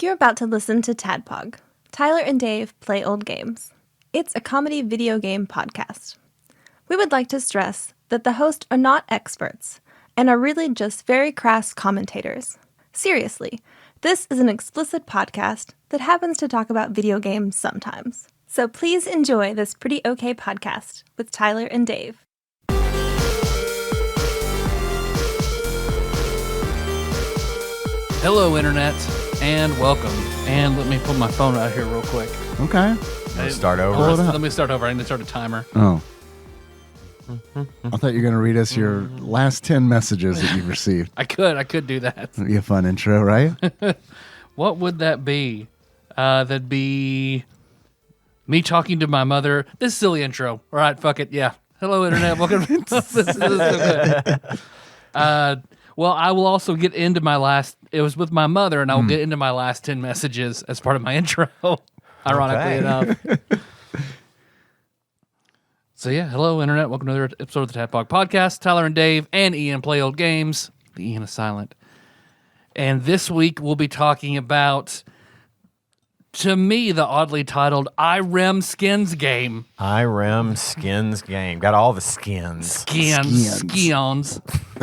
You're about to listen to TADPOG, Tyler and Dave Play Old Games. It's a comedy video game podcast. We would like to stress that the hosts are not experts and are really just very crass commentators. Seriously, this is an explicit podcast that happens to talk about video games sometimes. So please enjoy this pretty okay podcast with Tyler and Dave. Hello, Internet, and welcome. And let me pull my phone out here real quick. Okay. Let's start over. Let me start over. I need to start a timer. Oh. I thought you were going to read us your last 10 messages that you've received. I could do that. That'd be a fun intro, right? What would that be? That'd be me talking to my mother. This silly intro. All right, fuck it. Yeah. Hello, Internet. Welcome. This is so good. Well, I will also get into my last. It was with my mother, and I will get into my last 10 messages as part of my intro. Ironically enough. So yeah, hello Internet. Welcome to another episode of the TADPOG podcast. Tyler and Dave and Ian play old games. The Ian is silent. And this week we'll be talking about, to me, the oddly titled Irem Skins game. Irem Skins game. Got all the skins. Skins.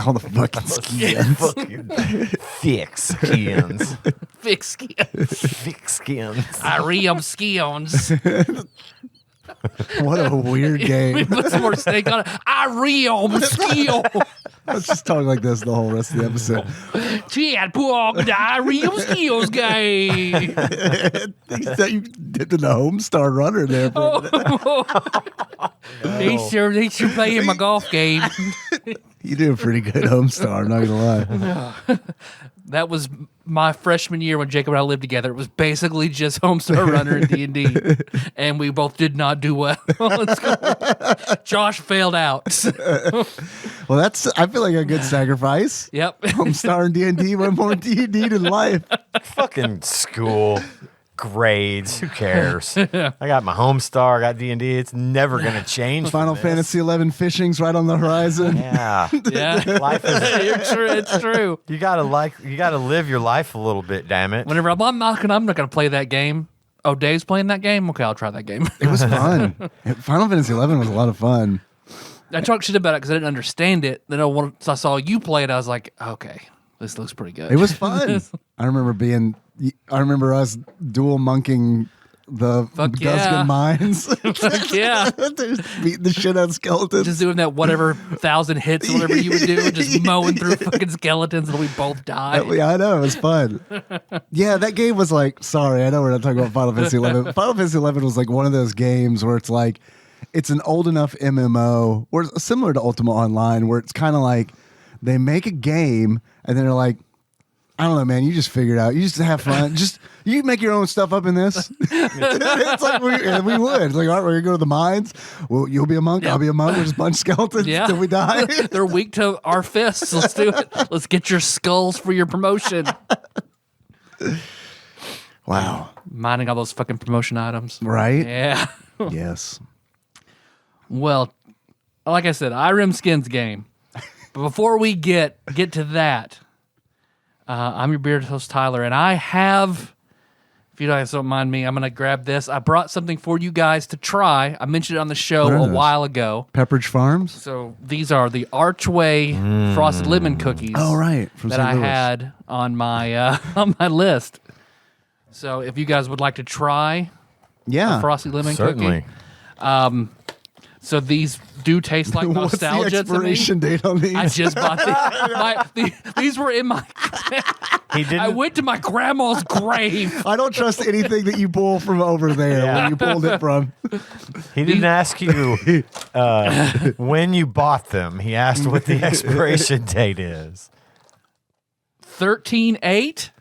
All the fucking skins. Thick skins. Thick skins. Thick skins. Irem Skins. What a weird We game. put some more steak on it. Irem Skins. Let's just talk like this the whole rest of the episode. TADPOG, the Irem Skins game. You dipped in the Homestar Runner there. For a minute. They sure playing my golf game. You do a pretty good Homestar, I'm not going to lie. That was my freshman year when Jacob and I lived together. It was basically just Homestar Runner and D&D, and we both did not do well. Josh failed out. Well, I feel like a good sacrifice. Yep. Homestar and D&D, one more D&D than life. Fucking school. Grades. Who cares? I got my Homestar. I got D&D. It's never going to change. Final Fantasy 11 fishing's right on the horizon. Yeah. Yeah. Life is. You're true. It's true. You gotta live your life a little bit. Damn it. Whenever I'm not going to play that game. Oh, Dave's playing that game? Okay, I'll try that game. It was fun. Final Fantasy 11 was a lot of fun. I talked shit about it because I didn't understand it. Then once I saw you play it, I was like, okay, this looks pretty good. It was fun. I remember us dual monking the Guzgan mines. Yeah. Just beating the shit out of skeletons. Just doing that whatever 1,000 hits or whatever you would do, just mowing through fucking skeletons until we both die. Yeah, I know. It was fun. Yeah, that game was like, sorry, I know we're not talking about Final Fantasy 11. Final Fantasy 11 was like one of those games where it's like, it's an old enough MMO, or similar to Ultima Online, where it's kind of like, they make a game, and then they're like, I don't know, man. You just figure it out. You just have fun. You make your own stuff up in this. It's like we would. Like, all right, we're gonna go to the mines. Well, you'll be a monk. Yeah. I'll be a monk. We'll just punch skeletons until we die. They're weak to our fists. Let's do it. Let's get your skulls for your promotion. Wow. Mining all those fucking promotion items. Right? Yeah. Yes. Well, like I said, Irem Skins game. But before we get to that, I'm your bearded host, Tyler, and I have, if you guys don't mind me, I'm going to grab this. I brought something for you guys to try. I mentioned it on the show a while ago. Pepperidge Farms? So these are the Archway Frosted Lemon Cookies. Oh, right. From that St. I Louis. had on my list. So if you guys would like to try a Frosted Lemon Certainly. cookie. So these do taste like nostalgia What's the expiration to me. date on these? I just bought these were in my. I went to my grandma's grave. I don't trust anything that you pull from over there where you pulled it from. He didn't ask you when you bought them. He asked what the expiration date is. 13/8.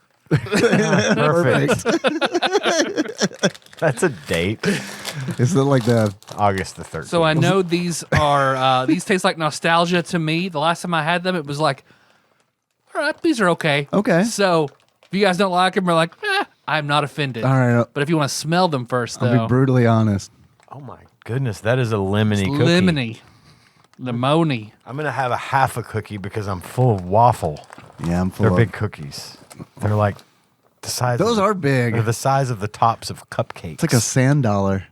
Perfect. That's a date. Is it like the August the 13th. So I know these are these taste like nostalgia to me. The last time I had them, it was like, all right, these are okay. Okay. So if you guys don't like them, we're like, I'm not offended. All right. But if you want to smell them first, though, I'll be brutally honest. Oh my goodness, that is a lemony cookie. lemony, lemony. I'm gonna have a half a cookie because I'm full of waffle. Yeah, I'm full They're of big cookies. They're like The size. Those are big. They're the size of the tops of cupcakes. It's like a sand dollar.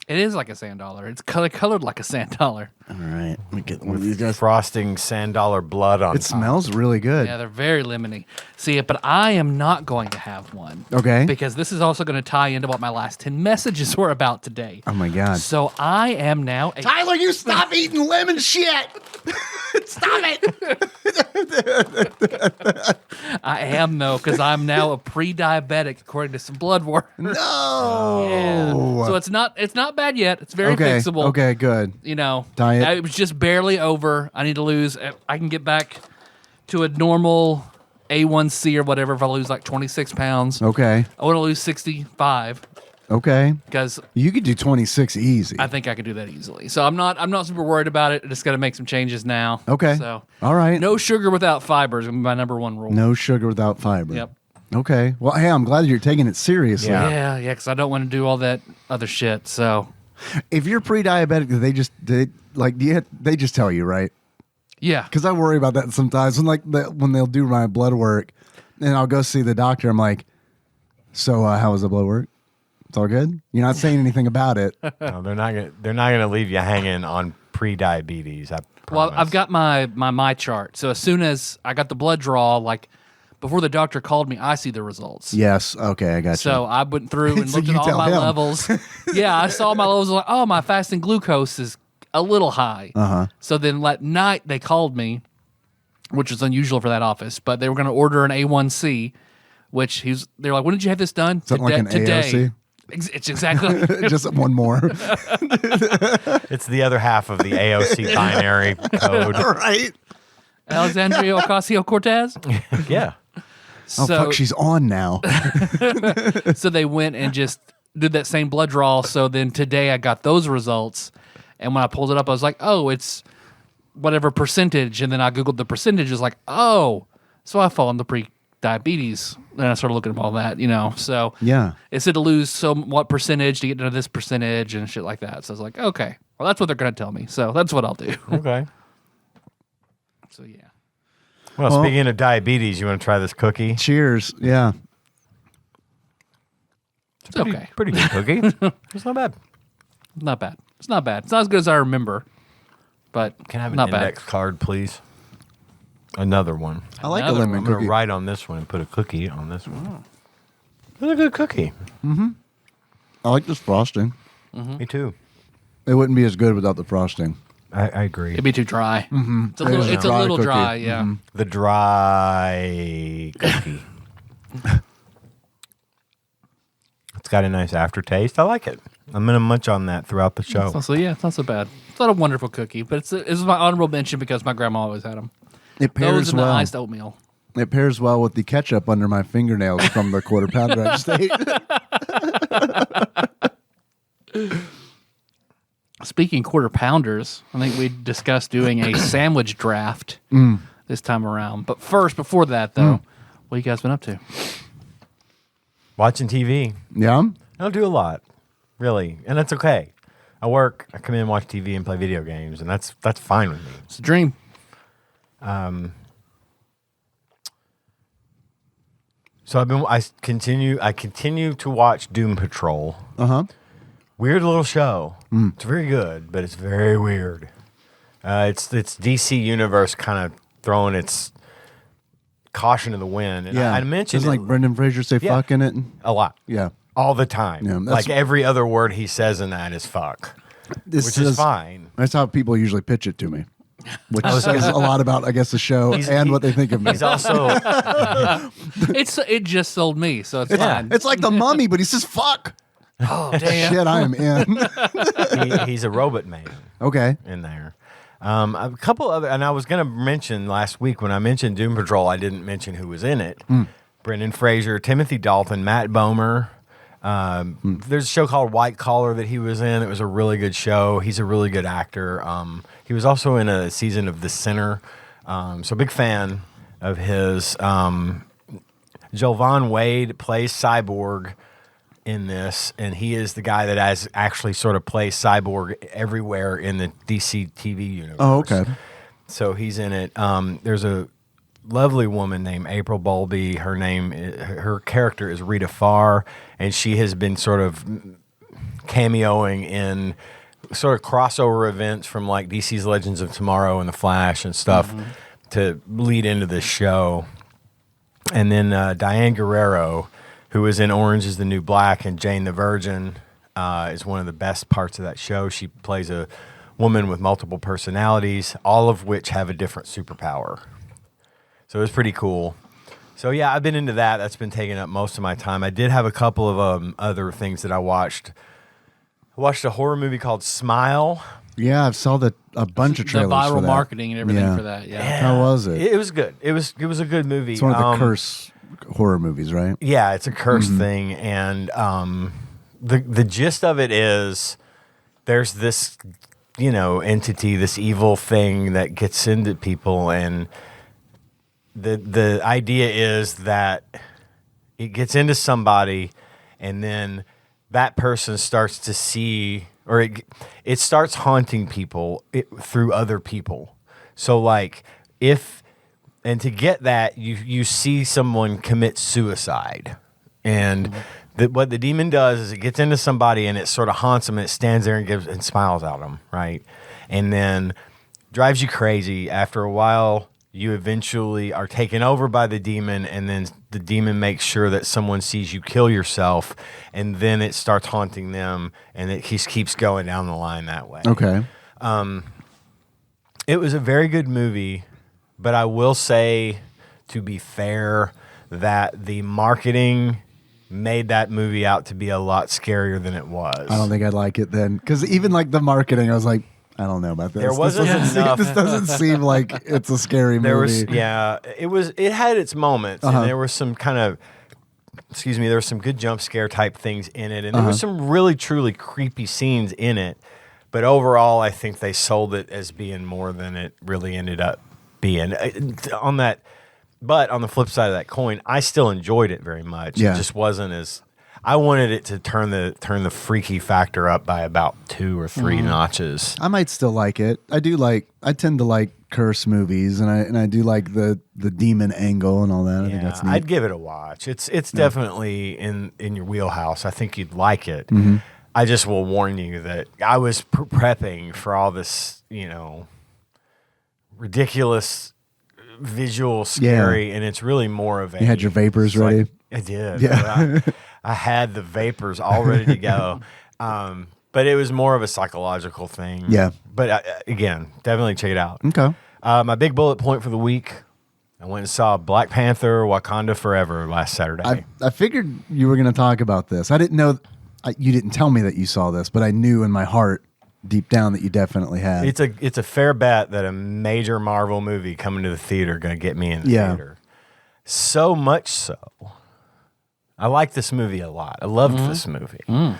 It is like a sand dollar. It's colored like a sand dollar. All right, let me get one of these guys. frosting sand dollar blood on It top. smells really good. Yeah, they're very lemony. See, but I am not going to have one. Okay. Because this is also going to tie into what my last 10 messages were about today. Oh my God. So I am now Tyler, you stop eating lemon shit. Stop it. I am though, because I'm now a pre-diabetic according to some blood work. No. Yeah. So it's not bad yet. It's very Okay. fixable. Okay, good. You know, Diet. it was just barely over. I need to lose. I can get back to a normal A1C or whatever if I lose like 26 pounds. Okay. I want to lose 65 Okay. because You could do 26 easy. I think I could do that easily. So I'm not super worried about it. I just got to make some changes now. Okay. So All right. no sugar without fiber is gonna be my number one rule. No sugar without fiber. Yep. Okay. Well, hey, I'm glad you're taking it seriously. Yeah. Yeah, because I don't want to do all that other shit. So If you're pre-diabetic, they just tell you, right? yeah, Because I worry about that sometimes when they'll do my blood work, and I'll go see the doctor. I'm like, so how was the blood work? It's all good. You're not saying anything about it. No, they're not gonna leave you hanging on pre-diabetes. I well, promise. I've got my chart. So as soon as I got the blood draw, like before the doctor called me, I see the results. Yes. Okay, I got you. So I went through and So looked you at all tell my him. levels. Yeah, I saw my levels. Like, oh, my fasting glucose is a little high. Uh-huh. So then at night they called me, which is unusual for that office, but they were going to order an A1C, which they're like, when did you have this done? Something like an Today. AOC? It's exactly. Just one more. It's the other half of the AOC binary code. Right. Alexandria Ocasio-Cortez. Yeah. Oh, So, fuck, she's on now. so they went and just did that same blood draw. So then today I got those results. And when I pulled it up, I was like, oh, it's whatever percentage. And then I Googled the percentage. It's like, oh, so I fall into pre-diabetes. And I started looking at all that, So Yeah. it said to lose what percentage to get to this percentage and shit like that. So I was like, okay, well, that's what they're going to tell me. So that's what I'll do. Okay. So yeah. Well, Well- speaking of diabetes, you want to try this cookie? Cheers. Yeah. It's okay. Pretty good cookie. It's not bad. Not bad. It's not bad. It's not as good as I remember, but Can I have an not index card, please? Another one. I like Another a I'm lemon going cookie. to write on this one and put a cookie on this one. It's a good cookie. I like this frosting. Me too. It wouldn't be as good without the frosting. I agree. It'd be too dry. Mm-hmm. It's a It little, is a it's a dry little cookie. dry. Yeah. The dry cookie. It's got a nice aftertaste. I like it. I'm going to munch on that throughout the show. So yeah, it's not so bad. It's not a wonderful cookie, but it's my honorable mention because my grandma always had them. It Those pairs and the well. iced oatmeal. It pairs well with the ketchup under my fingernails from the quarter pounder I just ate. Speaking quarter pounders, I think we discussed doing a sandwich draft this time around. But first, before that though, what you guys been up to? Watching TV. Yeah. I don't do a lot, really, and that's okay. I work, I come in and watch TV and play video games, and that's fine with me. It's a dream. So I continue to watch Doom Patrol. Uh-huh. Weird little show. It's very good, but it's very weird. It's DC Universe kind of throwing its caution to the wind. And Yeah. I mentioned Doesn't it like Brendan Fraser say Yeah. fuck in it? a lot. Yeah. All the time. Yeah, that's- like every other word he says in that is fuck, This which is fine. That's how people usually pitch it to me. Which says a lot about, I guess, the show and what they think of me. He's also It just sold me, so it's Yeah. fine. It's like the mummy, but he says fuck. Oh damn! Shit, I am in. he's a robot man Okay. in there. A couple other, and I was going to mention last week when I mentioned Doom Patrol, I didn't mention who was in it. Brendan Fraser, Timothy Dalton, Matt Bomer. There's a show called White Collar that he was in. It was a really good show. He's a really good actor. He was also in a season of The Sinner. So big fan of his. Jovan Wade plays Cyborg in this, and he is the guy that has actually sort of plays Cyborg everywhere in the DC TV universe. Oh, okay. So he's in it. There's a lovely woman named April Bowlby. Her character is Rita Farr, and she has been sort of cameoing in sort of crossover events from like DC's Legends of Tomorrow and The Flash and stuff to lead into this show. And then Diane Guerrero, who is in Orange is the New Black and Jane the Virgin, is one of the best parts of that show. She plays a woman with multiple personalities, all of which have a different superpower. So it was pretty cool. So yeah, I've been into that. That's been taking up most of my time. I did have a couple of other things that I watched. I watched a horror movie called Smile. Yeah, I saw a bunch of trailers The viral for that. marketing and everything for that. Yeah. How was it? It was good. It was a good movie. It's one of the curse horror movies, right? Yeah, it's a curse thing, and the gist of it is there's this entity, this evil thing that gets into people, and the idea is that it gets into somebody, and then that person starts to see, or it starts haunting people through other people. So like and to get that, you see someone commit suicide, and what the demon does is it gets into somebody and it sort of haunts them, and it stands there and smiles at them, right? And then drives you crazy. After a while, you eventually are taken over by the demon, and then the demon makes sure that someone sees you kill yourself, and then it starts haunting them, and it keeps going down the line that way. Okay. It was a very good movie, but I will say, to be fair, that the marketing made that movie out to be a lot scarier than it was. I don't think I'd like it then, because even like the marketing, I was like, I don't know about this. There wasn't enough. This doesn't seem like it's a scary movie. It had its moments, and there was some there were some good jump scare type things in it, and there was some really truly creepy scenes in it. But overall, I think they sold it as being more than it really ended up being. But on the flip side of that coin, I still enjoyed it very much. Yeah. It just wasn't as. I wanted it to turn the freaky factor up by about 2 or 3 notches. I might still like it. I tend to like curse movies, and I do like the demon angle and all that. I think that's neat. I'd give it a watch. It's definitely in your wheelhouse. I think you'd like it. Mm-hmm. I just will warn you that I was prepping for all this, ridiculous visual scary, and it's really more of a. You had your vapors ready? I did. Yeah. I had the vapors all ready to go. But it was more of a psychological thing. Yeah. But again, definitely check it out. Okay. My big bullet point for the week, I went and saw Black Panther Wakanda Forever last Saturday. I figured you were going to talk about this. I didn't know. You didn't tell me that you saw this, but I knew in my heart, deep down, that you definitely had. It's a fair bet that a major Marvel movie coming to the theater going to get me in the theater. So much so, I like this movie a lot. I loved this movie.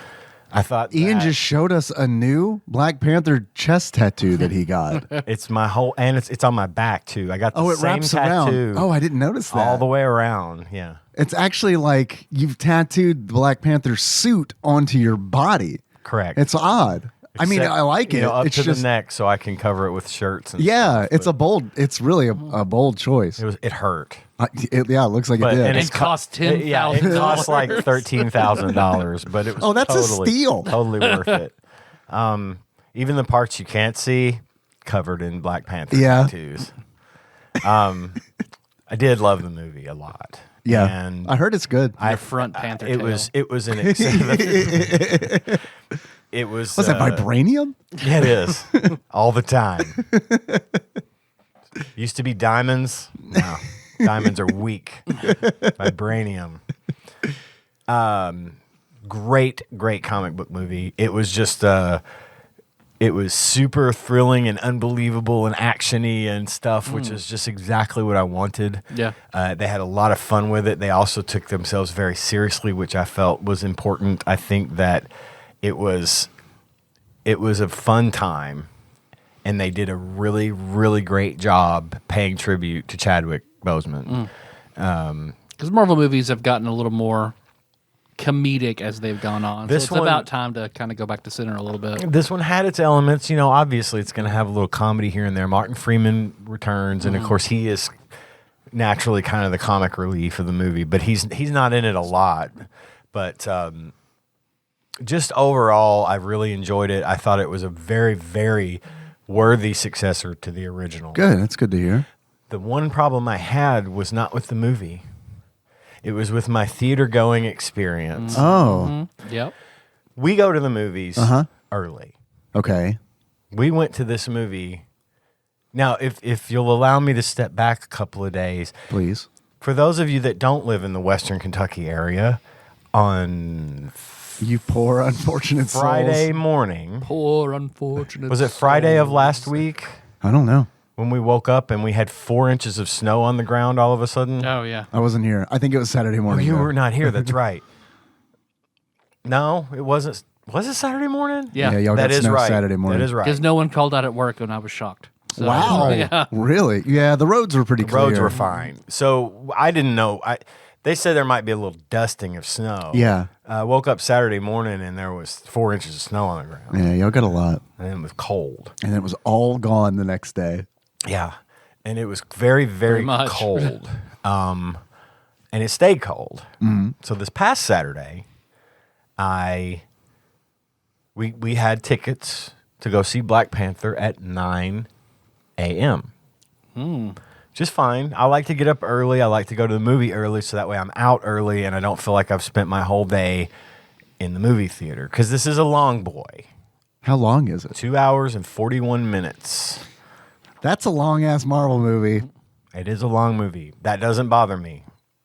I thought Ian just showed us a new Black Panther chest tattoo that he got. It's my whole, and it's on my back too. I got the it same wraps tattoo. around. Oh, I didn't notice that. All the way around. Yeah. It's actually like you've tattooed the Black Panther suit onto your body. Correct. It's odd. I mean, I like it. Up it's to just the neck, so I can cover it with shirts. And yeah, stuff, it's a bold. It's really a bold choice. It hurt. It looks like it did. And it cost $10,000. Yeah, it cost like $13,000, but it was that's a steal. Totally worth it. Even the parts you can't see, covered in Black Panther tattoos. I did love the movie a lot. Yeah, and I heard it's good. Your front Panther It tail. was an it was What's that, vibranium? Yeah, it is all the time. Used to be diamonds. No, diamonds are weak. Vibranium. Great comic book movie. It was just it was super thrilling and unbelievable and actiony and stuff, which is just exactly what I wanted. Yeah. They had a lot of fun with it. They also took themselves very seriously, which I felt was important. I think that it was a fun time, and they did a really, really great job paying tribute to Chadwick Boseman. Because Marvel movies have gotten a little more comedic as they've gone on. So it's about time to kind of go back to center a little bit. This one had its elements. Obviously it's going to have a little comedy here and there. Martin Freeman returns, and of course he is naturally kind of the comic relief of the movie, but he's not in it a lot. But just overall, I really enjoyed it. I thought it was a very, very worthy successor to the original. Good. That's good to hear. The one problem I had was not with the movie. It was with my theater going experience. Oh. Yep. We go to the movies early. Okay. We went to this movie. Now, if you'll allow me to step back a couple of days. Please. For those of you that don't live in the Western Kentucky area, on You poor unfortunate Friday souls. morning, Poor unfortunate. was it Friday of last week I don't know. when we woke up and we had 4 inches of snow on the ground all of a sudden? Oh yeah. I wasn't here. I think it was Saturday Oh, morning. you though. were not here. That's right. No, it wasn't. Was it Saturday morning? Yeah. Yeah, y'all That got is snow right. Saturday morning. That is right. Because no one called out at work, and I was shocked. So, Wow. Yeah. Really? Yeah, the roads were pretty The clear. roads were fine. So I didn't know. They said there might be a little dusting of snow. Yeah. I woke up Saturday morning and there was 4 inches of snow on the ground. Yeah, y'all got a lot. And it was cold. And it was all gone the next day. Yeah. And it was very, very much. cold. And it stayed cold. Mm-hmm. So this past Saturday, we had tickets to go see Black Panther at 9 a.m. Just fine. I like to get up early. I like to go to the movie early so that way I'm out early and I don't feel like I've spent my whole day in the movie theater. Because this is a long boy. How long is it? 2 hours and 41 minutes. That's a long ass Marvel movie. It is a long movie. That doesn't bother me.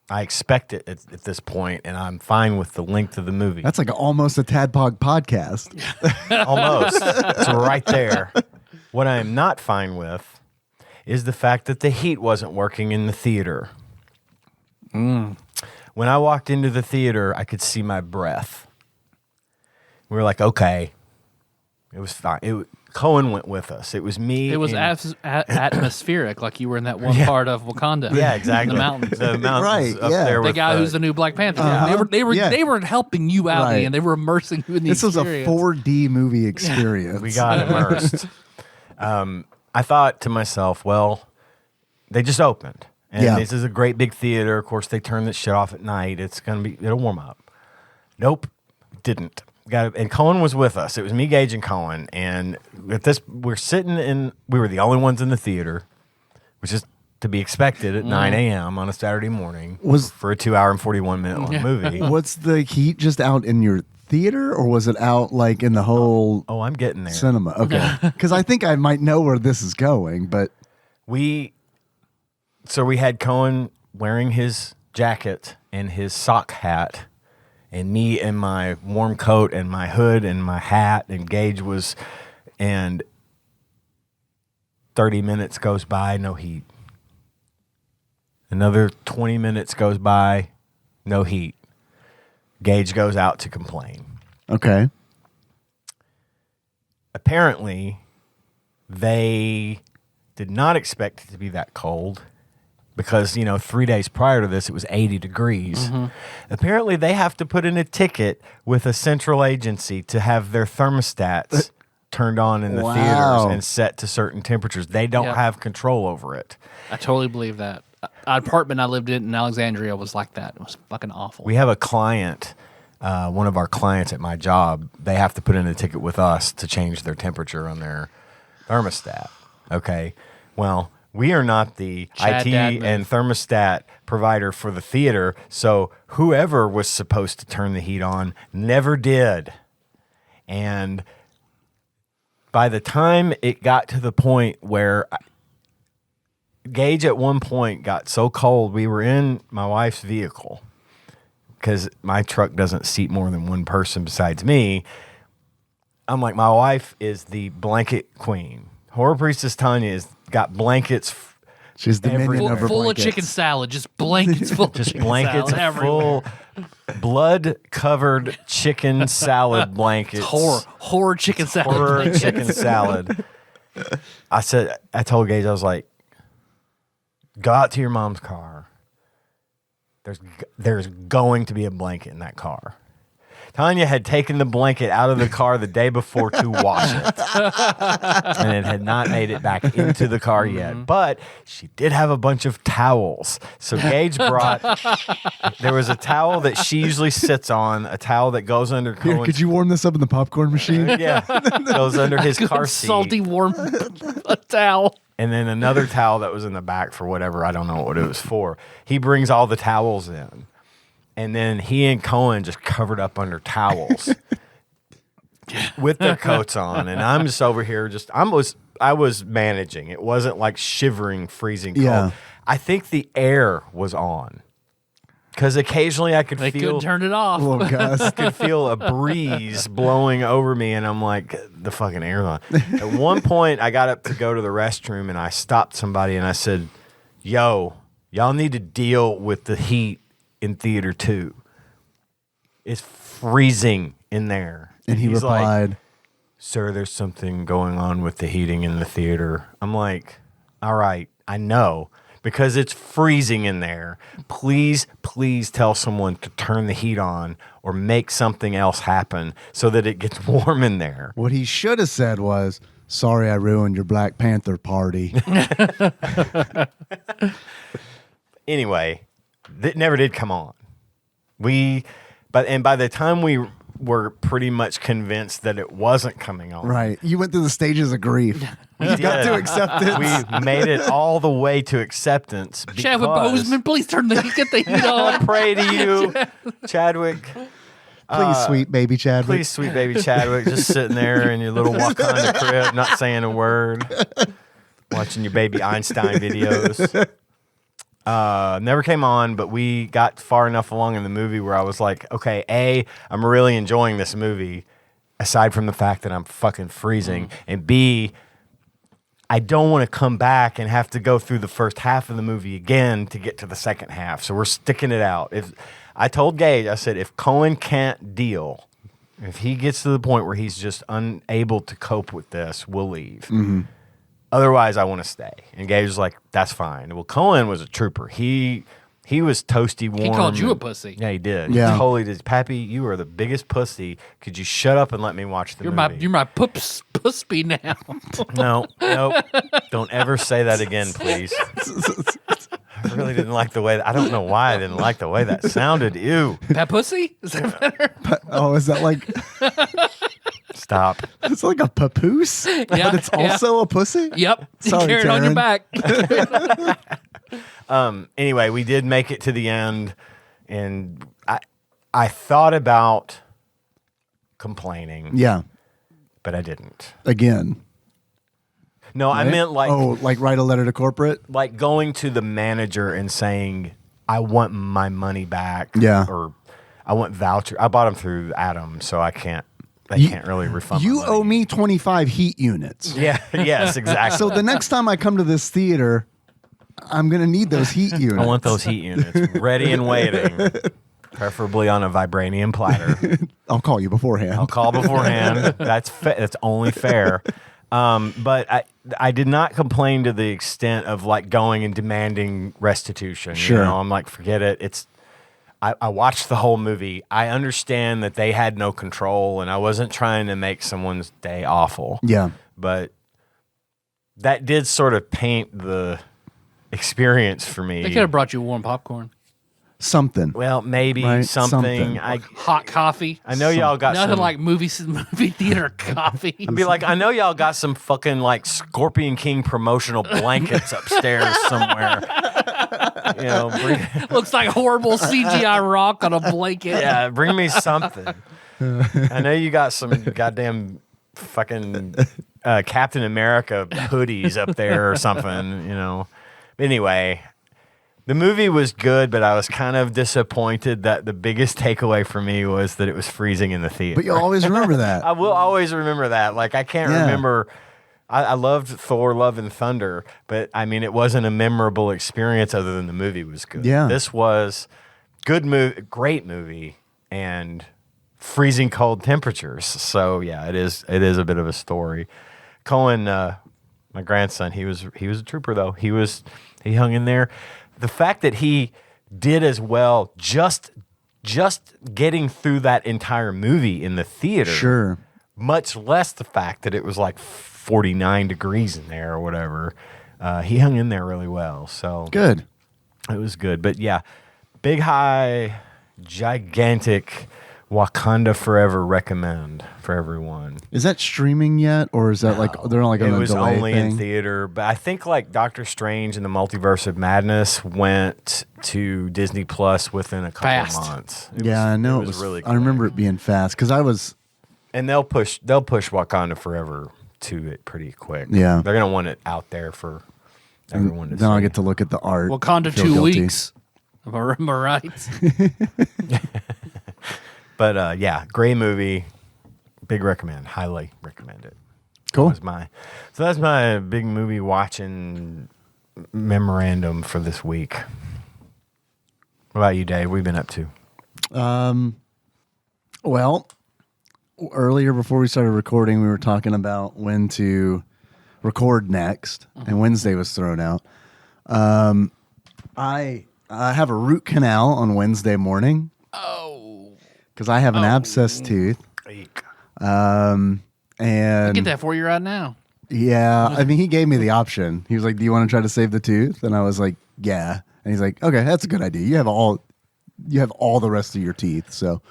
I expect it at this point, and I'm fine with the length of the movie. That's like almost a TADPOG podcast. Almost. It's right there. What I am not fine with is the fact that the heat wasn't working in the theater. When I walked into the theater, I could see my breath. We were like, okay. It was fine. Cohen went with us. It was me. It was and- atmospheric, like you were in that one part of Wakanda. Yeah, exactly. The mountains. The mountains Right, up yeah. there The with guy who's the new Black Panther. Uh-huh. They were helping you out, Right. and they were immersing you in the This was a experience. 4D movie experience. We got immersed. I thought to myself, well, they just opened. And Yeah. this is a great big theater. Of course, they turn this shit off at night. It'll warm up. Nope, didn't. And Cohen was with us. It was me, Gage, and Cohen. And at this, we were the only ones in the theater, which is to be expected at 9 a.m. on a Saturday morning for a 2 hour and 41 minute long movie. Was the heat just out in your theater or was it out like in the whole Oh, I'm getting there. cinema? Okay. Because I think I might know where this is going, but We had Cohen wearing his jacket and his sock hat, and me in my warm coat and my hood and my hat, and Gage and 30 minutes goes by, no heat. Another 20 minutes goes by, no heat. Gage goes out to complain. okay. Apparently, they did not expect it to be that cold because, 3 days prior to this, it was 80 degrees. Apparently, they have to put in a ticket with a central agency to have their thermostats turned on in the Wow. theaters and set to certain temperatures. They don't Yeah. have control over it. I totally believe that. An apartment I lived in Alexandria was like that. It was fucking awful. We have a client, one of our clients at my job, they have to put in a ticket with us to change their temperature on their thermostat. Okay. Well, we are not the Chad Dad IT move. and thermostat provider for the theater. So whoever was supposed to turn the heat on never did. And by the time it got to the point where Gage at one point got so cold, we were in my wife's vehicle because my truck doesn't seat more than one person besides me. I'm like, my wife is the blanket queen. Horror Priestess Tanya has got blankets. She's the minion full, of her full of blankets. chicken salad, just blankets full of Just chicken blankets salad everywhere. full, blood-covered chicken salad blankets. Horror chicken salad. Horror blankets. chicken salad. I told Gage, I was like, go out to your mom's car. There's going to be a blanket in that car. Tanya had taken the blanket out of the car the day before to wash it. And it had not made it back into the car yet. But she did have a bunch of towels. So Gage brought, there was a towel that she usually sits on, a towel that goes under Here, Cohen's. could you warm this up in the popcorn machine? Yeah, goes under his car seat. Salty, warm towel. And then another towel that was in the back for whatever, I don't know what it was for. He brings all the towels in. And then he and Cohen just covered up under towels with their coats on. And I'm just over here I was managing. It wasn't like shivering, freezing cold. Yeah. I think the air was on. Because occasionally I could They feel couldn't turn it off. A little gust. could feel a breeze blowing over me, and I'm like, the fucking air's on. At one point, I got up to go to the restroom, and I stopped somebody, and I said, yo, y'all need to deal with the heat in theater 2. It's freezing in there. And he he's like, replied, sir, there's something going on with the heating in the theater. I'm like, all right, I know. Because it's freezing in there. Please tell someone to turn the heat on or make something else happen so that it gets warm in there. what he should have said was, sorry I ruined your Black Panther party. Anyway, it never did come on. By the time we were pretty much convinced that it wasn't coming on. Right. You went through the stages of grief. You got to accept it. We made it all the way to acceptance. Chadwick because- Boseman, please get the heat I on. pray to you, Chadwick. Please, sweet baby Chadwick. Please, sweet baby Chadwick, just sitting there in your little Wakanda crib, not saying a word, watching your baby Einstein videos. Never came on, but we got far enough along in the movie where I was like, okay, A, I'm really enjoying this movie, aside from the fact that I'm fucking freezing, and B, I don't want to come back and have to go through the first half of the movie again to get to the second half. So we're sticking it out. I told Gage, I said, if Cohen can't deal, if he gets to the point where he's just unable to cope with this, we'll leave. Mm-hmm. Otherwise, I want to stay. And Gage was like, that's fine. Well, Cohen was a trooper. He was toasty warm. He called you a pussy. Yeah, he did. Yeah. He totally did. Pappy, you are the biggest pussy. Could you shut up and let me watch the movie? You're my pussy now. No, don't ever say that again, please. I really didn't like the way I don't know why I didn't like the way that sounded. Ew. That pussy? Is that better? Oh, is that like Stop. it's like a papoose? Yeah, But it's yeah. also a pussy? Yep. Sorry, Carry it on your Taryn. back. Anyway, we did make it to the end, and I thought about complaining, Yeah. but I didn't. Again. No, I Right? meant like write a letter to corporate? like going to the manager and saying, I want my money back. Yeah. Or I want voucher. I bought them through Adam, so I can't. They can't really refund. You my money. owe me 25 heat units. Yeah. Yes. Exactly. So the next time I come to this theater, I'm going to need those heat units. I want those heat units ready and waiting, preferably on a vibranium platter. I'll call you beforehand. I'll call beforehand. That's only fair. But I did not complain to the extent of like going and demanding restitution. Sure. You know, I'm like, forget it. I watched the whole movie. I understand that they had no control, and I wasn't trying to make someone's day awful. Yeah. But that did sort of paint the experience for me. They could have brought you warm popcorn. Something. Well, maybe Right, something. something. Hot coffee. I know y'all got Nothing some. like movie theater coffee. I'd be like, I know y'all got some fucking like Scorpion King promotional blankets upstairs somewhere. You know, Looks like horrible CGI rock on a blanket. yeah, bring me something. I know you got some goddamn fucking Captain America hoodies up there or something, you know. Anyway, the movie was good, but I was kind of disappointed that the biggest takeaway for me was that it was freezing in the theater. But you'll always remember that. I will always remember that. Like, I can't Yeah. remember. I loved Thor, Love and Thunder, but I mean, it wasn't a memorable experience other than the movie was good. Yeah. This was good movie, great movie, and freezing cold temperatures. So yeah, it is a bit of a story. Cohen, my grandson, he was a trooper though. He hung in there. The fact that he did as well just just getting through that entire movie in the theater. Sure. Much less the fact that it was like 49 degrees in there or whatever. He hung in there really well. So Good. it was good. But yeah, big, high, gigantic Wakanda Forever recommend for everyone. Is that streaming yet, or is that like they're like on It a was delay only thing? in theater, but I think like Doctor Strange and the Multiverse of Madness went to Disney Plus within a couple Fast. of months. I know it was really. I remember quick. it being fast because I was. And they'll push Wakanda Forever to it pretty quick. Yeah. They're gonna want it out there for everyone to see. Then I'll get to look at the art. Wakanda feel 2 guilty. weeks. Am I right? But yeah, great movie. Big recommend. Highly recommend it. Cool. That's my big movie watching memorandum for this week. What about you, Dave? What have you been up to? Well, earlier before we started recording, we were talking about when to record next, and Wednesday was thrown out. I have a root canal on Wednesday morning. Oh. Because I have an abscess tooth. Eek. And Get that for you right now. yeah, I mean, he gave me the option. He was like, "Do you want to try to save the tooth?" And I was like, "Yeah." And he's like, "Okay, that's a good idea. You have all the rest of your teeth." So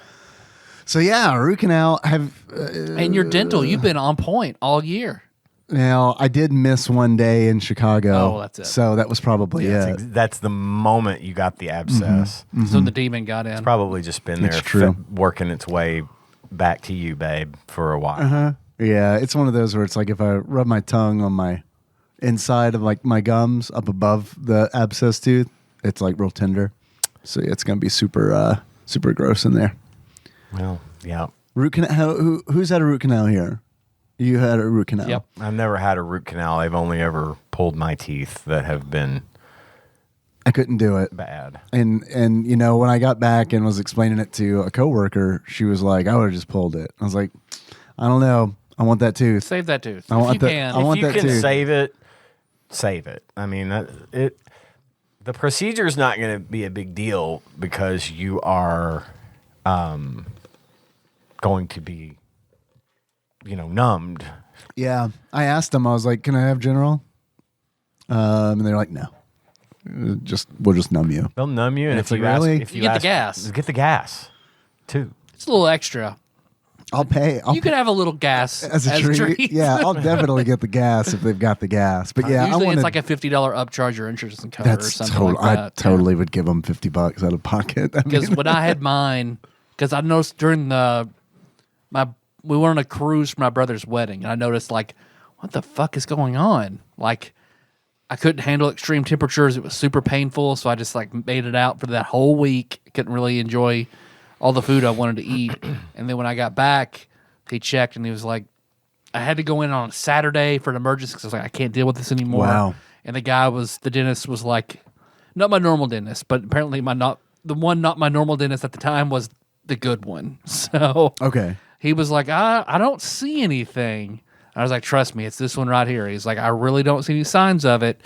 yeah, root canal. And your dental, you've been on point all year. Now I did miss one day in Chicago. Oh, that's it. So that was probably it. That's the moment you got the abscess. So the demon got in. Probably just been there It's true. working its way back to you, babe, for a while. Yeah, it's one of those where it's like if I rub my tongue on my inside of like my gums up above the abscess tooth, it's like real tender. So yeah, it's gonna be super gross in there. Well, yeah. Root canal. Who's had a root canal here? You had a root canal. Yep. I've never had a root canal. I've only ever pulled my teeth that have been I couldn't do it. bad. And you know, when I got back and was explaining it to a coworker, she was like, "I would have just pulled it." I was like, "I don't know. I want that tooth." Save that tooth. I If want you that- can. I want If you that can too. save it, save it. I mean, the procedure is not going to be a big deal because you are going to be, numbed. Yeah, I asked them. I was like, "Can I have general?" And they're like, "No, we'll just numb you." They'll numb you, and It's if you like, ask, really? if You you get the ask- gas. get the gas too. Oh, It's a little extra. I'll pay. You could have a little gas as a treat. Yeah, I'll definitely get the gas if they've got the gas. But yeah, Usually I it's wanted. like a $50 upcharge or interest and cover or That's something total. like I that. totally would give them $50 out of pocket. Because when I had mine, because I noticed during we went on a cruise for my brother's wedding, and I noticed like, what the fuck is going on? Like, I couldn't handle extreme temperatures. It was super painful, so I just like made it out for that whole week. Couldn't really enjoy all the food I wanted to eat. And then when I got back, he checked and he was like, I had to go in on a Saturday for an emergency because I was like, I can't deal with this anymore. Wow. And the dentist was like, not my normal dentist, but apparently not my normal dentist at the time was the good one. So Okay. he was like, I don't see anything. I was like, trust me, it's this one right here. He's like, I really don't see any signs of it.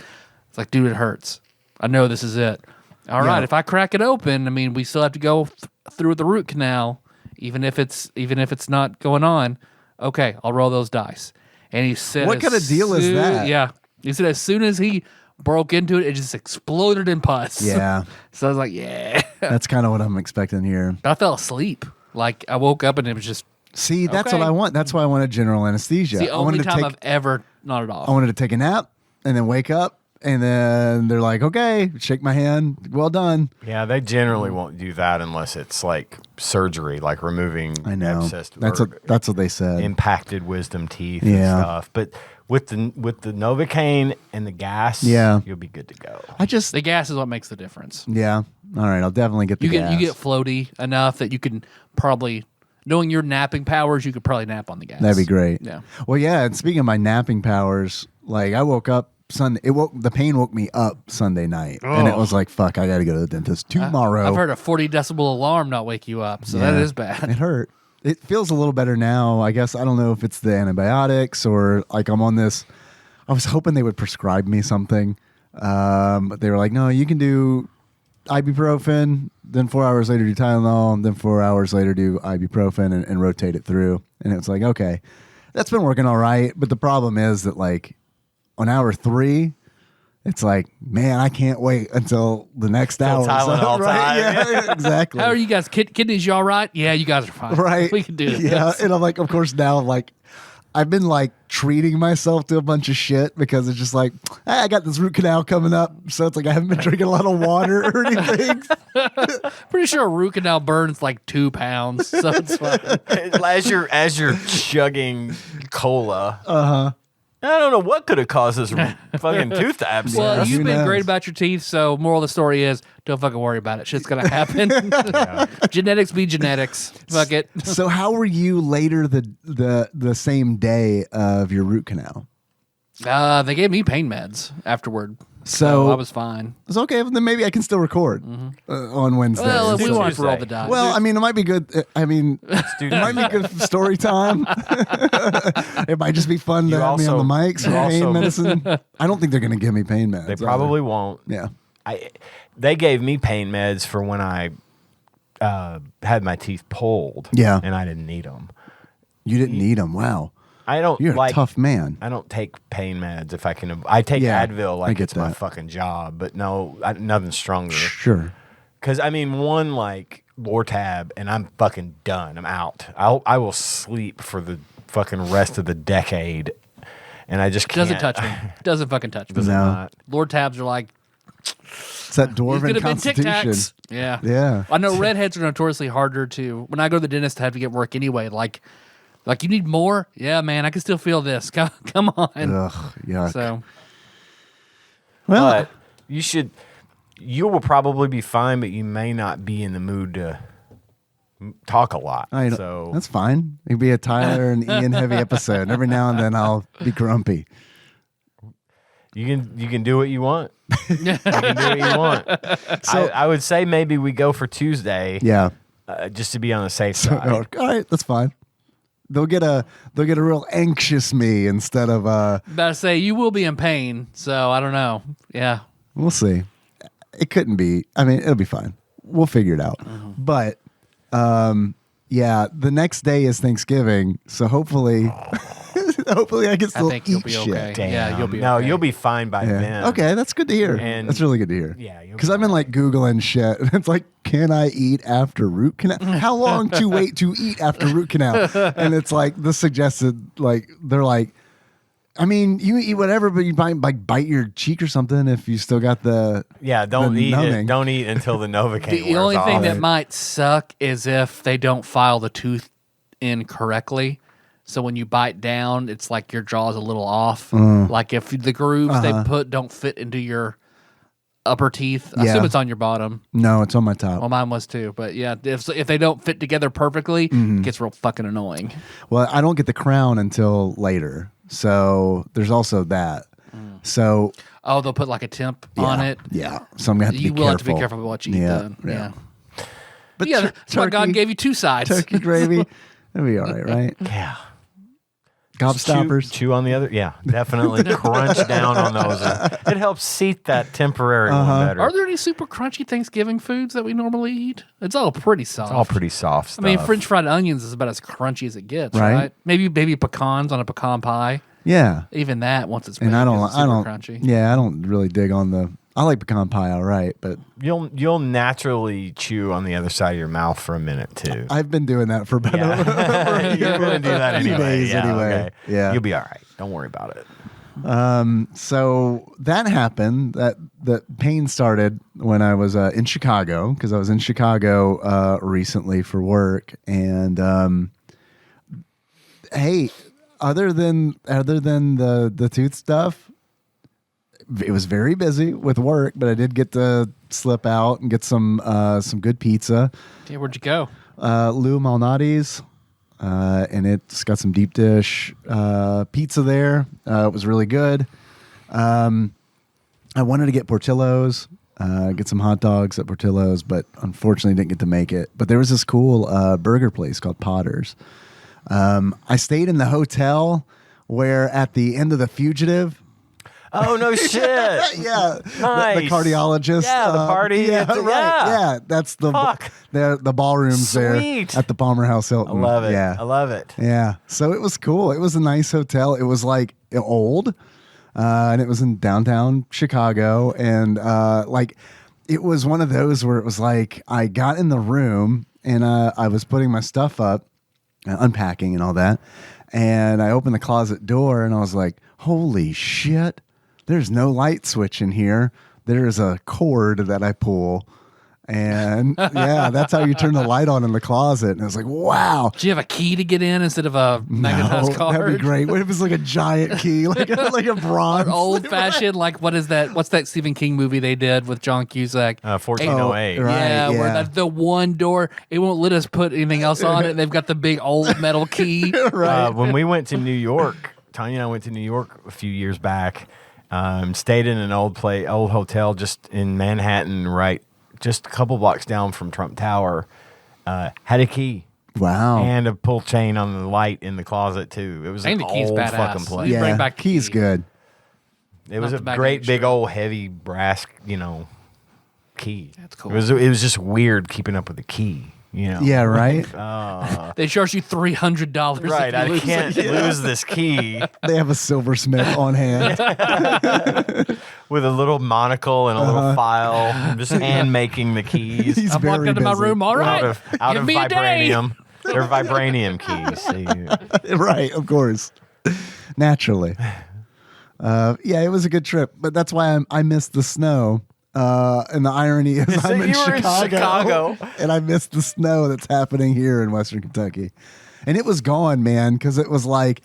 It's like, dude, it hurts. I know this is it. All right, if I crack it open, I mean, we still have to go through the root canal, even if it's not going on. Okay, I'll roll those dice. And he said, What kind of deal is that? Yeah, he said as soon as he broke into it, it just exploded in pus. Yeah, So I was like, yeah. that's kind of what I'm expecting here. I fell asleep. Like I woke up and it was just See, that's Okay. what I want. That's why I wanted general anesthesia. the I only wanted to time take. I've ever nodded off. I wanted to take a nap and then wake up, and then they're like, "Okay, shake my hand. Well done." Yeah, they generally won't do that unless it's like surgery, like removing I know. abscessed That's or what they said. impacted wisdom teeth Yeah. and stuff. But with the Novocaine and the gas, Yeah. you'll be good to go. I just. The gas is what makes the difference. Yeah. All right. I'll definitely get the You gas. get floaty enough that you can probably, knowing your napping powers, you could probably nap on the gas. That'd be great. Yeah. Well, yeah. And speaking of my napping powers, like I woke up Sunday. The pain woke me up Sunday night, and it was like, "Fuck, I got to go to the dentist tomorrow." I've heard a 40 decibel alarm not wake you up, so that Yeah. is bad. It hurt. It feels a little better now. I guess I don't know if it's the antibiotics or like I'm on this. I was hoping they would prescribe me something, but they were like, "No, you can do ibuprofen, then 4 hours later do Tylenol, then 4 hours later do ibuprofen and rotate it through. And it's like, okay, that's been working all right. But the problem is that like on hour 3, it's like, man, I can't wait until the next hour. Tylenol right? time. Yeah, exactly. How are you guys? Kidneys, you all right? Yeah, you guys are fine. Right. We can do this. Yeah. And I'm like, of course, now, like, I've been like treating myself to a bunch of shit because it's just like, hey, I got this root canal coming up. So it's like I haven't been drinking a lot of water or anything. Pretty sure a root canal burns like 2 pounds, so it's fine. As you're chugging cola. I don't know what could have caused this fucking tooth abscess. Well, you've Who been knows? great about your teeth, so moral of the story is don't fucking worry about it. Shit's gonna happen. Genetics be genetics. Fuck it. So how were you later the same day of your root canal? They gave me pain meds afterward. So I was fine. it's okay. Then maybe I can still record on Wednesday. Well, if we Tuesday. want to roll the dice. Well, I mean, it might be good. I mean, it might be good story time. It might just be fun to You have me on the also- mics for you pain also- medicine. I don't think they're going to give me pain meds. They probably won't. Yeah. They gave me pain meds for when I had my teeth pulled. Yeah. And I didn't need them. You didn't need them. Wow. I don't You're like a tough man. I don't take pain meds if I can. I take Yeah, Advil I like get it's my that. fucking job, but no, nothing stronger. Sure. Because I mean, one like Lortab, and I'm fucking done. I'm out. I will sleep for the fucking rest of the decade, and I just can't. doesn't touch me. Doesn't fucking touch me. Does it No. not? Lord tabs are like It's that these dwarven could have been Tic constitution. Tacs. Yeah. Yeah. I know redheads are notoriously harder to. When I go to the dentist, I have to get work anyway. Like you need more? Yeah, man, I can still feel this. Come on. Ugh. Yuck. So well, But you will probably be fine, but you may not be in the mood to talk a lot. So that's fine. It'd be a Tyler and Ian heavy episode. Every now and then I'll be grumpy. you can do what you want. You can do what you want. I would say maybe we go for Tuesday. Yeah. Just to be on the safe side. All right, that's fine. They'll get a real anxious me instead of about to say you will be in pain. So I don't know. Yeah. we'll see. It couldn't be. I mean, it'll be fine. We'll figure it out. But yeah, the next day is Thanksgiving, so hopefully hopefully I can I still think you'll eat be shit. okay. Damn. Yeah, you'll be No, okay. you'll be fine by Yeah. then. Okay, that's good to hear. And- That's really good to hear. Yeah, you'll Because be I've been like Googling shit. And it's like, can I eat after root canal? How long to wait to eat after root canal? And it's like the suggested, like, they're like, I mean, you eat whatever, but you might like bite your cheek or something if you still got the Yeah, don't the eat numbing. it. Don't eat until the Novocaine The wears only thing off. that might suck is if they don't file the tooth in correctly. So when you bite down, it's like your jaw is a little off. Like if the grooves they put don't fit into your upper teeth. I Yeah. assume it's on your bottom. No, it's on my top. Well, mine was too. But yeah, if they don't fit together perfectly, it gets real fucking annoying. Well, I don't get the crown until later. So there's also that. So Oh, they'll put like a temp on it. Yeah. So I'm gonna have to You be will careful. have to be careful about what you eat then. Yeah. But Yeah, that's why God turkey- gave you two sides. turkey gravy. That'll be all right? Yeah. Gobstoppers. Chew on the other. Yeah, definitely crunch down on those. It helps seat that temporary one better. Are there any super crunchy Thanksgiving foods that we normally eat? It's all pretty soft. All pretty soft I stuff. mean, French fried onions is about as crunchy as it gets, Right. right? Maybe pecans on a pecan pie. Yeah. Even that, once it's And baked, I don't, isn't super I don't, crunchy. yeah, I don't really dig on the. I like pecan pie, all right, but You'll naturally chew on the other side of your mouth for a minute too. I've been doing that for about You're going to do that a few anyway. days Yeah, anyway. okay. Yeah. You'll be all right. Don't worry about it. So that happened. That pain started when I was in Chicago because I was in Chicago recently for work, and hey, other than the tooth stuff, it was very busy with work, but I did get to slip out and get some good pizza. Yeah, where'd you go? Lou Malnati's, and it's got some deep dish pizza there. It was really good. I wanted to get Portillo's, get some hot dogs at Portillo's, but unfortunately didn't get to make it. But there was this cool burger place called Potter's. I stayed in the hotel where at the end of The Fugitive, Oh no shit! Yeah, Nice. the cardiologist. Yeah, the party. Yeah, Right. Yeah, that's the ballrooms Sweet. there at the Palmer House I Hilton. love it. Yeah, I love it. yeah. So it was cool. It was a nice hotel. It was like old, and it was in downtown Chicago, and like it was one of those where it was like I got in the room and I was putting my stuff up, unpacking and all that, and I opened the closet door and I was like, holy shit, there's no light switch in here. There's a cord that I pull. And yeah, that's how you turn the light on in the closet. And I was like, wow. Do you have a key to get in instead of a magnetized card? That'd be great. What if it's like a giant key, like a bronze? Old fashioned, like what is that? What's that Stephen King movie they did with John Cusack? 1408. Right, yeah, yeah. where that's the one door. It won't let us put anything else on it. They've got the big old metal key. Right. When we went to New York, Tanya and I went to New York a few years back. Stayed in an old hotel just in Manhattan, right, just a couple blocks down from Trump Tower. Had a key. Wow. And a pull chain on the light in the closet too. It was And an the key's old badass. fucking place. You Yeah, bring back key's key. good. It was Not a the back great extra. big old heavy brass, key. That's cool. It was just weird keeping up with the key, Yeah, right. They charge you $300. Right, I can't lose this key They have a silversmith on hand. with a little monocle and a little file. I'm just hand making the keys. He's I walked very into my busy. room. All right, out give of me a day. vibranium. They're vibranium keys. So Right, of course. Naturally. Yeah, it was a good trip, but that's why I missed the snow. And the irony is So I'm in you were in Chicago. and I missed the snow that's happening here in Western Kentucky. And it was gone, man, because it was like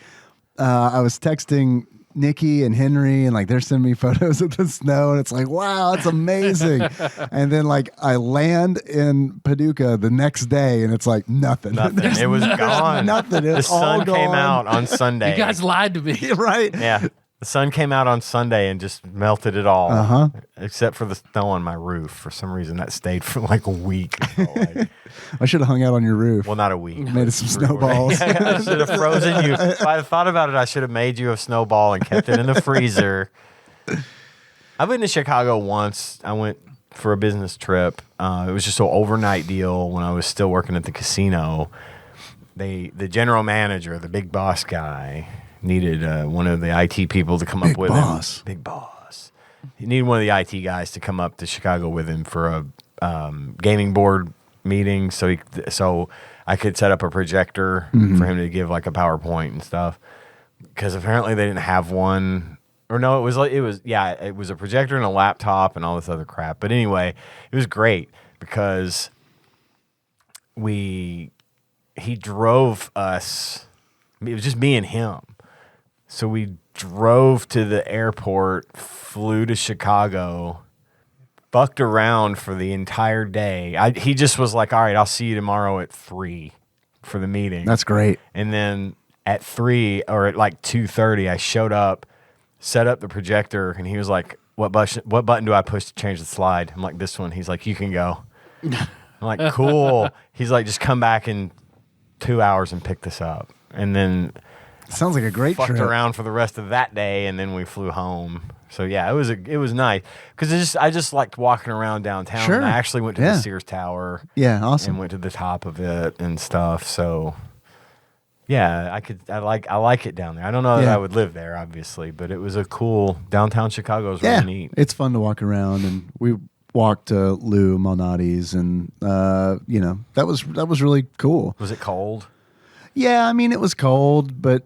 I was texting Nikki and Henry, and like they're sending me photos of the snow, and it's like, wow, it's amazing. And then like I land in Paducah the next day, and it's like nothing. Nothing. It was gone. Nothing. The It's all sun came gone. out on Sunday. You guys lied to me. Right? Yeah. The sun came out on Sunday and just melted it all. Uh-huh. Except for the snow on my roof. For some reason, that stayed for like a week. I should have hung out on your roof. Well, not a week. Made us some snowballs. Yeah, I should have frozen you. If I had thought about it, I should have made you a snowball and kept it in the freezer. I've been to Chicago once. I went for a business trip. It was just an overnight deal when I was still working at the casino. The general manager, the big boss guy, needed one of the IT people to come up with him. Big boss. He needed one of the IT guys to come up to Chicago with him for a gaming board meeting, so I could set up a projector for him to give like a PowerPoint and stuff. Because apparently they didn't have one, or no, it was a projector and a laptop and all this other crap. But anyway, it was great because he drove us. It was just me and him. So we drove to the airport, flew to Chicago, fucked around for the entire day. He just was like, all right, I'll see you tomorrow at 3 for the meeting. That's great. And then at 3 or at like 2:30, I showed up, set up the projector, and he was like, what button do I push to change the slide? I'm like, this one. He's like, you can go. I'm like, cool. He's like, just come back in 2 hours and pick this up. And then Sounds like a great fucked trip. around for the rest of that day, and then we flew home. So yeah, it was nice because I just liked walking around downtown. Sure. And I actually went to Yeah. the Sears Tower. Yeah, awesome. And went to the top of it and stuff. So yeah, I like it down there. I don't know that Yeah. I would live there, obviously, but it was a cool downtown Chicago is Yeah, really neat. it's fun to walk around, and we walked to Lou Malnati's, and that was really cool. Was it cold? Yeah, I mean it was cold, but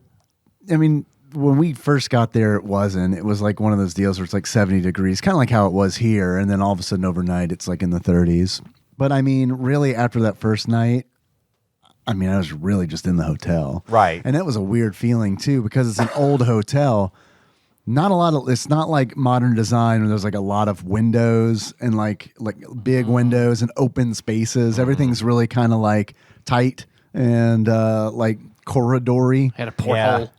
I mean when we first got there, it wasn't. It was like one of those deals where it's like 70 degrees, kind of like how it was here, and then all of a sudden overnight it's like in the 30s. But I mean, really after that first night, I mean, I was really just in the hotel. Right. And that was a weird feeling too, because it's an old hotel. It's not like modern design where there's like a lot of windows and like big windows and open spaces. Everything's really kind of like tight and like corridory. Had a porthole.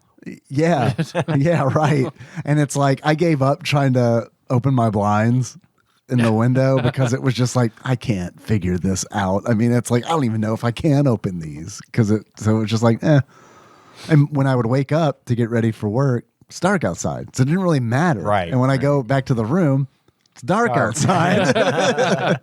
Yeah. Yeah, right. And it's like I gave up trying to open my blinds in the window because it was just like I can't figure this out. I mean, it's like I don't even know if I can open these so it was just like, eh. And when I would wake up to get ready for work, it's dark outside, so it didn't really matter. Right. And when I go back to the room, it's dark outside.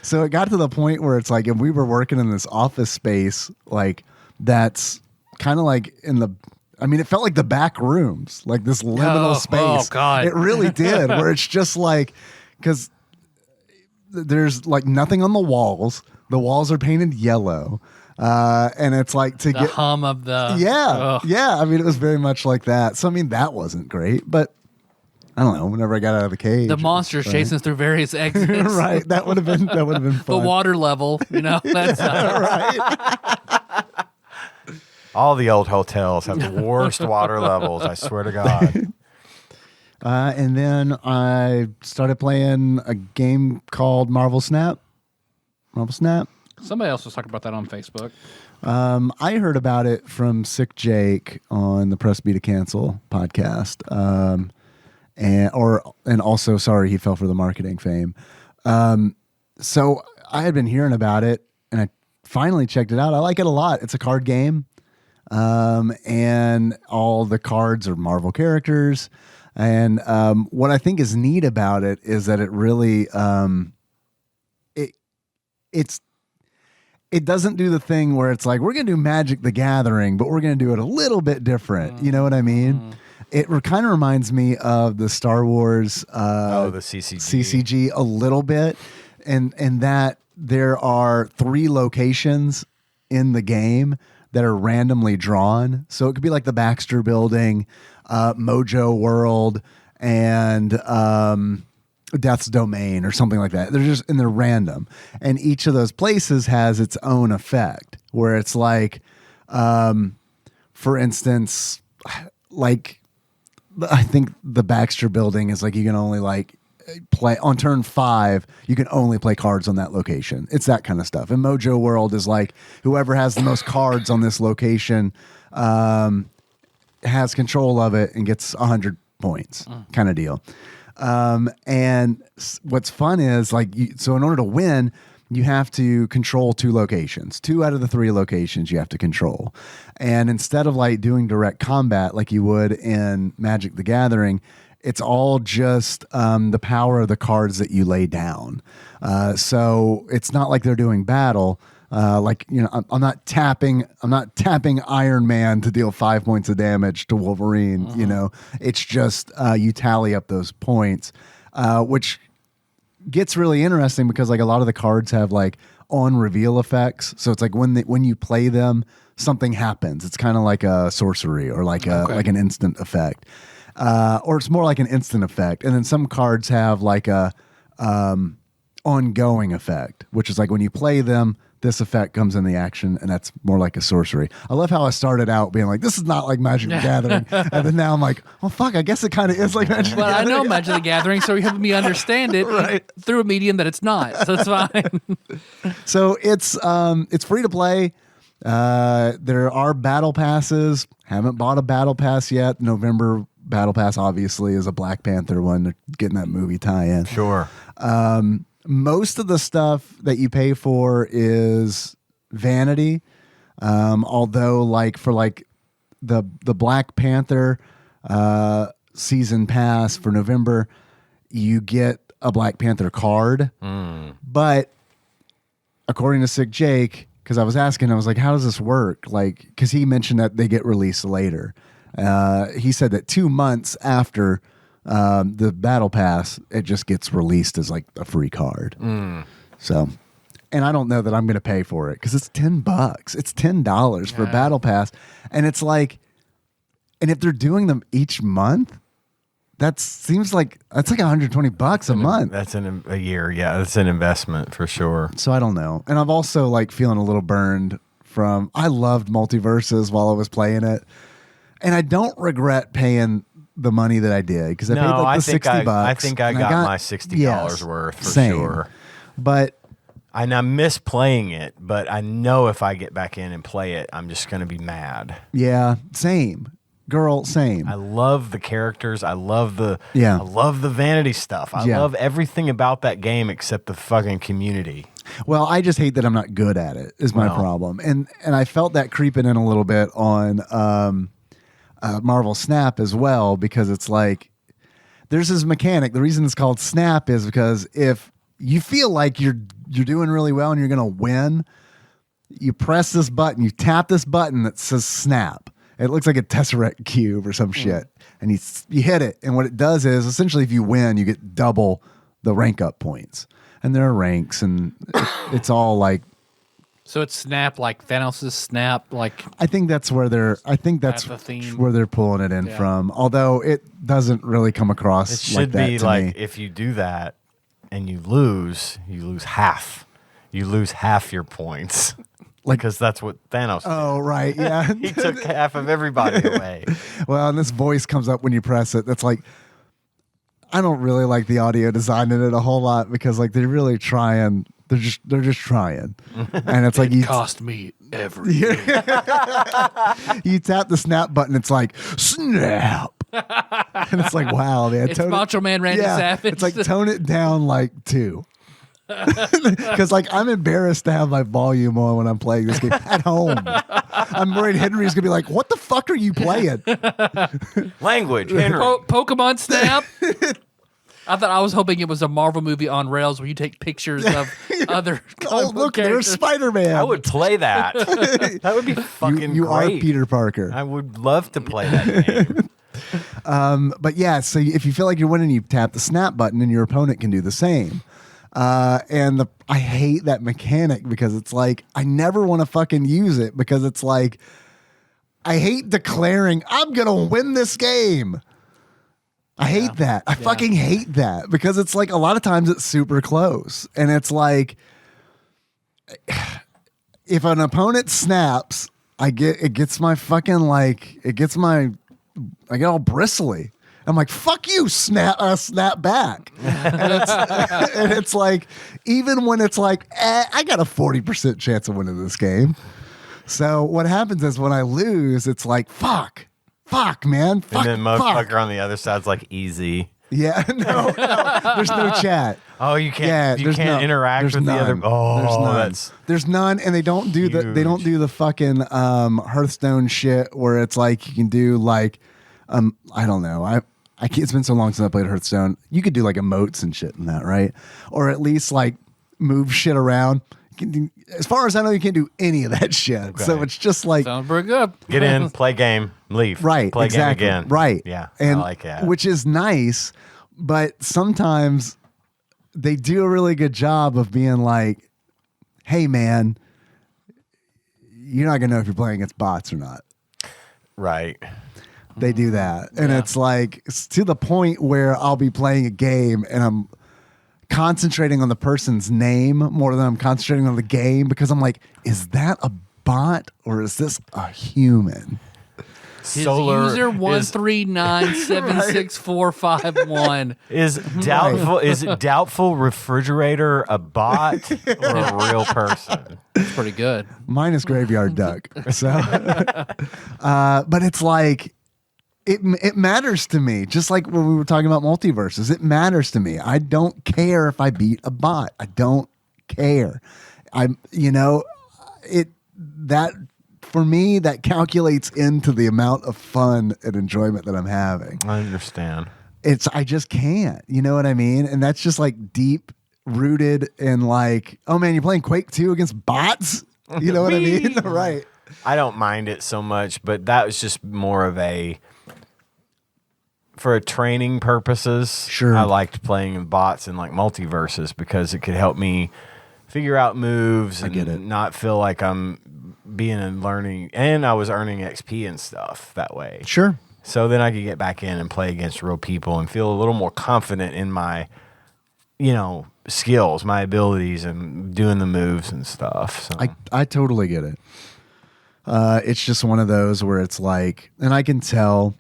So it got to the point where it's like, if we were working in this office space, like that's kind of like it felt like the back rooms, like this liminal space. Oh, God. It really did, where it's just like, because there's like nothing on the walls. The walls are painted yellow. And it's like the hum of the... Yeah. Yeah. I mean, it was very much like that. So, I mean, that wasn't great, but I don't know. Whenever I got out of the cage, The monsters chasing us through various exits. right. That would have been The fun. water level, that's Right. All the old hotels have the worst water levels, I swear to God. And then I started playing a game called Marvel Snap. Somebody else was talking about that on Facebook. I heard about it from Sick Jake on the Press B to Cancel podcast. And also, sorry, he fell for the marketing fame. So I had been hearing about it, and I finally checked it out. I like it a lot. It's a card game, and all the cards are Marvel characters. And what I think is neat about it is that it really it doesn't do the thing where it's like, we're going to do Magic the Gathering, but we're going to do it a little bit different. You know what I mean? It kind of reminds me of the Star Wars the CCG a little bit, and that there are 3 locations in the game that are randomly drawn. So it could be like the Baxter Building, Mojo World, and Death's Domain or something like that. They're random, and each of those places has its own effect. Where it's like, for instance, like I think the Baxter Building is like you can only like play on turn 5. You can only play cards on that location. It's that kind of stuff. And Mojo World is like whoever has the most cards on this location has control of it and gets 100 points, kind of deal. And what's fun is like, so in order to win, you have to control 2 locations. 2 out of the 3 locations you have to control. And instead of like doing direct combat like you would in Magic the Gathering, it's all just the power of the cards that you lay down. So it's not like they're doing battle. Like, you know, I'm not tapping Iron Man to deal 5 points of damage to Wolverine. You know, it's just you tally up those points, which gets really interesting because like a lot of the cards have like on reveal effects. So it's like when you play them, something happens. It's kind of like a sorcery or like like an instant effect, or it's more like an instant effect. And then some cards have like a ongoing effect, which is like when you play them, this effect comes in the action, and that's more like a sorcery. I love how I started out being like, this is not like Magic the Gathering. And then now I'm like, well, fuck, I guess it kind of is like Magic the Gathering. I know Magic the Gathering, so you're helping me understand it through a medium that it's not. So it's fine. So it's free to play. There are battle passes. Haven't bought a battle pass yet. November battle pass obviously is a Black Panther one. They're getting that movie tie-in. Sure. Most of the stuff that you pay for is vanity. Although like for like the Black Panther season pass for November, you get a Black Panther card. But according to Sick Jake, because I was asking, I was like, how does this work? Like, because he mentioned that they get released later. He said that 2 months after the battle pass, it just gets released as like a free card. So, and I don't know that I'm going to pay for it because it's $10. It's $10 for battle pass, and it's like, and if they're doing them each month, that seems like that's like $120 a month. That's a year. Yeah, that's an investment for sure. So I don't know, and I'm also like feeling a little burned from. I loved Multiverses while I was playing it, and I don't regret paying the money that I did because I paid like the $60. I think I got my $60 worth for sure. But and I miss playing it, but I know if I get back in and play it, I'm just going to be mad. Yeah, same. Girl, same. I love the characters. I love the vanity stuff. I love everything about that game except the fucking community. Well, I just hate that I'm not good at it is my problem. And I felt that creeping in a little bit on Marvel Snap as well, because it's like there's this mechanic. The reason it's called Snap is because if you feel like you're doing really well and you're going to win, you press this button, you tap this button that says Snap. It looks like a Tesseract cube or some shit, and you hit it, and what it does is essentially if you win, you get double the rank up points, and there are ranks, and it's all like. So it's Snap, like Thanos' Snap, like. I think that's where they're. I think that's the theme. where they're pulling it in from. Although it doesn't really come across. It should like that be to like me. if you do that and you lose half. You lose half your points. Like, because that's what Thanos did. Oh, right, yeah. He took half of everybody away. Well, and this voice comes up when you press it. That's like, I don't really like the audio design in it a whole lot because like they're really trying. They're just trying, and it's like It cost me everything. you tap the snap button. It's like snap, and it's like wow, man. It's Macho Man Randy Savage. It's like tone it down like 2. Because like I'm embarrassed to have my volume on when I'm playing this game at home. I'm worried Henry's gonna be like, "What the fuck are you playing?" Language, Henry. Pokemon Snap. I was hoping it was a Marvel movie on rails where you take pictures of other. Oh, look, there's Spider-Man. I would play that. That would be fucking you great. are Peter Parker. I would love to play that game. But yeah, so if you feel like you're winning, you tap the snap button, and your opponent can do the same. I hate that mechanic because it's like I never want to fucking use it because it's like I hate declaring I'm gonna win this game. I hate that. I fucking hate that because it's like a lot of times it's super close, and it's like if an opponent snaps, I get all bristly. I'm like, fuck you, snap back. And it's like, even when it's like, I got a 40% chance of winning this game. So what happens is when I lose, it's like, fuck, man. Fuck, and then motherfucker on the other side's like, easy. Yeah, no, there's no chat. Oh, you can't. You can't interact with the other. Oh, there's none, and they don't do the fucking Hearthstone shit where it's like you can do like I don't know. I can't, it's been so long since I played Hearthstone. You could do like emotes and shit in that, right? Or at least like move shit around. As far as I know, you can't do any of that shit. Okay. So it's just like sounds pretty good. Get in, play game, leave. Right, play exactly. game again. Right, yeah, and I like that. Which is nice, but sometimes they do a really good job of being like, "Hey, man, you're not gonna know if you're playing against bots or not." Right. They do that, and it's like it's to the point where I'll be playing a game and I'm concentrating on the person's name more than I'm concentrating on the game because I'm like, is that a bot or is this a human? His user 139764551 is doubtful. Is it doubtful refrigerator a bot or a real person? That's pretty good. Mine is graveyard duck. So, but it's like. It matters to me, just like when we were talking about multiverses. It matters to me. I don't care if I beat a bot. I don't care. For me, that calculates into the amount of fun and enjoyment that I'm having. I understand. I just can't. You know what I mean? And that's just like deep rooted in like, oh man, you're playing Quake 2 against bots? You know what I mean? Right. I don't mind it so much, but that was just more of for training purposes. Sure. I liked playing bots in like multiverses because it could help me figure out moves and not feel like I'm being and learning. And I was earning XP and stuff that way. Sure. So then I could get back in and play against real people and feel a little more confident in my, skills, my abilities, and doing the moves and stuff. So. I totally get it. It's just one of those where it's like, and I can tell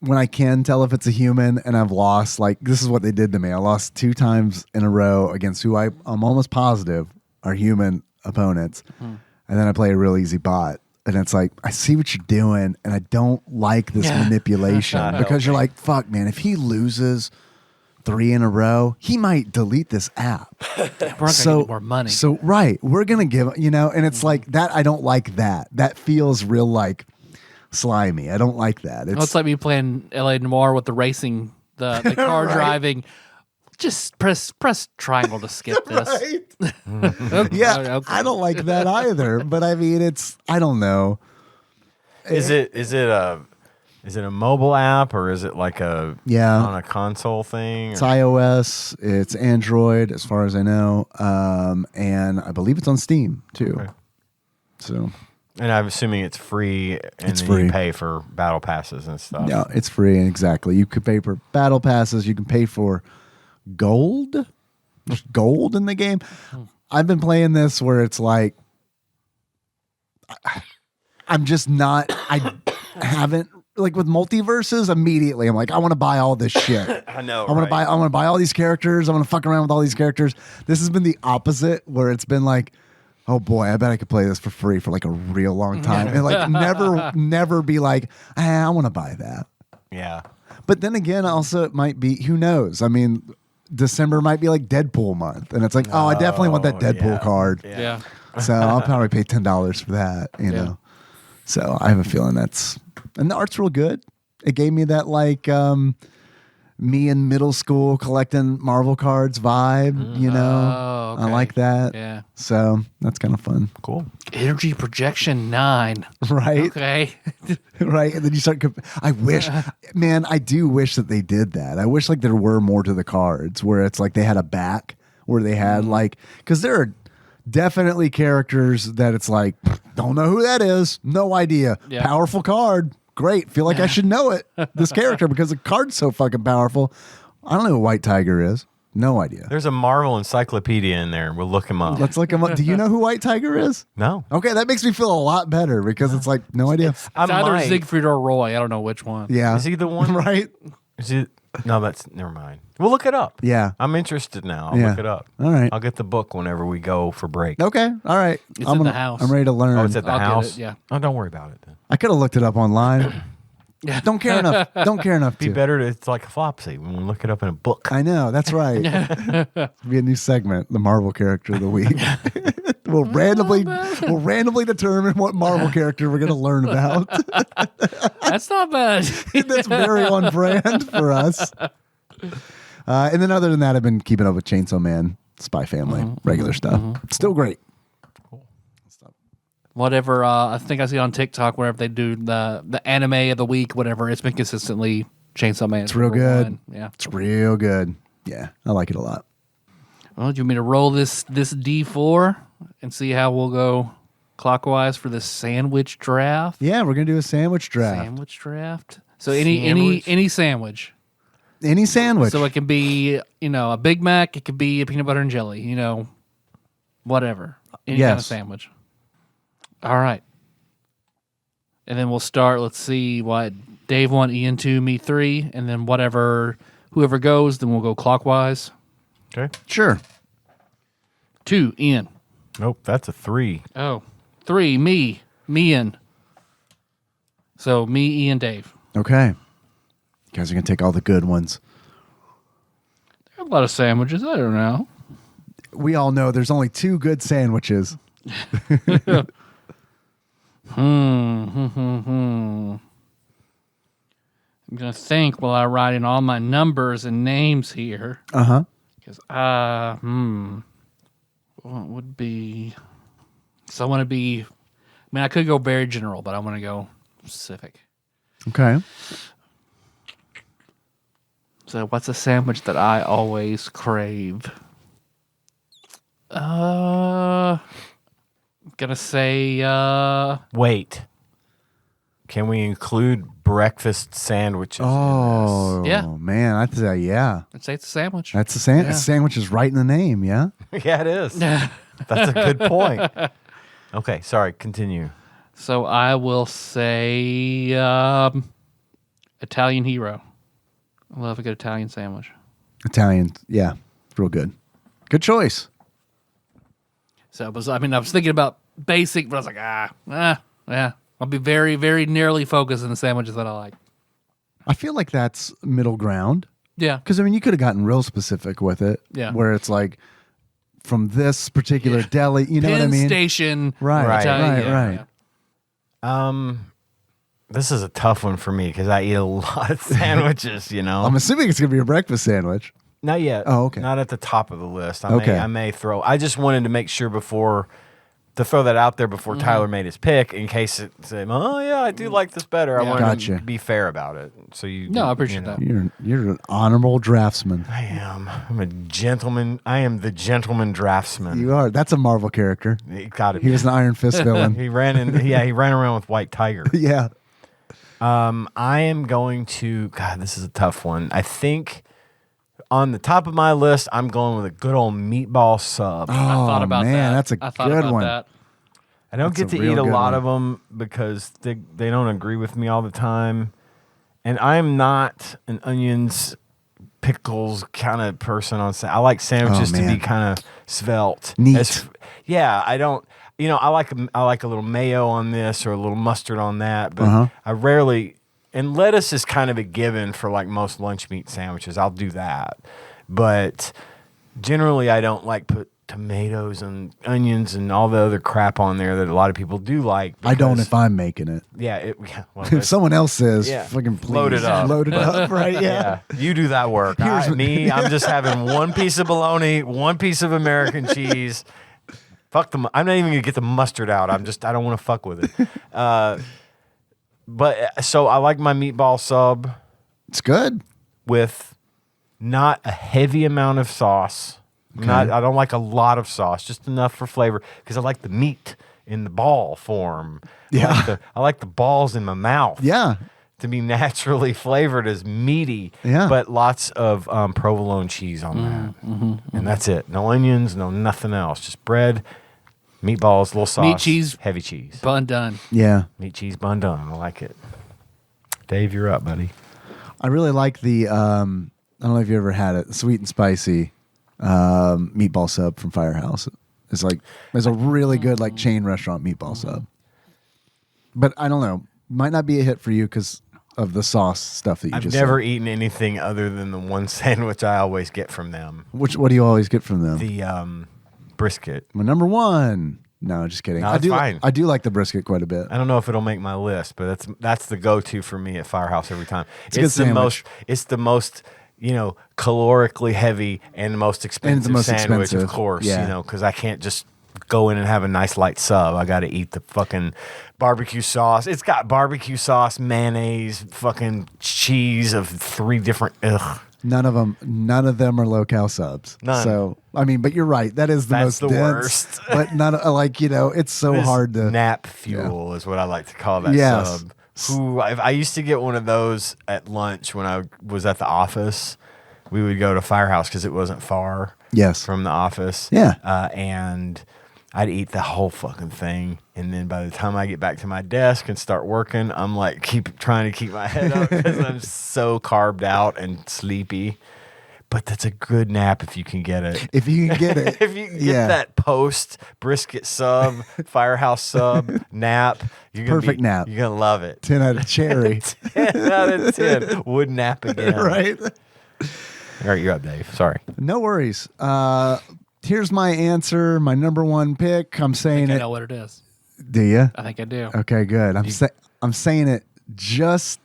when I can tell if it's a human and I've lost, like this is what they did to me. I lost 2 times in a row against who I'm almost positive are human opponents. And then I play a real easy bot. And it's like, I see what you're doing and I don't like this manipulation because you're like, fuck man, if he loses 3 in a row, he might delete this app. We're not going to get more money. So, right. We're going to give, and it's like that. I don't like that. That feels real like slimy. I don't like that. It's like me playing LA Noire with the racing, the car Right. driving. Just press triangle to skip this. Right? Yeah, Okay. I don't like that either. But I mean, I don't know. Is it a mobile app or is it like on a console thing? It's iOS, it's Android, as far as I know, and I believe it's on Steam too. Okay. So, And I'm assuming it's free, and It's then free. you pay for battle passes and stuff. no, it's free. Exactly. You could pay for battle passes. You can pay for gold. There's gold in the game. I've been playing this where it's like I'm just not. I haven't like with multiverses. Immediately, I'm like, I want to buy all this shit. I know. I want to buy all these characters. I want to fuck around with all these characters. This has been the opposite, where it's been like, oh boy, I bet I could play this for free for like a real long time, and like never be like, I want to buy that. Yeah. But then again, also it might be, who knows? I mean, December might be like Deadpool month, and it's like, oh, I definitely want that Deadpool yeah. card. Yeah. So I'll probably pay $10 for that, you know. So I have a feeling and the art's real good. It gave me that like me in middle school collecting Marvel cards vibe, you know. Oh, okay. I like that. Yeah. So that's kind of fun. Cool. Energy projection 9. Right? Okay. Right. And then you start, I do wish that they did that. I wish like there were more to the cards where it's like they had a back where they had like, because there are definitely characters that it's like, don't know who that is. No idea. Yeah. Powerful card. Great. Feel like I should know it. This character because the card's so fucking powerful. I don't know who White Tiger is. No idea. There's a Marvel encyclopedia in there. We'll look him up. Let's look him up. Do you know who White Tiger is? No. Okay, that makes me feel a lot better because it's like, no idea. I It's either might. Siegfried or Roy. I don't know which one. Yeah. Is he the one? Right? Is he? No, that's never mind. We'll look it up. Yeah. I'm interested now. I'll Yeah. look it up. All right. I'll get the book whenever we go for break. Okay. All right. It's I'm in the house. I'm ready to learn. Oh, it's at the I'll get house? it, yeah. Oh, don't worry about it then. I could have looked it up online. Don't care enough. Don't care enough Be to. better to, it's like a flopsy when we look it up in a book. I know. That's right. Be a new segment, the Marvel character of the week. we'll randomly determine what Marvel character we're going to learn about. That's not bad. That's very on brand for us. And then other than that, I've been keeping up with Chainsaw Man, Spy Family, regular stuff. Still great. Whatever, I think I see on TikTok wherever they do the anime of the week, whatever, it's been consistently Chainsaw Man. It's real good. Yeah. It's real good. Yeah, I like it a lot. Well, do you want me to roll this D4 and see how we'll go clockwise for the sandwich draft? Yeah, we're going to do a sandwich draft. Sandwich draft. So any sandwich. Any sandwich. So it can be, a Big Mac, it could be a peanut butter and jelly, whatever. Any kind of Yes. sandwich. All right. And then we'll start, let's see what Dave 1, Ian 2, me 3, and then whoever goes, then we'll go clockwise. Okay. Sure. 2, Ian. Nope, that's a 3. Oh, 3, me, Ian. So me, Ian, Dave. Okay. You guys are going to take all the good ones. There are a lot of sandwiches. I don't know. We all know there's only 2 good sandwiches. I'm going to think while I write in all my numbers and names here. Uh-huh. Because, what would be... So I want to be... I could go very general, but I want to go specific. Okay. So what's a sandwich that I always crave? Gonna say Wait. Can we include breakfast sandwiches Oh, Yeah. man. I'd say, yeah. I'd say it's a sandwich. That's a Yeah. sandwich is right in the name, yeah? in this? Yeah, it is. That's a good point. Okay, sorry, continue. So I will say Italian hero. I love a good Italian sandwich. Italian, yeah. Real good. Good choice. So I was thinking about basic, but I was like, yeah. I'll be very, very nearly focused on the sandwiches that I like. I feel like that's middle ground. Yeah. Because, you could have gotten real specific with it. Yeah. Where it's like, from this particular deli, you know Penn what I mean? Station. Right, Right. right, Yeah, right. yeah. This is a tough one for me because I eat a lot of sandwiches, I'm assuming it's going to be a breakfast sandwich. Not yet. Oh, okay. Not at the top of the list. Okay. I may throw. I just wanted to make sure to throw that out there before Tyler made his pick in case it said, "Oh yeah, I do like this better." I wanted Gotcha. to be fair about it. So No, I appreciate that. You're an honorable draftsman. I am. I'm a gentleman. I am the gentleman draftsman. You are. That's a Marvel character. It got it. He was an Iron Fist villain. He ran around with White Tiger. Yeah. I am going to. God, this is a tough one. I think on the top of my list, I'm going with a good old meatball sub. Oh, I thought about man, that. that's a I thought good about one. that. I don't That's get a to eat a real good lot one. of them because they don't agree with me all the time. And I'm not an onions, pickles kind of person on I like sandwiches to be man. kind of svelte. Neat. I don't, I like a little mayo on this or a little mustard on that, but Uh-huh. I rarely, and lettuce is kind of a given for like most lunch meat sandwiches. I'll do that. But generally I don't like put tomatoes and onions and all the other crap on there that a lot of people do like. I don't because- if I'm making it. Well, If someone else says, Yeah. fucking please. Load it up. Load it up, right? yeah, you do that work. I'm just having one piece of bologna, one piece of American cheese. Fuck them. I'm not even gonna get the mustard out. I don't want to fuck with it. But so I like my meatball sub It's good. with not a heavy amount of sauce. I don't like a lot of sauce, just enough for flavor because I like the meat in the ball form. Yeah. I like the balls in my mouth. Yeah. To be naturally flavored as meaty, Yeah. but lots of provolone cheese on that. And that's it. No onions, no nothing else. Just bread, meatballs, little sauce. Meat, cheese. Heavy cheese. Bun done. Yeah. Meat, cheese, bun done. I like it. Dave, you're up, buddy. I really like the, I don't know if you ever had it, sweet and spicy meatball sub from Firehouse. It's a really good like chain restaurant meatball sub. But I don't know, might not be a hit for you because of the sauce stuff that you I've just never said. eaten anything other than the one sandwich I always get from them. What do you always get from them? The brisket. My number one. No, just kidding. No, I it's do. fine. I do like the brisket quite a bit. I don't know if it'll make my list, but that's the go-to for me at Firehouse every time. It's a good sandwich. It's the most calorically heavy and the most expensive most sandwich, expensive. of course. Yeah. Because I can't just go in and have a nice light sub. I got to eat the fucking barbecue sauce. It's got barbecue sauce, mayonnaise, fucking cheese of 3 different. Ugh. None of them are low-cal subs. None. So, I mean, but you're right. That's That's most the dense, worst. But not it's so This hard to. nap fuel is what I like to call that Yes. sub. I used to get one of those at lunch when I was at the office. We would go to Firehouse because it wasn't far Yes. from the office. Yeah. And I'd eat the whole fucking thing. And then by the time I get back to my desk and start working, I'm like trying to keep my head up because I'm so carved out and sleepy. But that's a good nap if you can get it. If you can get it. If you can get that post brisket sub, Firehouse sub, nap, Perfect nap. You're going to love it. 10 out of cherry. 10 out of 10. Would nap again. Right? All right, you're up, Dave. Sorry. No worries. Here's my answer. My number one pick. I'm I saying think I it. know what it is. Do you? I think I do. Okay, good. I'm saying it just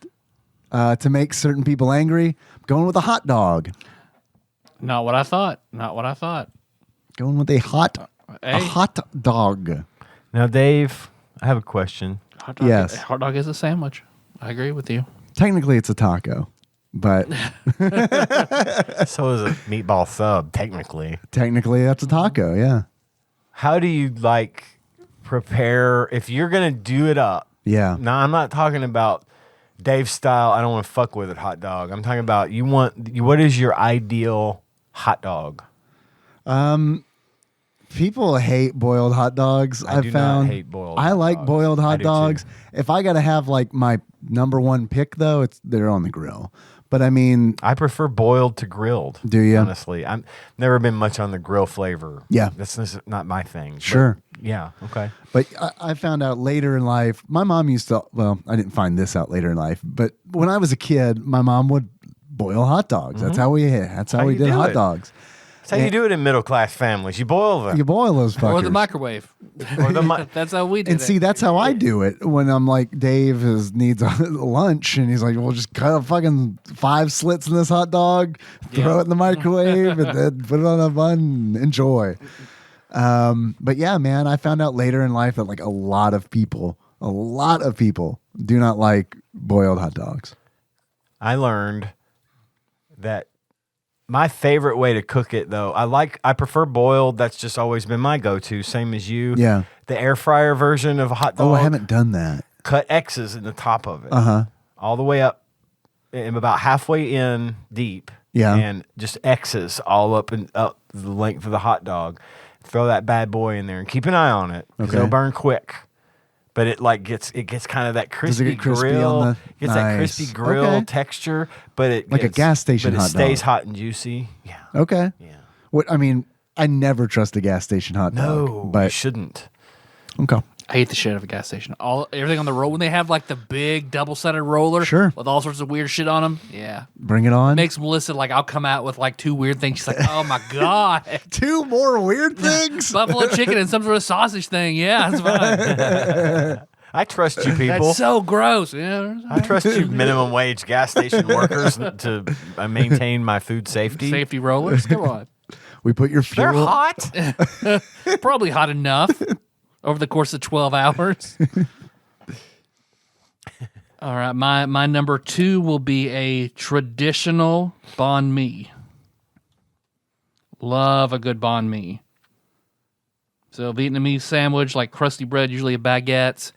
to make certain people angry. I'm going with a hot dog. Not what I thought. Not what I thought. Going with a hot dog. Now, Dave, I have a question. Hot dog, Yes. Hot dog is a sandwich. I agree with you. Technically, it's a taco, but So is a meatball sub, technically. technically, that's a taco. Yeah. How do you prepare if you're going to do it up? Yeah. Now, I'm not talking about Dave style. I don't want to fuck with it hot dog. I'm talking about what is your ideal hot dog? People hate boiled hot dogs. I do not found. hate boiled I hot like dogs. boiled I hot do dogs. too. If I got to have my number one pick, though, they're on the grill. But I mean, I prefer boiled to grilled. Do you? Honestly, I've never been much on the grill flavor. Yeah. That's not my thing. But Sure. yeah. Okay. But I found out later in life, my mom used to, well, I didn't find this out later in life, but when I was a kid, my mom would boil hot dogs. That's how we How did you do hot it. dogs. That's how you do it in middle class families. You boil them. You boil those fuckers. Or the microwave. That's how we did it. And see, that's how I do it when I'm like, Dave needs a lunch, and he's like, well, just cut a fucking 5 slits in this hot dog, throw it in the microwave, and then put it on a bun and enjoy. But yeah, man, I found out later in life that like a lot of people do not like boiled hot dogs. I learned that my favorite way to cook it, though, I prefer boiled. That's just always been my go-to, same as you. Yeah. The air fryer version of a hot dog. Oh, I haven't done that. Cut X's in the top of it. Uh-huh. All the way up, and about halfway in deep. Yeah. And just X's all up and up the length of the hot dog. Throw that bad boy in there and keep an eye on it because it'll burn quick. But it gets kind of that crispy grill. Gets that crispy grill texture, but it like a gas station hot dog. But it stays hot and juicy. Yeah. Okay. Yeah. What I mean, I never trust a gas station hot dog. No, but you shouldn't. Okay. I hate the shit out of a gas station. Everything on the roll when they have like the big double-sided roller, Sure, with all sorts of weird shit on them. Yeah, bring it on. Makes Melissa like I'll come out with like 2 weird things. She's like, oh my god, 2 more weird things. buffalo chicken and some sort of sausage thing. Yeah, that's fine. I trust you people. That's so gross. Yeah, I trust you minimum wage gas station workers to maintain my food safety. Safety rollers. Come on. We put your fuel. They're hot. Probably hot enough over the course of 12 hours. All right, my number 2 will be a traditional banh mi. Love a good banh mi. So Vietnamese sandwich, like crusty bread, usually a baguette,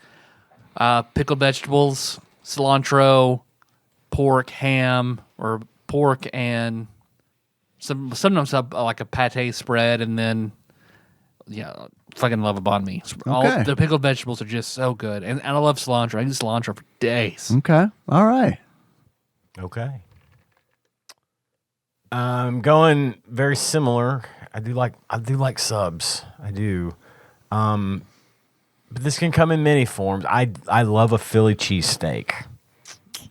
pickled vegetables, cilantro, pork, ham, or pork and sometimes like a pate spread, and then fucking love a banh mi. All the pickled vegetables are just so good, and I love cilantro. I can eat cilantro for days. Okay, all right. Okay. Going very similar. I do like subs. I do. But this can come in many forms. I love a Philly cheesesteak.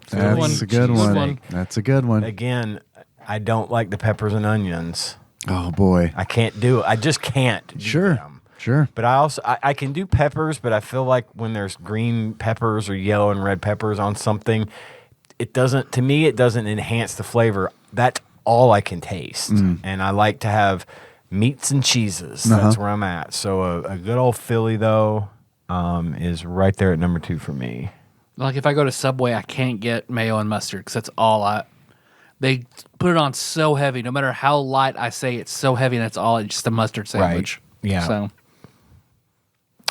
That's a good one. That's a good one. Again, I don't like the peppers and onions. Oh boy, I can't do it. I just can't do them. Sure. But I can do peppers, but I feel like when there's green peppers or yellow and red peppers on something, it doesn't enhance the flavor. That's all I can taste. And I like to have meats and cheeses. That's where I'm at. So a good old Philly, though, is right there at number 2 for me. Like if I go to Subway, I can't get mayo and mustard because that's all they put it on so heavy. No matter how light I say it's so heavy, and it's just a mustard sandwich. Right. Yeah. So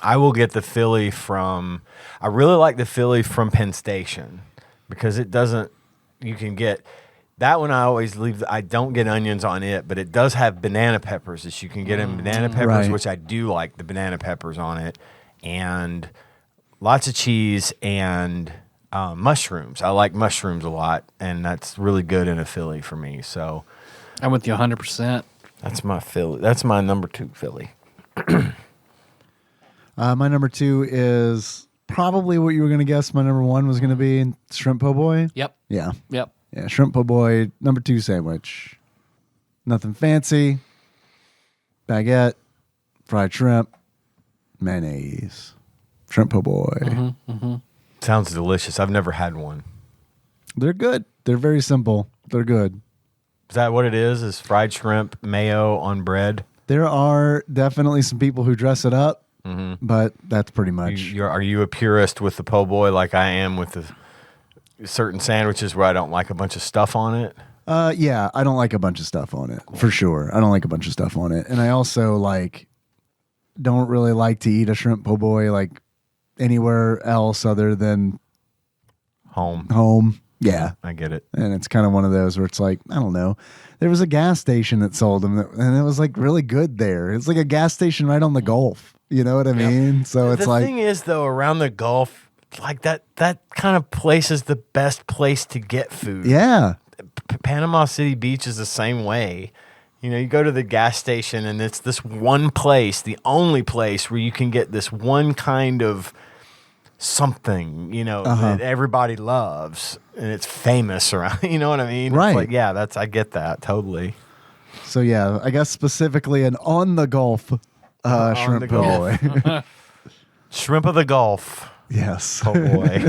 I will get the Philly I really like the Philly from Penn Station because it doesn't, you can get, that one I always leave, I don't get onions on it, but it does have banana peppers that you can get in banana peppers, which I do like the banana peppers on it, and lots of cheese and mushrooms. I like mushrooms a lot, and that's really good in a Philly for me. So I'm with you 100%. That's my Philly. That's my number 2 Philly. My number 2 is probably what you were going to guess my number 1 was going to be, shrimp po' boy. Yep. Yeah. Yep. Yeah, shrimp po' boy, number 2 sandwich. Nothing fancy. Baguette, fried shrimp, mayonnaise. Shrimp po' boy. Sounds delicious. I've never had one. They're good. They're very simple. They're good. Is that what it is? Is fried shrimp, mayo on bread? There are definitely some people who dress it up, but that's pretty much. Are you a purist with the po' boy like I am with the certain sandwiches where I don't like a bunch of stuff on it? Yeah, I don't like a bunch of stuff on it, for sure. I don't like a bunch of stuff on it. And I also don't really like to eat a shrimp po' boy anywhere else other than home. Yeah. I get it. And it's kind of one of those where it's like, I don't know. There was a gas station that sold them, and it was really good there. It's like a gas station right on the Gulf. You know what I mean? So it's the thing is, though, around the Gulf, that kind of place is the best place to get food. Yeah. Panama City Beach is the same way. You go to the gas station, and it's this one place, the only place where you can get this one kind of something, that everybody loves, and it's famous around. You know what I mean? Right. It's I get that totally. So yeah, I guess specifically an on the Gulf shrimp the po' Gulf. boy. Shrimp of the Gulf. Yes. Po' boy.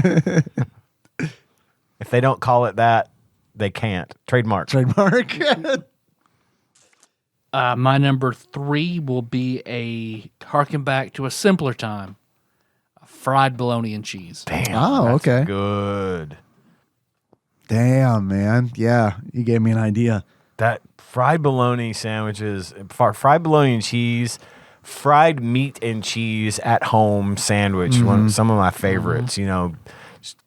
If they don't call it that, they can't. Trademark. Trademark. My number 3 will be a harken back to a simpler time. Fried bologna and cheese. Damn. Oh, that's okay. Good. Damn, man. Yeah, you gave me an idea. That fried bologna sandwiches, fried bologna and cheese, fried meat and cheese at home sandwich. Some of my favorites. You know, just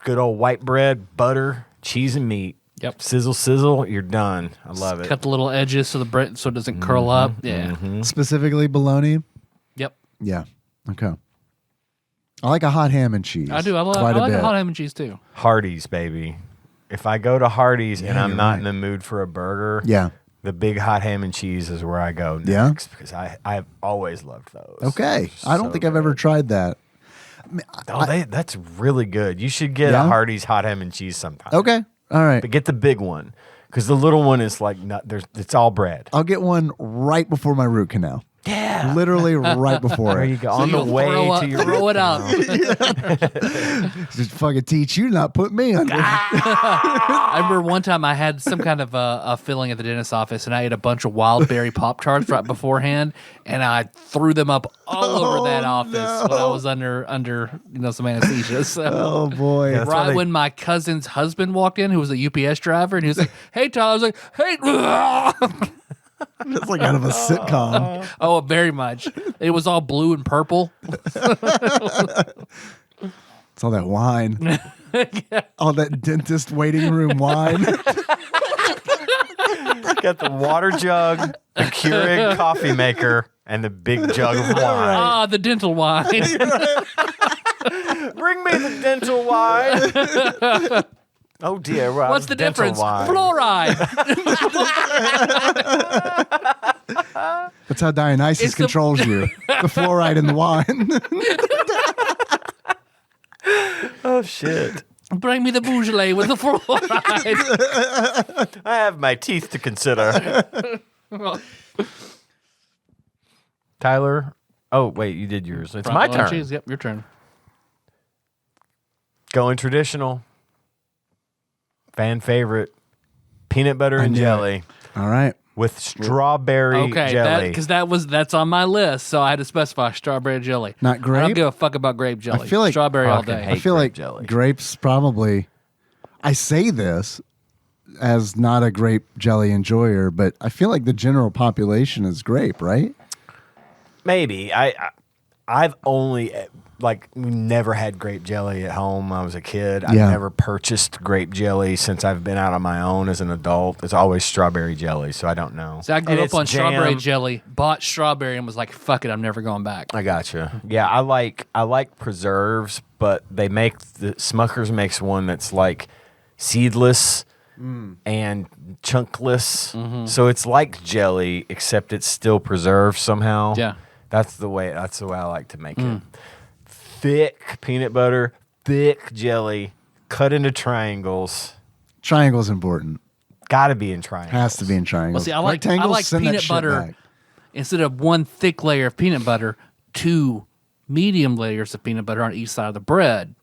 good old white bread, butter, cheese, and meat. Yep. Sizzle, sizzle. You're done. I love it. Cut the little edges so the bread so it doesn't curl up. Yeah. Specifically bologna. Yep. Yeah. Okay. I like a hot ham and cheese. I do. I quite a like bit. hot ham and cheese too. Hardee's, baby. If I go to Hardee's and I'm you're not right. in the mood for a burger, Yeah. the big hot ham and cheese is where I go next. Yeah? Because I've always loved those. Okay. I don't So think I've ever good. tried that. Oh, that's really good. You should get Yeah? a Hardee's hot ham and cheese sometime. Okay. All right. But get the big one because the little one is like it's all bread. I'll get one right before my root canal. Yeah. Literally right before There it. you go. On the way to your throw it out. Just fucking teach you, not put me under. I remember one time I had some kind of a filling at the dentist's office, and I ate a bunch of wild berry Pop Tarts right beforehand, and I threw them up all over that office when I was under some anesthesia. So. Oh boy. Yeah. That's why Right they- when my cousin's husband walked in, who was a UPS driver, and he was like, "Hey, Tyler," I was like, "Hey." It's like out of a sitcom. Oh, very much. It was all blue and purple. It's all that wine. All that dentist waiting room wine. Got the water jug, the Keurig coffee maker, and the big jug of wine. Ah, the dental wine. Bring me the dental wine. Oh dear, well, What's the dental difference? wine. Fluoride. That's how Dionysus It's the- controls you. The fluoride in the wine. Oh shit! Bring me the Beaujolais with the fluoride. I have my teeth to consider. Tyler. Oh wait, you did yours. It's my turn. Cheese. Yep, your turn. Going traditional. Fan favorite. Peanut butter and knew it. jelly All right. with strawberry Okay, jelly. because that's on my list, so I had to specify strawberry jelly. Not I grape? don't give a fuck about grape jelly. I feel like strawberry all fucking day. I hate feel grape like jelly. grapes probably. I say this as not a grape jelly enjoyer, but I feel like the general population is grape, right? Maybe. I've only we never had grape jelly at home when I was a kid. I've Yeah. never purchased grape jelly since I've been out on my own as an adult. It's always strawberry jelly, so I don't know. So I grew And up it's on strawberry jam. jelly, bought strawberry, and was like, "Fuck it, I'm never going back." I gotcha. Yeah, I like preserves, but they make Smucker's makes one that's like seedless and chunkless. So it's like jelly, except it's still preserved somehow. Yeah. That's the way I like to make it. Thick peanut butter, thick jelly, cut into triangles. Triangle's important. Gotta be in triangles. Has to be in triangles. Well, see, I like Rectangles, send that peanut shit butter back. instead of one thick layer of peanut butter, 2 medium layers of peanut butter on each side of the bread,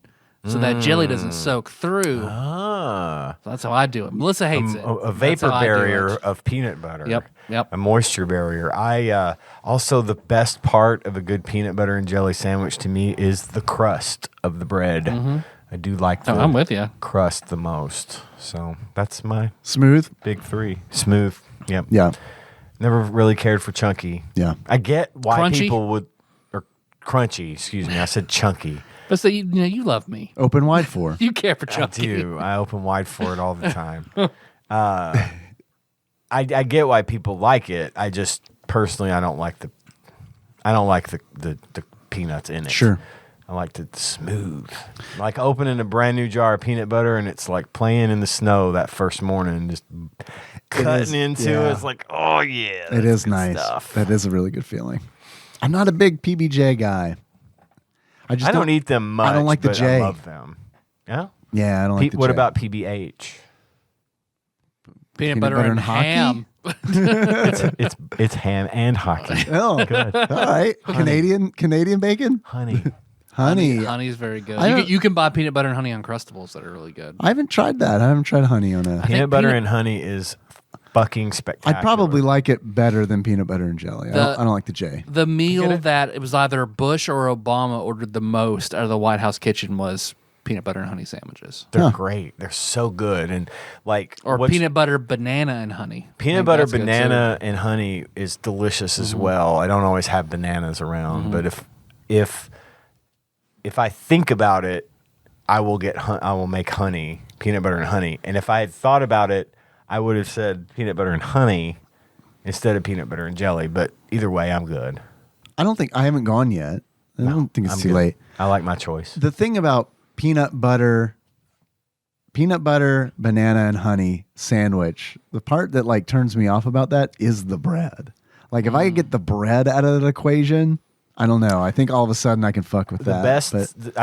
so that jelly doesn't soak through. Ah. So that's how I do it. Melissa hates it. A That's vapor how I do barrier it. of peanut butter. Yep. A moisture barrier. I also the best part of a good peanut butter and jelly sandwich to me is the crust of the bread. I do like the Oh, I'm with you. crust the most. So that's my Smooth. big 3. Smooth. Yep. Yeah. Never really cared for chunky. Yeah. I get why Crunchy? people would or crunchy. Excuse me. I said chunky. But so you love me. Open wide for. You care for I chunky. do. I open wide for it all the time. I get why people like it. I just personally I don't like the peanuts in it. Sure. I like it smooth. Like opening a brand new jar of peanut butter and it's like playing in the snow that first morning, just cutting into yeah. it. It's like, oh yeah, It that's is good nice. stuff. That is a really good feeling. I'm not a big PBJ guy. I just I don't eat them much. I don't like the but J. I love them. Yeah. Yeah, I don't like the What J. about PBH? Peanut butter and hockey? ham. It's ham and hockey. Oh, good. All right. Canadian bacon? Honey. Honey. Honey's very good. I don't- You can buy peanut butter and honey Uncrustables that are really good. I haven't tried that. I haven't tried honey on a. Peanut butter and honey is fucking spectacular. I'd probably like it better than peanut butter and jelly. I don't like the J. The meal that it was either Bush or Obama ordered the most out of the White House kitchen was peanut butter and honey sandwiches. They're great. They're so good. And like Peanut butter, banana, and honey. Peanut butter, banana, and honey is delicious as well. I don't always have bananas around, but if I think about it, I will make honey, peanut butter and honey. And if I had thought about it, I would have said peanut butter and honey instead of peanut butter and jelly. But either way, I'm good. I haven't gone yet. I don't think it's too late. I like my choice. The thing about peanut butter, banana, and honey sandwich, the part that like turns me off about that is the bread. Like if I could get the bread out of the equation, I don't know. I think all of a sudden I can fuck with that. I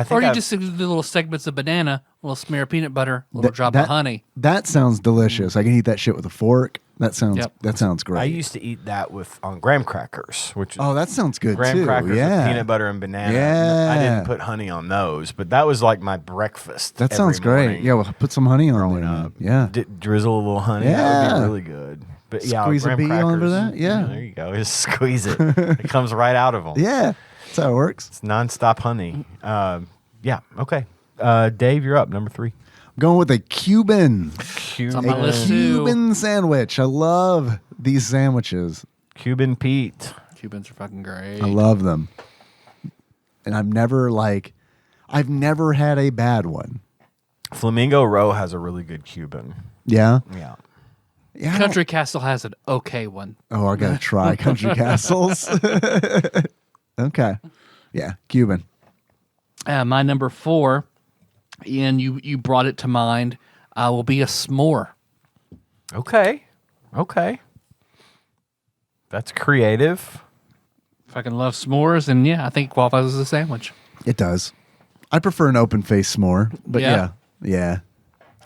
think Or you just do the little segments of banana, a little smear of peanut butter, a little drop of honey. That sounds delicious. I can eat that shit with a fork. That sounds great. I used to eat that on graham crackers, which is that sounds good graham too. crackers Yeah. with peanut butter and banana. Yeah. I didn't put honey on those, but that was like my breakfast. That sounds every morning. great. Yeah, we'll put some honey on there. Up. Yeah. Drizzle a little honey. That would be really good. But yeah, Squeeze a graham bee crackers, over that? Yeah. There you go. Just squeeze it. It comes right out of them. Yeah. That's how it works. It's nonstop honey. Yeah. Okay. Dave, you're up. Number 3. I'm going with a Cuban. It's on my list too. Cuban sandwich. I love these sandwiches. Cuban Pete. Cubans are fucking great. I love them. And I've never had a bad one. Flamingo Row has a really good Cuban. Yeah. Yeah. Yeah. Country Castle has an okay one. Oh, I gotta try Country Castles. Okay. Yeah. Cuban. My number 4, Ian, you brought it to mind, will be a s'more. Okay. That's creative. Fucking love s'mores, and yeah, I think it qualifies as a sandwich. It does. I prefer an open face s'more, but Yeah. yeah.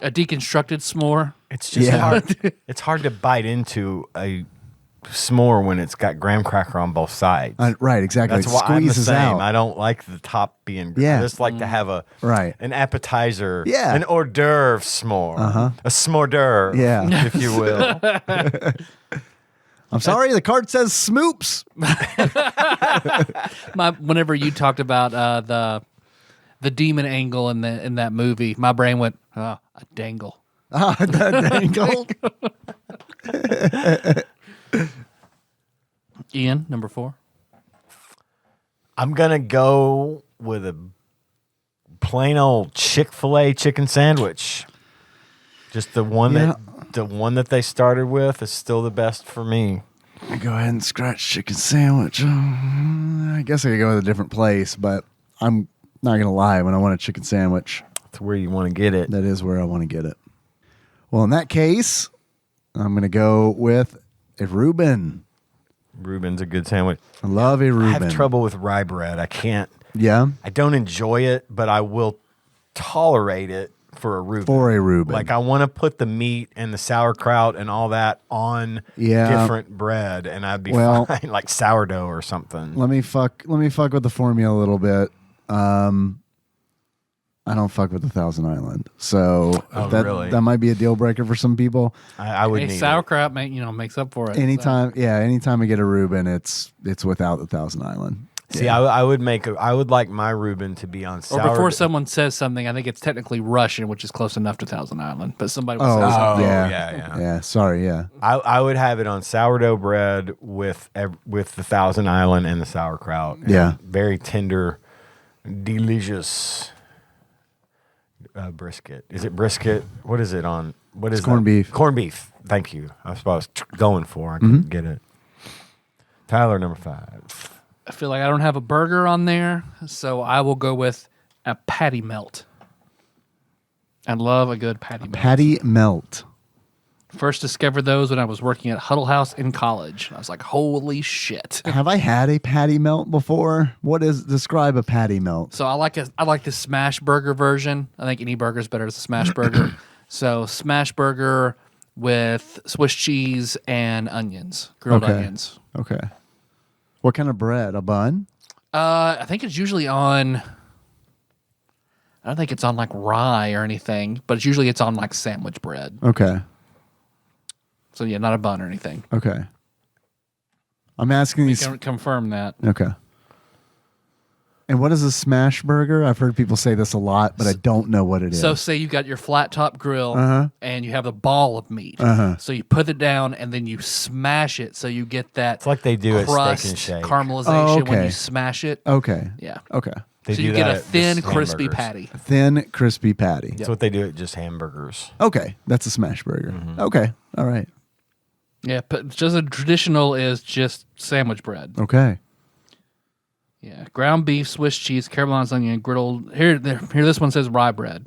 A deconstructed s'more. It's just Yeah. hard. It's hard to bite into a s'more when it's got graham cracker on both sides. Right, exactly. That's It why I'm the squeezes same. out. I don't like the top being. Yeah. I just like to have an appetizer. Yeah. An hors d'oeuvre s'more. A s'more d'oeuvre. Yeah. If you will. I'm sorry, the card says smoops. Whenever you talked about the demon angle in that movie, my brain went, a dangle. That dangle. Ian, number 4. I'm gonna go with a plain old Chick-fil-A chicken sandwich. Just the one that they started with is still the best for me. Go ahead and scratch chicken sandwich. I guess I could go with a different place, but I'm not gonna lie. When I want a chicken sandwich, That's where you want to get it. that is where I want to get it. Well, in that case, I'm gonna go with a Reuben. Reuben's a good sandwich. I love a Reuben. I have trouble with rye bread. I can't. Yeah, I don't enjoy it, but I will tolerate it for a Reuben. for a Reuben. Like I want to put the meat and the sauerkraut and all that on different bread, and I'd be fine, like sourdough or something. Let me fuck with the formula a little bit. I don't fuck with the Thousand Island, so really? that might be a deal breaker for some people. I would need sauerkraut makes up for it. Anytime I get a Reuben, it's without the Thousand Island. See, I would like my Reuben to be on Or sourdough. before someone says something, I think it's technically Russian, which is close enough to Thousand Island. But somebody will say something. yeah. Sorry, yeah. I would have it on sourdough bread with the Thousand Island and the sauerkraut. Yeah. Very tender, delicious brisket. Is it brisket? What is it on? What is corned beef. Corned beef. Thank you. That's what I was going for. I couldn't get it. Tyler, number 5. I feel like I don't have a burger on there, so I will go with a patty melt. I love a good patty melt. Patty melt. First discovered those when I was working at Huddle House in college. I was like, holy shit. Have I had a patty melt before? Describe a patty melt? So I like the smash burger version. I think any burger is better as a smash burger. So smash burger, with Swiss cheese and onions, grilled Okay. onions. Okay. What kind of bread? A bun? I think it's usually on. I don't think it's on like rye or anything, but it's on like sandwich bread. Okay. So yeah, not a bun or anything. Okay. I'm asking these. Can confirm that. Okay. And what is a smash burger? I've heard people say this a lot, but I don't know what it is. So say you got your flat top grill and you have a ball of meat. So you put it down and then you smash it so you get that It's like they do at crust Steak and Shake. caramelization when okay. you smash it. Okay. Yeah. Okay. They so do you get that a at thin, just crispy hamburgers. patty. Thin, crispy patty. That's what they do at just hamburgers. Okay. That's a smash burger. Okay. All right. Yeah, but just a traditional is just sandwich bread. Okay. Yeah, ground beef, Swiss cheese, caramelized onion, griddled. Here, this one says rye bread.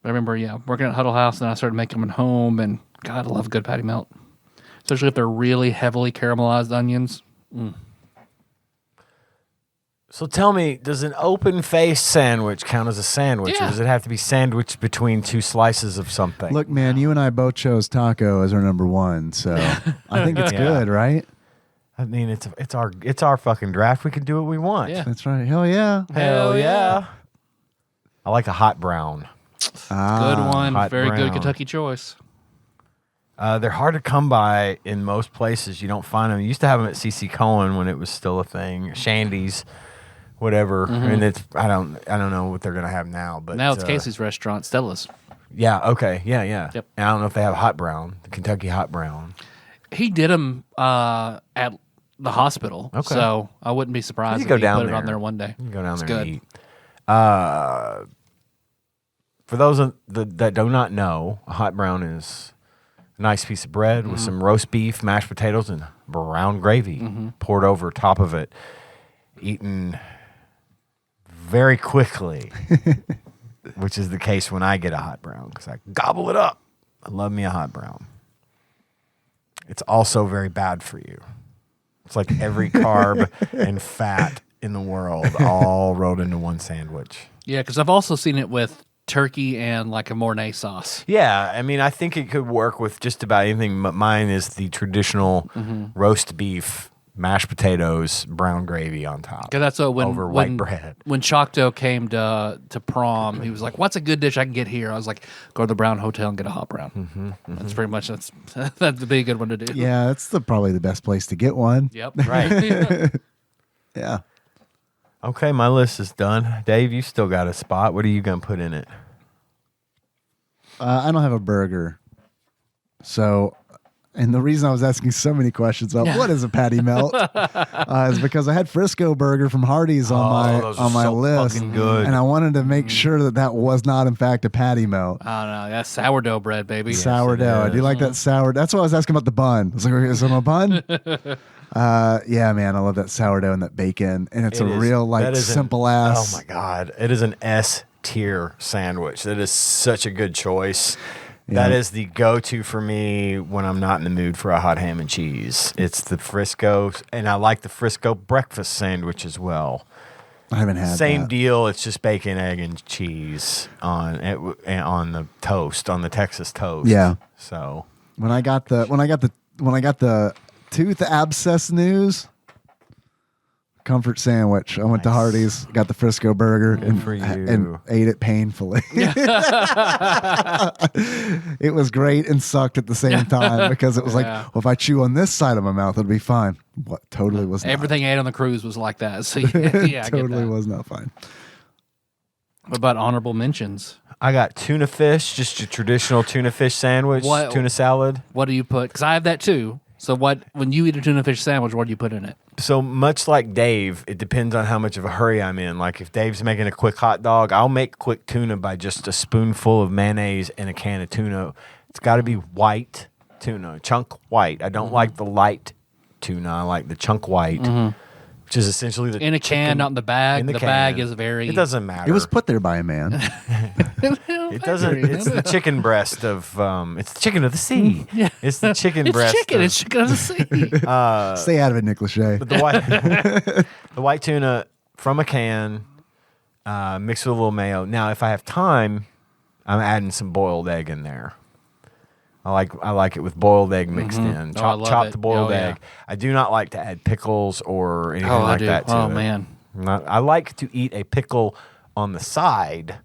I remember, working at Huddle House, and I started making them at home, and God, I love a good patty melt, especially if they're really heavily caramelized onions. So tell me, does an open-faced sandwich count as a sandwich, Yeah. or does it have to be sandwiched between two slices of something? Look, man, you and I both chose taco as our number one, so I think it's good, right? I mean, it's our fucking draft. We can do what we want. Yeah. That's right. Hell yeah. Hell yeah. I like a hot brown. Good one. hot Very good brown. Kentucky choice. They're hard to come by in most places. You don't find them. You used to have them at CC Cohen when it was still a thing. Shandy's, whatever. And it's I don't know what they're gonna have now. But Now it's Casey's restaurant, Stella's. Yeah. Okay. Yeah. Yep. And I don't know if they have hot brown, the Kentucky hot brown. He did them at the hospital, Okay. so I wouldn't be surprised You if go he down put it there. on there one day. You can go down It's there good. and eat. For those that do not know, a hot brown is a nice piece of bread with some roast beef, mashed potatoes, and brown gravy poured over top of it, eaten very quickly, which is the case when I get a hot brown because I gobble it up. I love me a hot brown. It's also very bad for you. It's like every carb and fat in the world all rolled into one sandwich. Yeah, because I've also seen it with turkey and like a Mornay sauce. Yeah, I mean, I think it could work with just about anything. But mine is the traditional roast beef, mashed potatoes, brown gravy on top. Because that's what over white bread. When Choctaw came to prom, he was like, "What's a good dish I can get here?" I was like, "Go to the Brown Hotel and get a hot brown." That's pretty much that'd be a good one to do. Yeah, that's probably the best place to get one. Yep. Right. Yeah. Okay, my list is done. Dave, you still got a spot. What are you going to put in it? I don't have a burger. So, and the reason I was asking so many questions about what is a patty melt is because I had Frisco burger from Hardee's on those my are so list, fucking good. and I wanted to make sure that was not in fact a patty melt. I don't know. That's sourdough bread, baby. Sourdough. I do like that sourdough. That's why I was asking about the bun. I was like, is it a bun? Yeah, man, I love that sourdough and that bacon, and it's real like simple ass. Oh my god, it is an S tier sandwich. That is such a good choice. Yeah. That is the go-to for me when I'm not in the mood for a hot ham and cheese. It's the Frisco, and I like the Frisco breakfast sandwich as well. I haven't had Same that. deal. It's just bacon, egg, and cheese on the toast, on the Texas toast. Yeah. So When I got the tooth abscess news, comfort sandwich. I went to Hardee's, got the Frisco burger, and for you. and ate it painfully. It was great and sucked at the same time because it was like, Yeah. well, if I chew on this side of my mouth, it'll be fine. What totally was not. Everything I ate on the cruise was like that. So yeah, I get Totally that. was not fine. What about honorable mentions? I got tuna fish, just a traditional tuna fish sandwich, What- tuna salad. What do you put? Because I have that too. So when you eat a tuna fish sandwich, what do you put in it? So much like Dave, it depends on how much of a hurry I'm in. Like if Dave's making a quick hot dog, I'll make quick tuna by just a spoonful of mayonnaise and a can of tuna. It's got to be white tuna, chunk white. I don't like the light tuna. I like the chunk white, which is essentially the In a can, chicken- not in the bag. in The can. bag is very. It doesn't matter. It was put there by a man. It doesn't. It's the chicken breast of. It's the chicken of the sea. It's the chicken It's breast. chicken. of- It's chicken of the sea. Stay out of it, Nick Lachey. But the white, the white tuna from a can, mixed with a little mayo. Now, if I have time, I'm adding some boiled egg in there. I like it with boiled egg mixed in, Oh, I love chopped it. boiled Oh, egg. yeah. I do not like to add pickles or anything Oh, I like do. that to Oh, it. man. I like to eat a pickle on the side.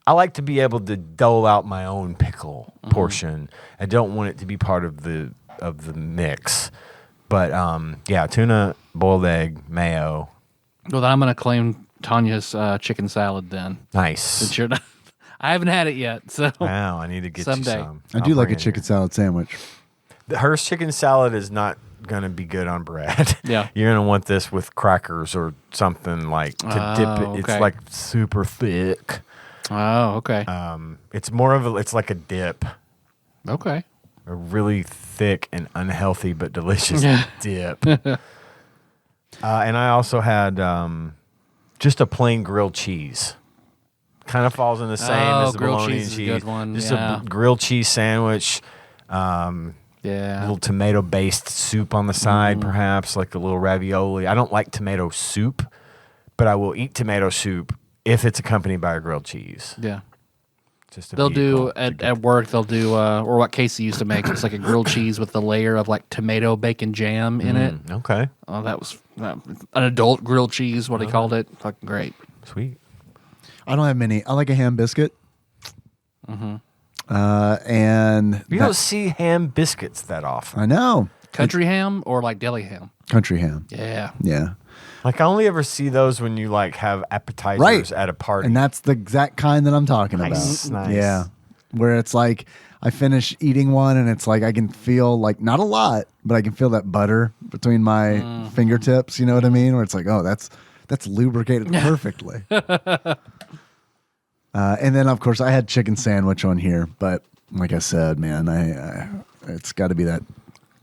I like to be able to dole out my own pickle portion. I don't want it to be part of the mix. But yeah, tuna, boiled egg, mayo. Well, then I'm going to claim Tanya's chicken salad then. Nice. Since you're not, I haven't had it yet, so Wow, I need to get Someday. you some. I do like a chicken salad sandwich. Hers chicken salad is not going to be good on bread. Yeah. You're going to want this with crackers or something like to dip it. Oh, It's okay. like super thick. Oh, okay. It's more of it's like a dip. Okay. A really thick and unhealthy but delicious dip. And I also had just a plain grilled cheese. Kind of falls in the same as the grilled bologna cheese and is a cheese. good one, Just yeah. a grilled cheese sandwich. Yeah. Little tomato-based soup on the side, perhaps, like a little ravioli. I don't like tomato soup, but I will eat tomato soup if it's accompanied by a grilled cheese. Yeah. Just a They'll do vehicle. at work. They'll do or what Casey used to make. It's like a grilled cheese with a layer of like tomato bacon jam in it. Okay, Oh, that was an adult grilled cheese. What he called it. Fucking great. sweet. I don't have many. I like a ham biscuit. And You don't see ham biscuits that often. I know Country ham or like deli ham. country ham. Yeah. Yeah. Like I only ever see those when you like have appetizers Right. at a party. And that's the exact kind that I'm talking Nice, about. nice. Yeah. Where it's like I finish eating one and it's like I can feel like not a lot, but I can feel that butter between my fingertips, you know what I mean? Where it's like, oh, that's lubricated perfectly. And then of course I had chicken sandwich on here, but like I said, man, I it's got to be that.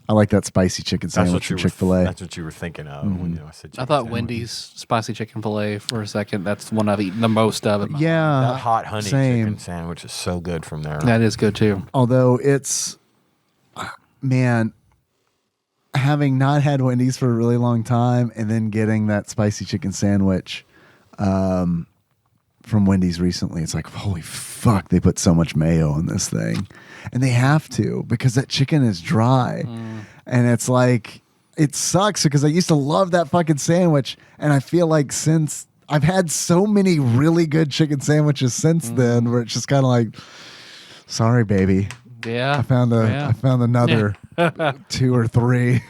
I like that spicy chicken sandwich from Chick-fil-A. That's what you were thinking of when I said. I chicken thought sandwich. Wendy's spicy chicken filet for a second. That's one I've eaten the most of. In my Yeah, That hot honey same. chicken sandwich is so good from there. That is good too. Although it's, man, having not had Wendy's for a really long time and then getting that spicy chicken sandwich from Wendy's recently, it's like, holy fuck, they put so much mayo on this thing. And they have to because that chicken is dry. And it's like, it sucks because I used to love that fucking sandwich. And I feel like since I've had so many really good chicken sandwiches since then, where it's just kind of like, sorry, baby. Yeah. I found another 2 or 3.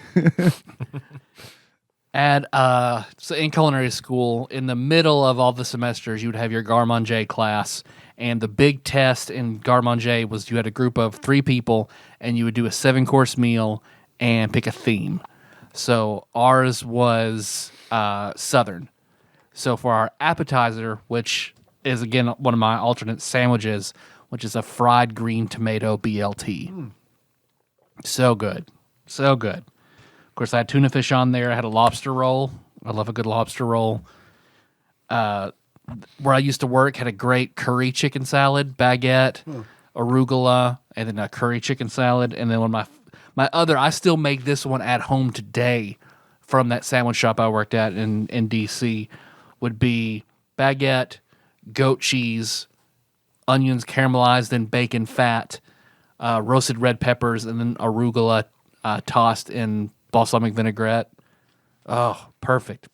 So in culinary school, in the middle of all the semesters, you would have your garde manger class, and the big test in garde manger was you had a group of 3 people, and you would do a 7-course meal and pick a theme. So ours was Southern. So for our appetizer, which is again one of my alternate sandwiches, which is a fried green tomato BLT. So good, so good. Of course, I had tuna fish on there. I had a lobster roll. I love a good lobster roll. Where I used to work had a great curry chicken salad, baguette, arugula, and then a curry chicken salad. And then when my other, I still make this one at home today from that sandwich shop I worked at in D.C., would be baguette, goat cheese, onions caramelized in bacon fat, roasted red peppers, and then arugula tossed in balsamic vinaigrette. Oh, perfect.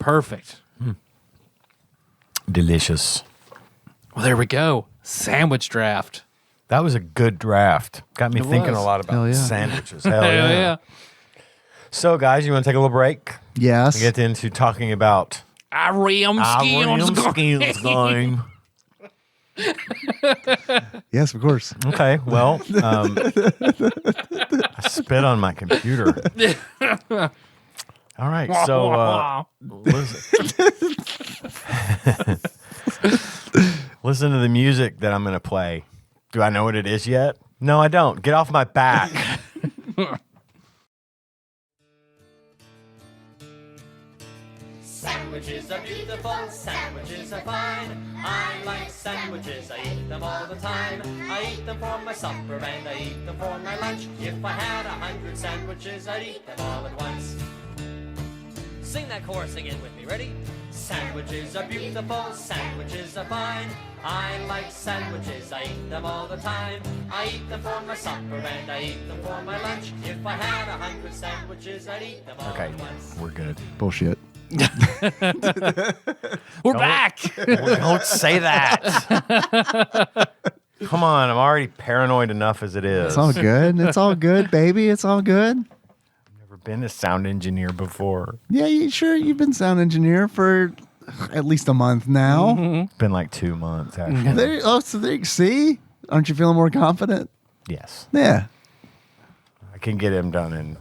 Delicious. Well, there we go. Sandwich draft. That was a good draft. Got me thinking was. a lot about Hell yeah. sandwiches. Hell Hell yeah. yeah. So, guys, you want to take a little break? Yes. We get into talking about Irem skills. skills game. Yes, of course. Okay, well, I spit on my computer. All right, so listen to the music that I'm going to play. Do I know what it is yet? No, I don't. Get off my back. Sandwiches are beautiful, sandwiches are fine. I like sandwiches, I eat them all the time. I eat them for my supper and I eat them for my lunch. If I had 100 sandwiches, I'd eat them all at once. Sing that chorus again with me, ready? Sandwiches are beautiful, sandwiches are fine. I like sandwiches, I eat them all the time. I eat them for my supper and I eat them for my lunch. If I had 100 sandwiches, I'd eat them all Okay, at once. we're good. Bullshit. We're back. Don't say that. Come on, I'm already paranoid enough as it is. It's all good. It's all good, baby. It's all good. Never been a sound engineer before. Yeah, sure. You've been sound engineer for at least a month now. It's been like 2 months, actually. See? Aren't you feeling more confident? Yes. Yeah. I can get him done in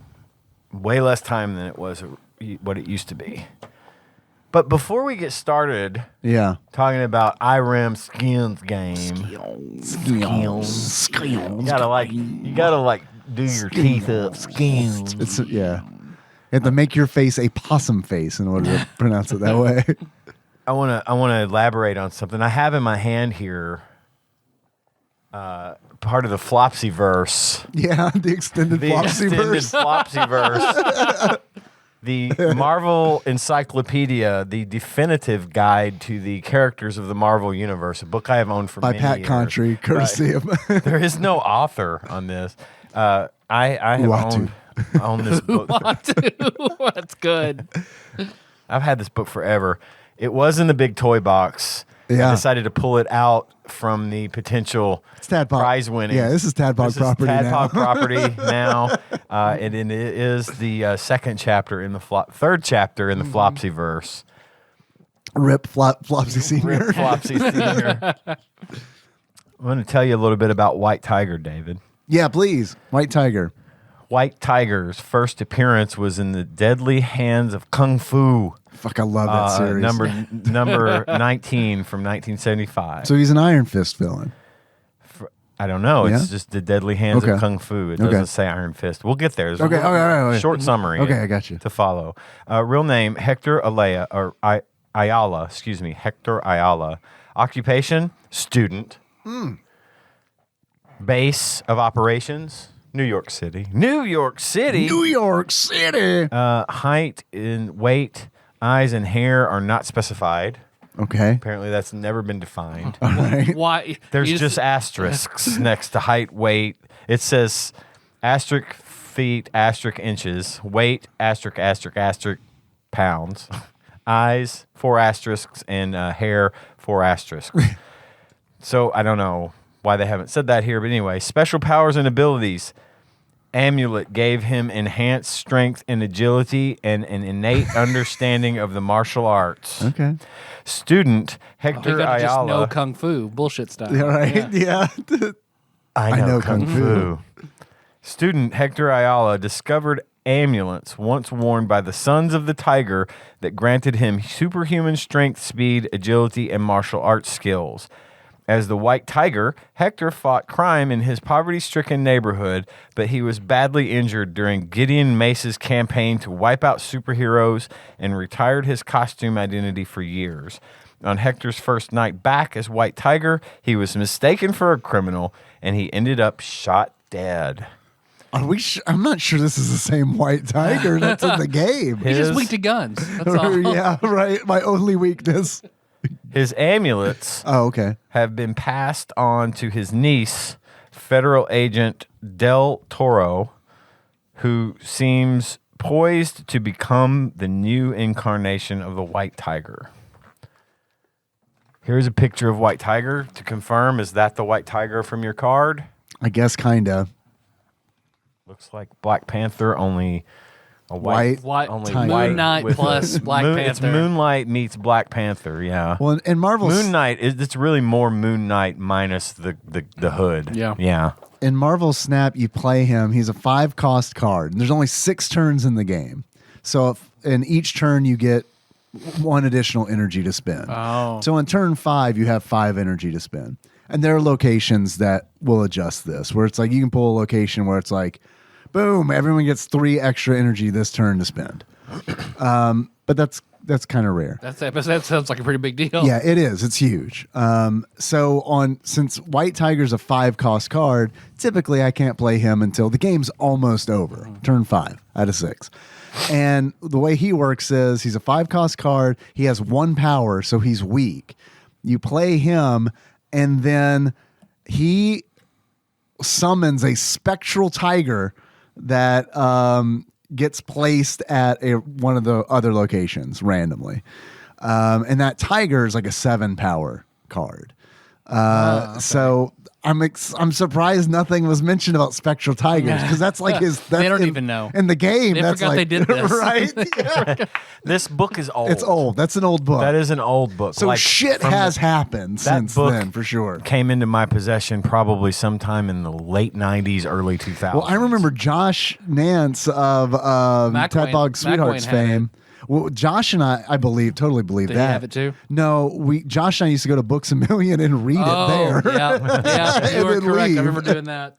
way less time than it was what it used to be. But before we get started Yeah. talking about Irem Skins game, you gotta like do your teeth up. Skins. It's yeah. You have to make your face a possum face in order to pronounce it that way. I wanna elaborate on something. I have in my hand here part of the Flopsy verse. Yeah, the extended Flopsyverse. Flopsyverse. The Marvel Encyclopedia, the definitive guide to the characters of the Marvel Universe, a book I have owned for By many Pat years. Contry, courtesy of There is no author on this. I have owned this book. That's good. I've had this book forever. It was in the big toy box. Yeah. I decided to pull it out from the potential Tadpog. prize winning. Yeah, this is Tadpog property now. Tadpog property now. And it is the second chapter in the third chapter in the Flopsyverse. Rip Flopsy Senior. Rip Flopsy Senior. I'm going to tell you a little bit about White Tiger, David. Yeah, please. White Tiger. White Tiger's first appearance was in the Deadly Hands of Kung Fu. Fuck, I love that series. Number 19 from 1975. So he's an Iron Fist villain. I don't know. Yeah? It's just the Deadly Hands Okay. of Kung Fu. It Okay. doesn't say Iron Fist. We'll get there. There's a Okay, little all right. short summary. Okay, I got you. To follow. Real name Hector Ayala. Excuse me, Hector Ayala. Occupation Student. Base of operations New York City. New York City. New York City. Height and weight, eyes and hair are not specified. Okay. Apparently, that's never been defined. All right. Why? There's you just asterisks next to height, weight. It says asterisk feet, asterisk inches, weight, asterisk pounds, eyes, 4 asterisks, and hair, 4 asterisks. So I don't know why they haven't said that here, but anyway, special powers and abilities. Amulet gave him enhanced strength and agility and an innate understanding of the martial arts. Okay. Student he Hector got to just know Ayala. kung fu bullshit style. Yeah, right. Yeah. I know Kung Kung Fu. Student Hector Ayala discovered amulets once worn by the Sons of the Tiger that granted him superhuman strength, speed, agility, and martial arts skills. As the White Tiger, Hector fought crime in his poverty-stricken neighborhood, but he was badly injured during Gideon Mace's campaign to wipe out superheroes and retired his costume identity for years. On Hector's first night back as White Tiger, he was mistaken for a criminal, and he ended up shot dead. Are we? I'm not sure this is the same White Tiger that's in the game. He's just weak to guns. That's all. Yeah, right. My only weakness. His amulets Oh, okay. have been passed on to his niece, federal agent Del Toro, who seems poised to become the new incarnation of the White Tiger. Here's a picture of White Tiger to confirm. Is that the White Tiger from your card? I guess kinda. Looks like Black Panther, only a white, White only Tiger. white Moon Knight with plus Black It's Panther. Moonlight meets Black Panther. Yeah. Well, in Marvel's Moon Knight it's really more Moon Knight minus the hood. Yeah. Yeah. in Marvel Snap, you play him. He's a 5-cost card. And there's only 6 turns in the game. So in each turn, you get 1 additional energy to spend. Oh. So in turn 5, you have 5 energy to spend. And there are locations that will adjust this, where it's like you can pull a location where it's like, boom, everyone gets 3 extra energy this turn to spend. But that's kind of rare. That sounds like a pretty big deal. Yeah, it is. It's huge. Since White Tiger's a 5-cost card, typically I can't play him until the game's almost over. Turn 5 out of 6. And the way he works is he's a 5-cost card. He has 1 power, so he's weak. You play him, and then he summons a spectral tiger that gets placed at one of the other locations randomly. And that tiger is like a 7-power card. Okay. So I'm surprised nothing was mentioned about spectral tigers because that's like his. That's They don't even know. in the game. They that's forgot like, they did this. right? Yeah. This book is old. It's old. That's an old book. That is an old book. So Like, shit from has happened that since book then, for sure. Came into my possession probably sometime in the late 90s, early 2000s. Well, I remember Josh Nance of TADPOG Sweethearts had fame. Well, Josh and I totally believe Did he that. have it too? No, Josh and I used to go to Books a Million and read it there. Yeah, you And were then correct. leave. I remember doing that.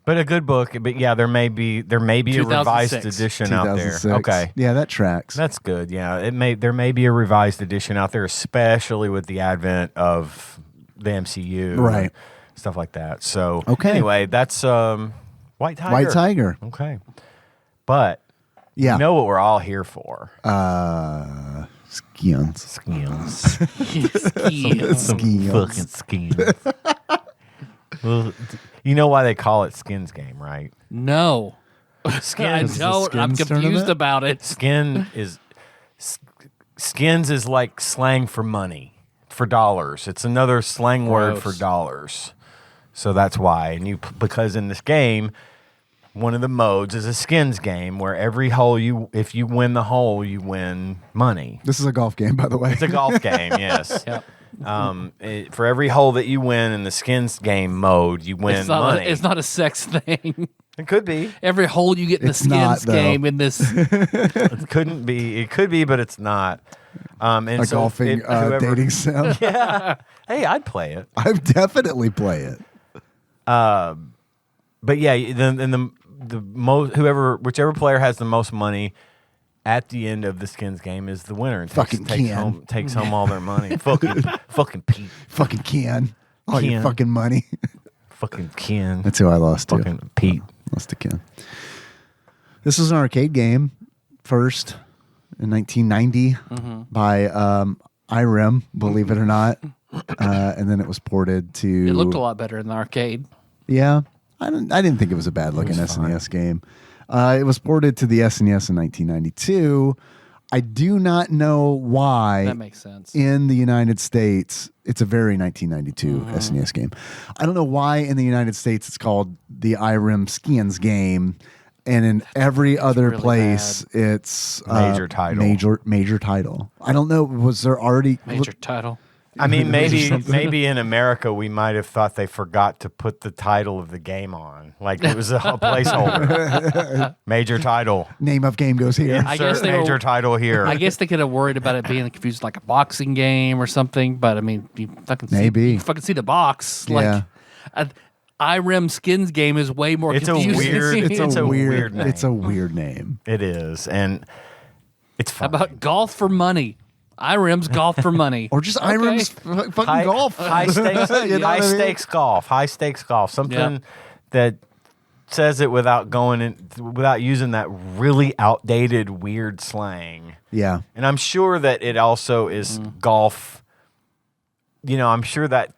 But a good book. But yeah, there may be a revised 2006. edition out there. 2006. Okay. Yeah, that tracks. That's good. Yeah, there may be a revised edition out there, especially with the advent of the MCU, Right. and stuff like that. So Okay. anyway, that's White Tiger. White Tiger. Okay, but Yeah. you know what we're all here for? Skins. Skins. Skins. Fucking skins. Well, you know why they call it Skins Game, right? No, I Skins. don't. I'm Skins confused tournament? about it. Skins is like slang for money, for dollars. It's another slang word for Gross. dollars. So that's why. And because in this game, one of the modes is a skins game where every hole if you win the hole, you win money. This is a golf game, by the way. It's a golf game, yes. Yep. For every hole that you win in the skins game mode, you win money. It's not a sex thing. It could be. Every hole you get in the It's not, skins though. game in this. It couldn't be. It could be, but it's not. And a so golfing whoever- dating sim. Yeah. Hey, I'd play it. I'd definitely play it. But yeah, whichever player has the most money at the end of the skins game is the winner and Fucking Ken. takes home all their money. fucking Pete. Fucking Ken. All your Ken. fucking money. Fucking Ken. That's who I lost to. Fucking Pete. Lost to Ken. This was an arcade game first in 1990 by Irem, believe it or not. And then it was ported to. It looked a lot better in the arcade. Yeah, I didn't think it was a bad looking SNES game. It was ported to the SNES in 1992. I do not know why. That makes sense. In the United States, it's a very 1992 SNES game. I don't know why in the United States it's called the Irem Skins game, and in every other really place it's Major title. Major title. I don't know. Was there already Major title. I mean, maybe in America we might have thought they forgot to put the title of the game on, like it was a placeholder. Major title. name of game goes here? I guess Insert they were- major title here. I guess they could have worried about it being confused like a boxing game or something, but I mean, you fucking Maybe. see the box. Yeah. Like, Irem Skins game is way more It's a confusing. weird- It's a weird. name. It's a weird name. It is, and it's How fun. about golf for money? Irem's golf for money. Or just Okay. Irem's fucking golf. high stakes, You know high what I mean? stakes golf, high stakes golf. Something that says it without using that really outdated weird slang. Yeah. And I'm sure that it also is golf. You know, I'm sure that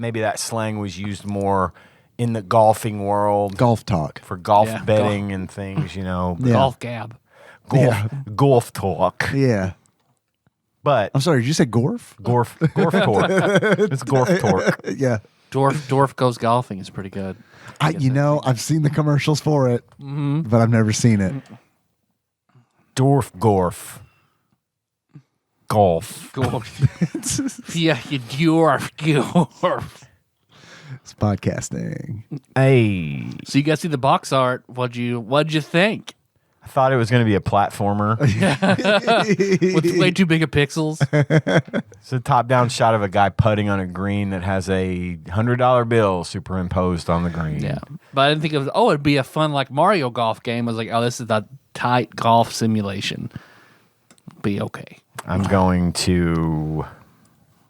maybe that slang was used more in the golfing world Golf talk. for golf Yeah, betting and things. You know, Yeah. Golf gab. golf talk. Yeah. But I'm sorry. Did you say Gorf? gorf torque. It's gorf torque. Yeah. Dwarf goes golfing is pretty good. I've seen the commercials for it, but I've never seen it. Dwarf gorf. Golf. Golf. Yeah, you dwarf. It's podcasting. Hey. So you guys see the box art. What'd you think? I thought it was going to be a platformer. With way too big of pixels. It's a top-down shot of a guy putting on a green that has a $100 bill superimposed on the green. Yeah. But I didn't think it was, it'd be a fun like Mario golf game. I was like, this is a tight golf simulation. Be okay. I'm going to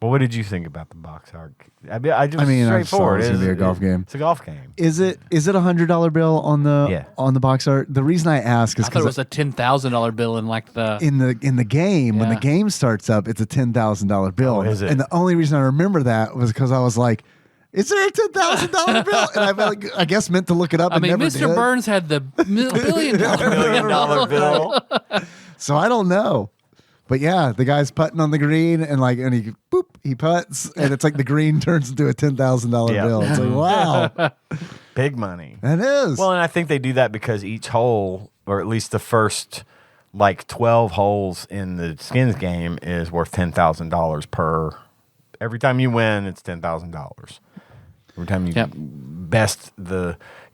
Well, what did you think about the box art? I mean, I just thought straightforward. it was gonna be a golf game. It's a golf game. Is it $100 bill on the box art? The reason I ask is I thought it because was a $10,000 bill in like the. in the game, when the Yeah. game starts up, it's a $10,000 bill. Oh, is it? And the only reason I remember that was because I was like, "Is there a $10,000 bill?" And I guess meant to look it up. I and mean, never Mr. did. Burns had the $1 billion $1 bill. So I don't know. But yeah, the guy's putting on the green and he putts and it's like the green turns into a $10,000 Yeah. bill. It's like, wow, Big money. that is. Well, and I think they do that because each hole, or at least the first 12 holes in the skins game, is worth $10,000 per. Every time you win, it's $10,000. Every time you Yep. best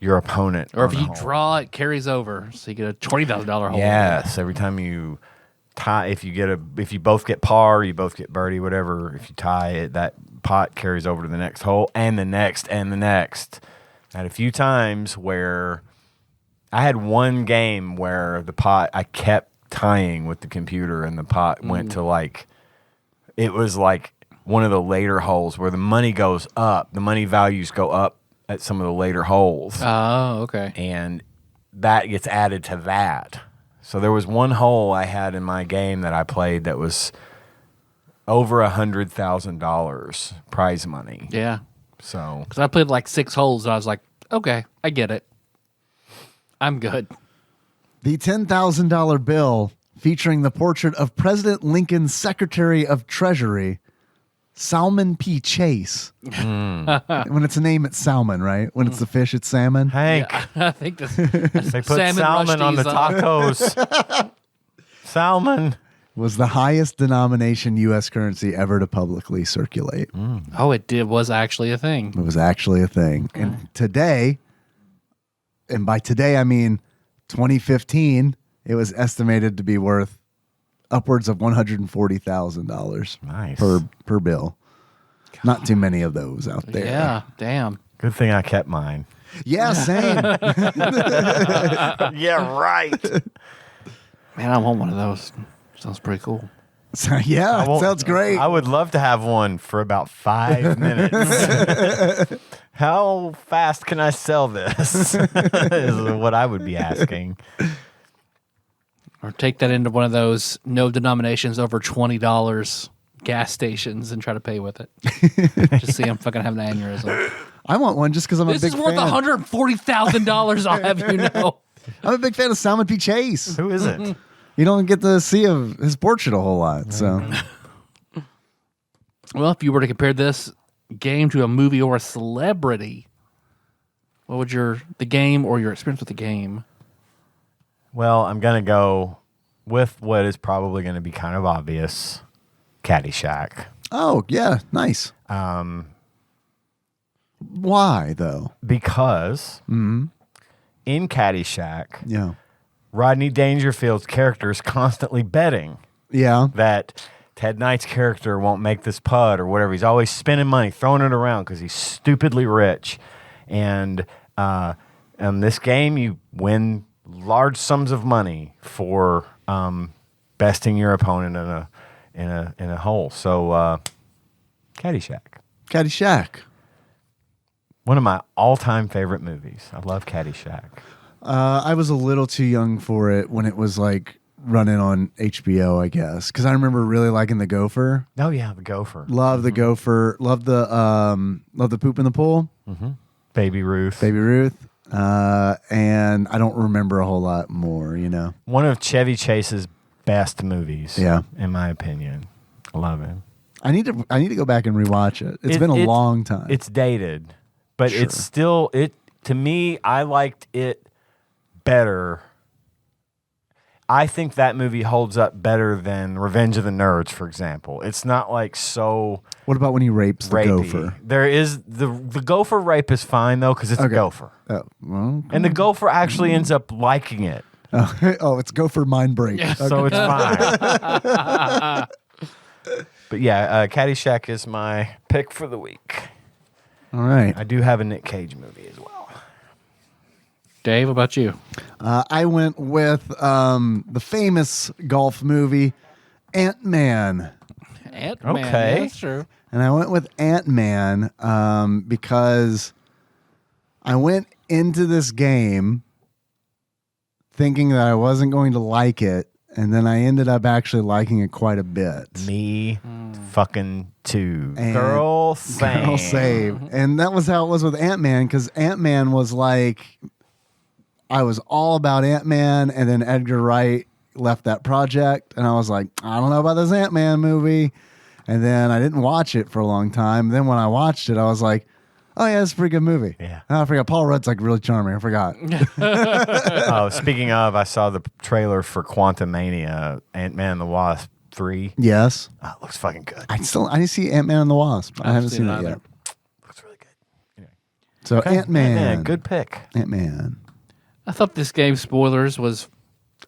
your opponent, Or on if the you hole. draw, it carries over, so you get a $20,000 hole. Yes, every time you tie, if you both get par, you both get birdie, whatever. If you tie it, that pot carries over to the next hole and the next and the next. I had a few times where I had one game where the pot, I kept tying with the computer and the pot went to it was like one of the later holes where the money goes up, the money values go up at some of the later holes. Oh, okay. And that gets added to that. So there was one hole I had in my game that I played that was over $100,000 prize money. Yeah. So Because I played like 6 holes, and I was like, okay, I get it. I'm good. The $10,000 bill featuring the portrait of President Lincoln's Secretary of Treasury, Salmon P. Chase. When it's a name, it's salmon, right? When it's the fish, it's salmon. Hank, I think that's they put salmon on the tacos. Salmon. Was the highest denomination U.S. currency ever to publicly circulate. Oh, it was actually a thing. It was actually a thing. And today, and by today I mean 2015, it was estimated to be worth upwards of $140,000 Nice. per bill. Not too many of those out there. Yeah, damn. Good thing I kept mine. Yeah, same. Yeah, right. Man, I want one of those. Sounds pretty cool. So, yeah, sounds great. I would love to have one for about 5 minutes. How fast can I sell this? Is what I would be asking. Or take that into one of those no denominations over $20 gas stations and try to pay with it. Just see I'm fucking having an aneurysm. I want one just because I'm This a is big worth fan. $140,000, I'll have you know. I'm a big fan of Salmon P. Chase. Who is it? You don't get to see his portrait a whole lot. So Well, if you were to compare this game to a movie or a celebrity, what would the game or your experience with the game? Well, I'm going to go with what is probably going to be kind of obvious, Caddyshack. oh yeah, nice. Why though? Because in Caddyshack, Yeah. Rodney Dangerfield's character is constantly betting Yeah. that Ted Knight's character won't make this putt or whatever. He's always spending money, throwing it around because he's stupidly rich. And in this game, you win large sums of money for besting your opponent in a hole. So, Caddyshack, Caddyshack. one of my all-time favorite movies. I love Caddyshack. I was a little too young for it when it was like running on HBO, I guess, because I remember really liking the Gopher. Oh yeah, the Gopher, Love the Gopher. Love the poop in the pool. Baby Ruth. Baby Ruth. And I don't remember a whole lot more. You know. One of Chevy Chase's best movies. Yeah. in my opinion, I love it. I need to go back and rewatch it. It's been a long time. It's dated, but Sure. it's still to me. I liked it better. I think that movie holds up better than Revenge of the Nerds, for example. It's not like so What about when he rapes the rapey. gopher? There is the gopher rape is fine though because it's a Okay. gopher, Oh, well, and the gopher actually ends up liking it, it's gopher mind break. so it's fine. But yeah, Caddyshack is my pick for the week. All right. I do have a Nick Cage movie as well. Dave, what about you? I went with the famous golf movie Ant-Man. Ant-Man. Okay. Yeah, that's true. And I went with Ant-Man because I went into this game thinking that I wasn't going to like it, and then I ended up actually liking it quite a bit. Me fucking too. And Girl same. Girl save. And that was how it was with Ant-Man, because Ant-Man was like, I was all about Ant-Man, and then Edgar Wright left that project, and I was like, I don't know about this Ant-Man movie. And then I didn't watch it for a long time. Then when I watched it, I was like, oh yeah, it's a pretty good movie. Yeah. Oh, I forgot. Paul Rudd's like really charming. I forgot. Oh, speaking of, I saw the trailer for Quantumania, Ant-Man and the Wasp 3. Yes. Oh, it looks fucking good. I didn't see Ant-Man and the Wasp. I haven't seen it either. yet. Looks really good. Anyway. So Okay. Ant-Man. Good pick. Ant-Man. I thought this game, spoilers, was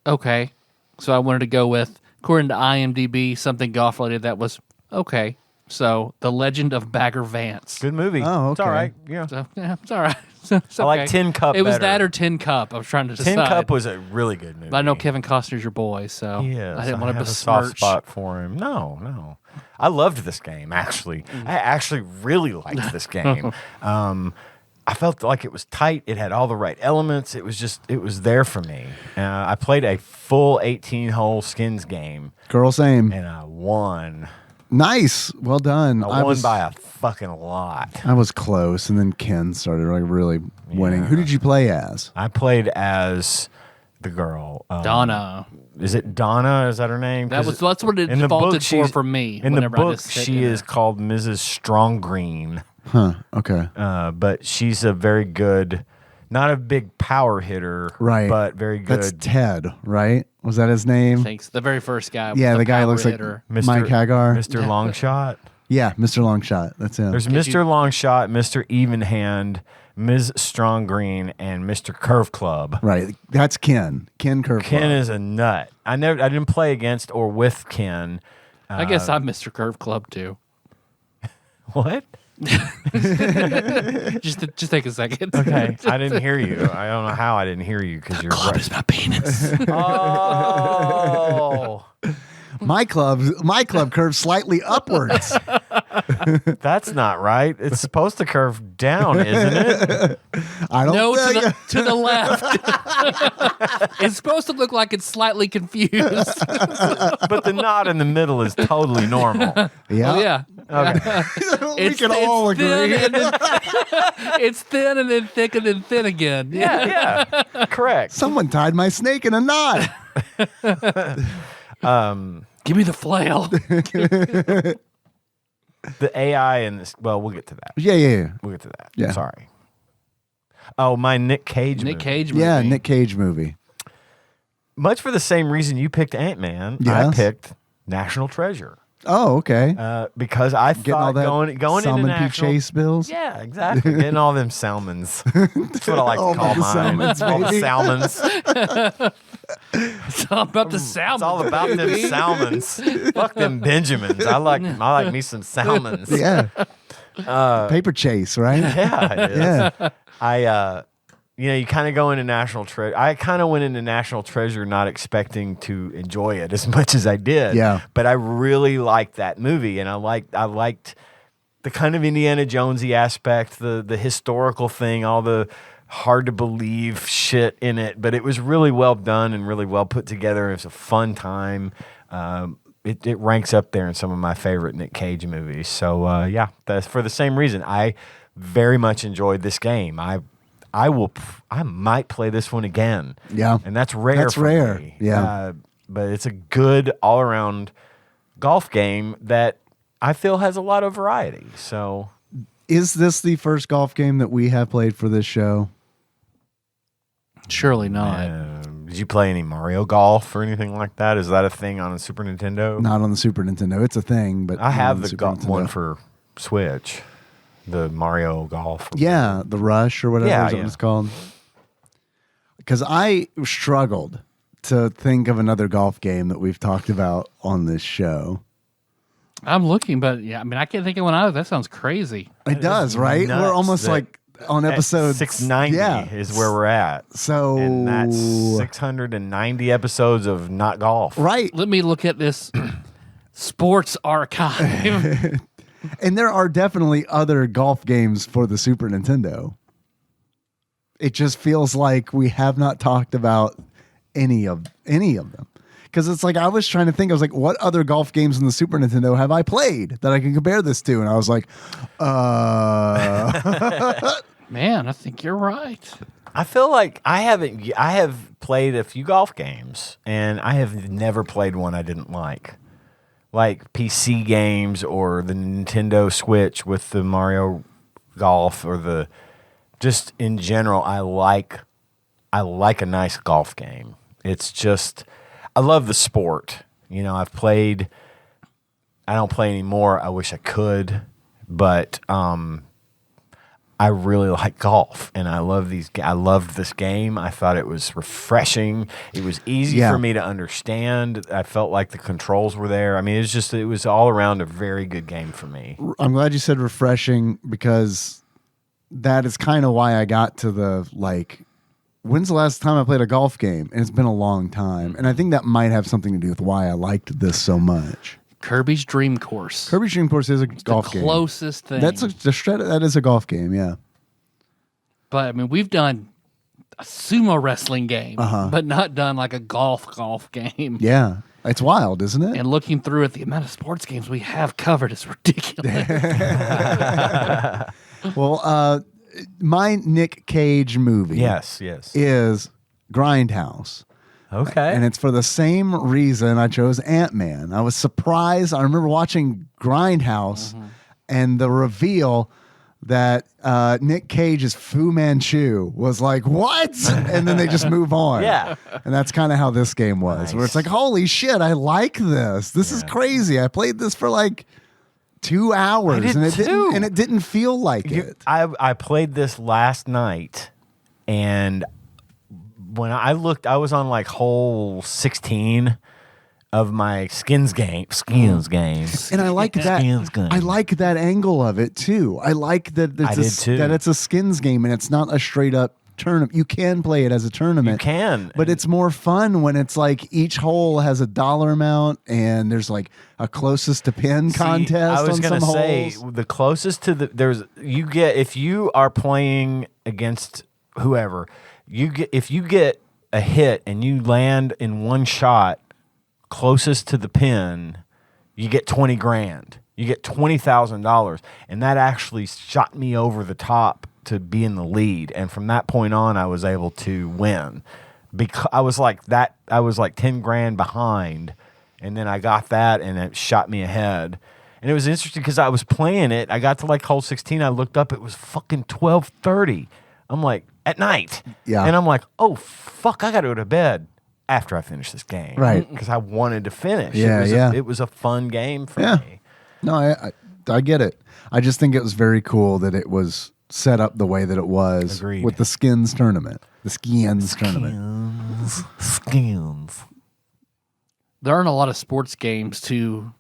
okay. So I wanted to go with, according to IMDb, something golf related that was okay. So, The Legend of Bagger Vance. Good movie. Oh, It's okay. all right. Yeah. So, yeah, it's all right. It's I like okay. Tin Cup It was better. that or Tin Cup. I was trying to decide. Tin Cup was a really good movie. But I know Kevin Costner's your boy, so Yes, I didn't want to have a soft besmirch. spot for him. No. I loved this game, actually. I actually really liked this game. I felt like it was tight. It had all the right elements. It was there for me. I played a full 18-hole skins game, Girl, same. and I won. Nice. Well done. I won by a fucking lot. I was close, and then Ken started like really winning. Who did you play as? I played as the girl. Donna. Is it Donna? Is that her name? That's what it in the defaulted book, for she's- for me. In the whenever I book, just hit she enter. is called Mrs. Strongreen. Huh. Okay. But she's a very good, not a big power hitter, Right. but very good. That's Ted, right? Was that his name? Thanks. The very first guy. Yeah, was the guy power looks hitter. like Mike Hagar. Mr. Longshot. Yeah, Mr. Longshot. That's him. There's Mr. Longshot, Mr. Evenhand, Ms. Strongreen, and Mr. Curve Club. Right. That's Ken. Ken Curve. Ken is a nut. I didn't play against or with Ken. I guess I'm Mr. Curve Club too. What? Just take a second. Okay, I didn't hear you. I don't know how I didn't hear you because you're Club right. is my penis. Oh, My club curves slightly upwards. that's not right. It's supposed to curve down, isn't it? I don't No, think. to the left. It's supposed to look like it's slightly confused. But the knot in the middle is totally normal. Yeah. Oh, yeah. Okay. We can all agree. Thin and then, it's thin and then thick and then thin again. Yeah, correct. Someone tied my snake in a knot. Give me the flail. The AI in this. Well, we'll get to that. Yeah. We'll get to that. Yeah. Sorry. Oh, my Nick Cage. Nick movie. Cage movie. Yeah, Nick Cage movie. Much for the same reason you picked Ant-Man, I Yes. picked National Treasure. Oh, okay. Because I Getting all thought that going into Salmon P. National. Chase bills. Yeah, exactly. Getting all them salmons. That's what I like All to call the mine. salmons, All the baby. salmons. It's all about the sound. It's all about them salmons. Fuck them Benjamins. I like me some salmons. Yeah. Paper Chase, right? Yeah, it is. Yeah. You kind of go into National Treasure. I kind of went into National Treasure not expecting to enjoy it as much as I did. Yeah. But I really liked that movie, and I liked the kind of Indiana Jonesy aspect, the historical thing, all the hard to believe shit in it. But it was really well done and really well put together. It was a fun time. It ranks up there in some of my favorite Nick Cage movies. So that's for the same reason. I very much enjoyed this game. I might play this one again. Yeah. And that's rare. That's for rare. me. Yeah. But it's a good all around golf game that I feel has a lot of variety. So Is this the first golf game that we have played for this show? Surely not. did you play any Mario Golf or anything like that? Is that a thing on a Super Nintendo? Not on the Super Nintendo. It's a thing, but I not have on the Super Nintendo. one for Switch. The Mario Golf. Yeah, the Rush or whatever Yeah, is what yeah. it's called. Because I struggled to think of another golf game that we've talked about on this show. I'm looking, but yeah, I mean, I can't think of one either. That sounds crazy. It does, right? nuts We're almost that like on episode 690 Yeah. is where we're at. So And that's 690 episodes of not golf. right. Let me look at this sports archive. And there are definitely other golf games for the Super Nintendo. It just feels like we have not talked about any of them. Because it's like I was trying to think, I was like, what other golf games in the Super Nintendo have I played that I can compare this to? And I was like, Man, I think you're right. I feel like I have played a few golf games, and I have never played one I didn't like PC games or the Nintendo Switch with the Mario Golf or just in general. I like a nice golf game. It's just, I love the sport. You know, I've played, I don't play anymore. I wish I could, but I really like golf, and I loved this game. I thought it was refreshing. It was easy for me to understand. I felt like the controls were there. I mean, it was all around a very good game for me. I'm glad you said refreshing, because that is kind of why I got to the, like, when's the last time I played a golf game? And it's been a long time. And I think that might have something to do with why I liked this so much. Kirby's Dream Course. Kirby's Dream Course is a golf game. Closest thing. That is a golf game, yeah. But I mean, we've done a sumo wrestling game, but not done like a golf game. Yeah. It's wild, isn't it? And looking through at the amount of sports games we have covered is ridiculous. Well, my Nick Cage movie Yes. is Grindhouse. Okay. And it's for the same reason I chose Ant-Man. I was surprised. I remember watching Grindhouse and the reveal that Nick Cage is Fu Manchu was like, what? And then they just move on. Yeah. And that's kind of how this game was, where it's like, holy shit, I like this. This is crazy. I played this for like 2 hours and it didn't feel like it. I played this last night, and when I looked, I was on like hole 16 of my skins game. And I like that. I like that angle of it too. I like that it's a skins game and it's not a straight up tournament. You can play it as a tournament. You can. But it's more fun when it's like each hole has a dollar amount and there's like a closest to pin contest. I was going to say the closest to if you are playing against whoever, if you get a hit and you land in one shot closest to the pin, you get 20 grand. You get $20,000, and that actually shot me over the top to be in the lead. And from that point on, I was able to win because I was like 10 grand behind, and then I got that, and it shot me ahead. And it was interesting because I was playing it. I got to like hole 16. I looked up. It was fucking 12:30. I'm like, at night. Yeah. And I'm like, oh, fuck, I got to go to bed after I finish this game. Right. Because I wanted to finish. Yeah, It was a fun game for me. No, I get it. I just think it was very cool that it was set up the way that it was. Agreed. With the skins tournament. The skins tournament. Skins. There aren't a lot of sports games to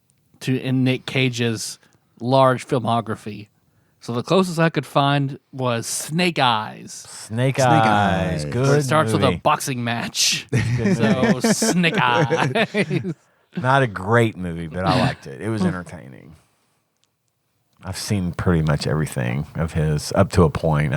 in Nick Cage's large filmography. So the closest I could find was Snake Eyes. Snake Eyes. Good Where it starts movie. with a boxing match. So Snake Eyes. Not a great movie, but I liked it. It was entertaining. I've seen pretty much everything of his up to a point.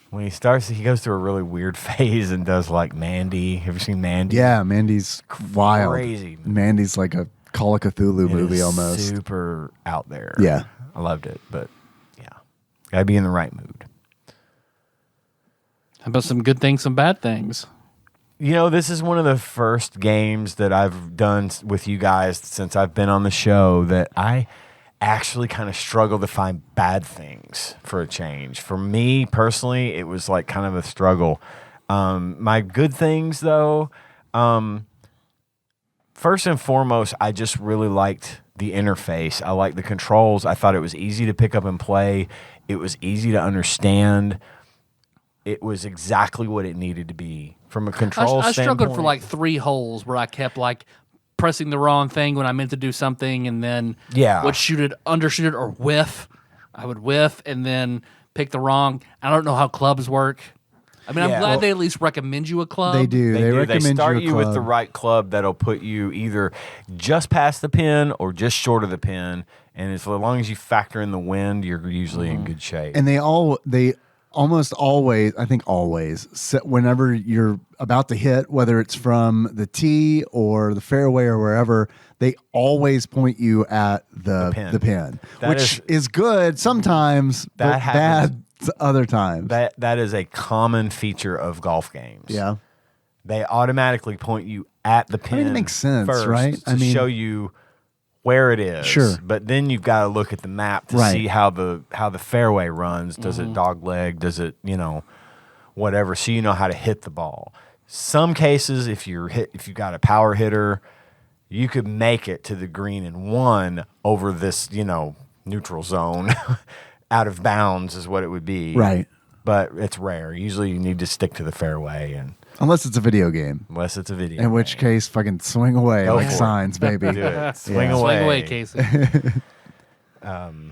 When he goes through a really weird phase and does like Mandy. Have you seen Mandy? Yeah, Mandy's wild. Crazy. Mandy's like a Call of Cthulhu movie almost. Super out there. Yeah. I loved it, but yeah. Gotta be in the right mood. How about some good things, some bad things? You know, this is one of the first games that I've done with you guys since I've been on the show that I actually kind of struggle to find bad things for a change. For me personally, it was like kind of a struggle. My good things, though, first and foremost, I just really liked the interface. I liked the controls. I thought it was easy to pick up and play. It was easy to understand. It was exactly what it needed to be from a control I standpoint. struggled for like 3 holes where I kept like pressing the wrong thing when I meant to do something, and then would shoot it, undershoot it, or whiff. I would whiff and then pick the wrong. I don't know how clubs work. I mean, I'm glad they at least recommend you a club. They do. They recommend They start you a you with club. the right club that'll put you either just past the pin or just short of the pin. And as long as you factor in the wind, you're usually in good shape. And they almost always, I think always, whenever you're about to hit, whether it's from the tee or the fairway or wherever, they always point you at the pin, which is good sometimes, but bad other times. That is a common feature of golf games. Yeah. They automatically point you at the pin. I mean, it makes sense, first right? To show you where it is. Sure. But then you've got to look at the map to see how the fairway runs. Does it dog leg? Does it, whatever, so you know how to hit the ball. Some cases, if you've got a power hitter, you could make it to the green in one over this, neutral zone. Out of bounds is what it would be. Right. But it's rare. Usually you need to stick to the fairway, and unless it's a video game. In which case, fucking swing away like signs, baby. Do it. Swing away. Swing away, Casey. We're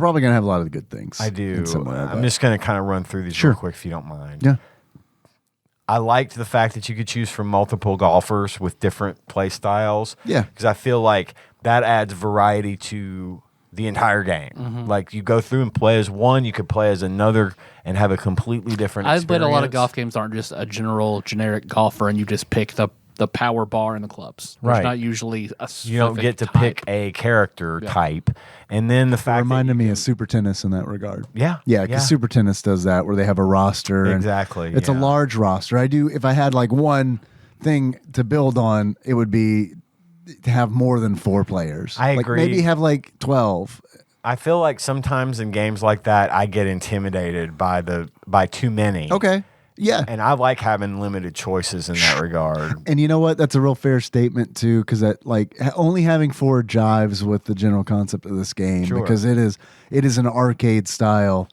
probably gonna have a lot of the good things. I do. Somewhere, I'm just gonna kind of run through these real quick if you don't mind. Yeah. I liked the fact that you could choose from multiple golfers with different play styles. Yeah. Because I feel like that adds variety to the entire game. Like you go through and play as one, you could play as another and have a completely different experience. I've played a lot of golf games that aren't just a generic golfer and you just pick the power bar and the clubs. There's not usually a specific You don't get to type. pick a character type. And then the fact reminded me of Super Tennis in that regard. Yeah. Yeah, because Super Tennis does that where they have a roster. Exactly. It's a large roster. If I had like one thing to build on, it would be to have more than 4 players. I agree. Maybe have like 12. I feel like sometimes in games like that, I get intimidated by too many. Okay. Yeah. And I like having limited choices in that regard. And you know what? That's a real fair statement too, because that only having 4 jives with the general concept of this game, because it is an arcade style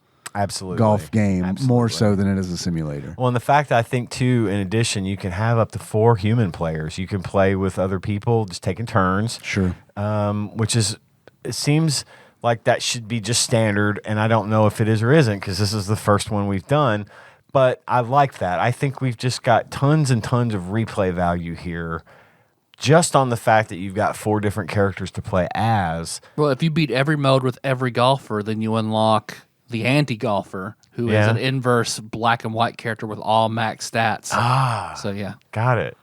golf game more so than it is a simulator. Well, and the fact that I think too, in addition, you can have up to 4 human players. You can play with other people, just taking turns. Sure. It seems like that should be just standard, and I don't know if it is or isn't because this is the first one we've done. But I like that. I think we've just got tons and tons of replay value here just on the fact that you've got 4 different characters to play as. Well, if you beat every mode with every golfer, then you unlock the anti-golfer, who is an inverse black and white character with all max stats. So, yeah. Got it.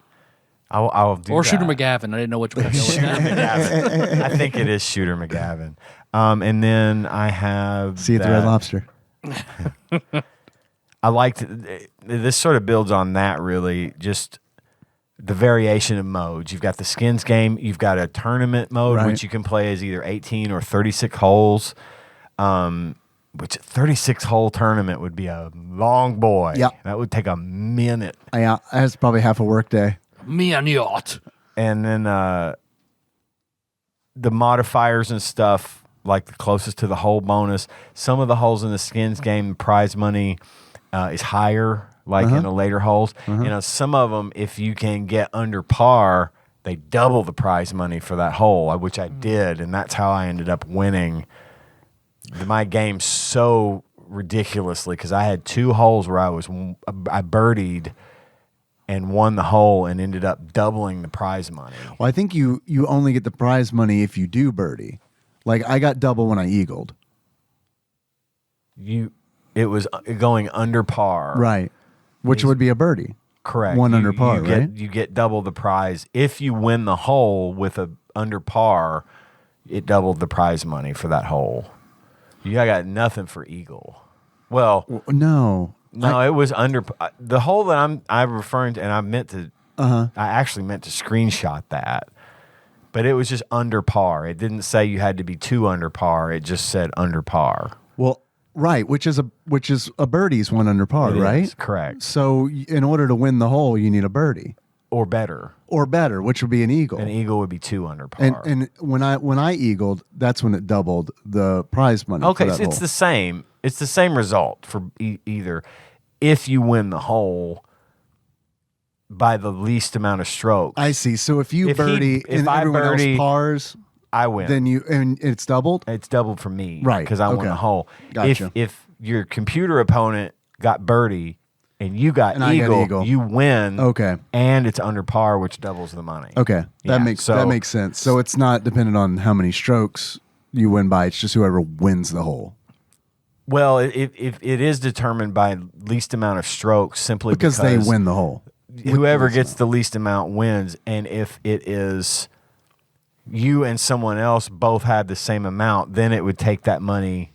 I'll do or that. Shooter McGavin. I didn't know which one to go with. I think it is Shooter McGavin. And then I have... See you at the Red Lobster. I liked this sort of builds on that, really, just the variation of modes. You've got the skins game. You've got a tournament mode, which you can play as either 18 or 36 holes, which a 36-hole tournament would be a long boy. Yeah. That would take a minute. Yeah, that's probably half a work day. Minute. And then the modifiers and stuff, like the closest to the hole bonus. Some of the holes in the skins game, prize money is higher, like in the later holes. Some of them, if you can get under par, they double the prize money for that hole, which I did, and that's how I ended up winning my game so ridiculously, because I had 2 holes where I birdied and won the hole and ended up doubling the prize money. Well, I think you only get the prize money if you do birdie. Like, I got double when I eagled. It was going under par. Right. Which would be a birdie. Correct. One under par, right? You get double the prize. If you win the hole with a under par, it doubled the prize money for that hole. You got nothing for eagle. Well, no. It was under the hole that I'm referring to, and I meant to. I actually meant to screenshot that, but it was just under par. It didn't say you had to be 2 under par. It just said under par. Well, right, which is a birdie's 1 under par, right? Is, correct. So in order to win the hole, you need a birdie or better, which would be an eagle. An eagle would be 2 under par. And when I eagled, that's when it doubled the prize money. Okay, for that so it's hole. the same. It's the same result for either. If you win the hole by the least amount of strokes, I see. So if you birdie and everyone else pars, I win. Then and it's doubled. It's doubled for me, right? Because I won the hole. Gotcha. If your computer opponent got birdie and you got And I got eagle, eagle. you win. Okay. And it's under par, which doubles the money. Okay. Yeah, That makes sense. So it's not dependent on how many strokes you win by. It's just whoever wins the hole. Well, it is determined by least amount of strokes simply Because they win the hole. Whoever gets the least amount wins. And if it is you and someone else both had the same amount, then it would take that money.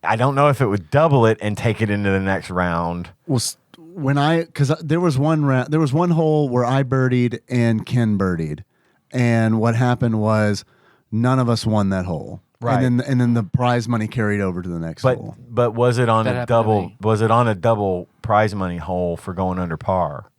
I don't know if it would double it and take it into the next round. Well, because there was one hole where I birdied and Ken birdied, and what happened was none of us won that hole. Right. And then the prize money carried over to the next hole. But was it on That a happened to double? me. Was it on a double prize money hole for going under par?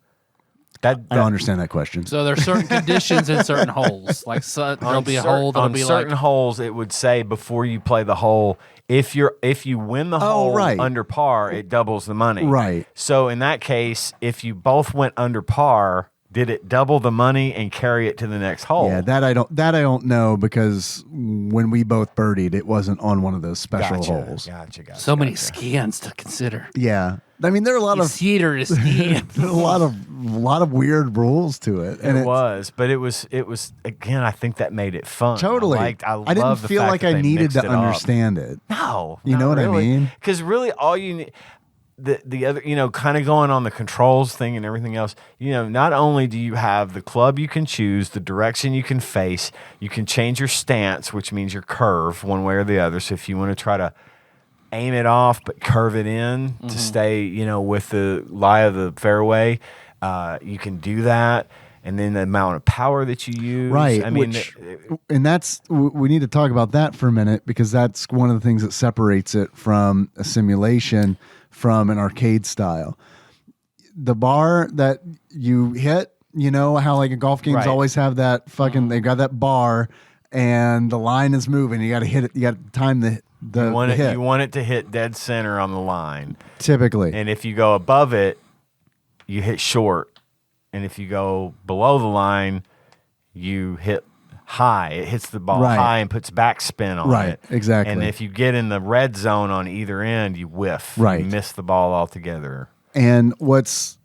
I don't understand that question. So there's certain conditions in certain holes. Like there'll be a hole that'll on be certain like holes. It would say before you play the hole, if you win the hole right. under par, it doubles the money. Right. So in that case, if you both went under par, did it double the money and carry it to the next hole? Yeah, that I don't know, because when we both birdied, it wasn't on one of those special holes. Gotcha. so many scans to consider. Yeah, I mean there are a lot of Theater is scan. there are a lot of weird rules to it, and It was, but it was again. I think that made it fun. totally. I didn't love the feel fact like that I they needed mixed to it up. understand it. No, You know what I mean? Because really, all you need, the other, kind of going on the controls thing and everything else. Not only do you have the club you can choose, the direction you can face, you can change your stance, which means your curve one way or the other. So if you want to try to aim it off but curve it in to stay, with the lie of the fairway, you can do that. And then the amount of power that you use. Right. I mean, We need to talk about that for a minute, because that's one of the things that separates it from a simulation from an arcade style. The bar that you hit, how like in golf games Right. always have that fucking, they got that bar and the line is moving. You got to hit it. You got to time the hit. you want it to hit dead center on the line. Typically. And if you go above it, you hit short. And if you go below the line, you hit high. It hits the ball Right. high and puts backspin on Right, it. exactly. And if you get in the red zone on either end, you whiff. Right. You miss the ball altogether. And what's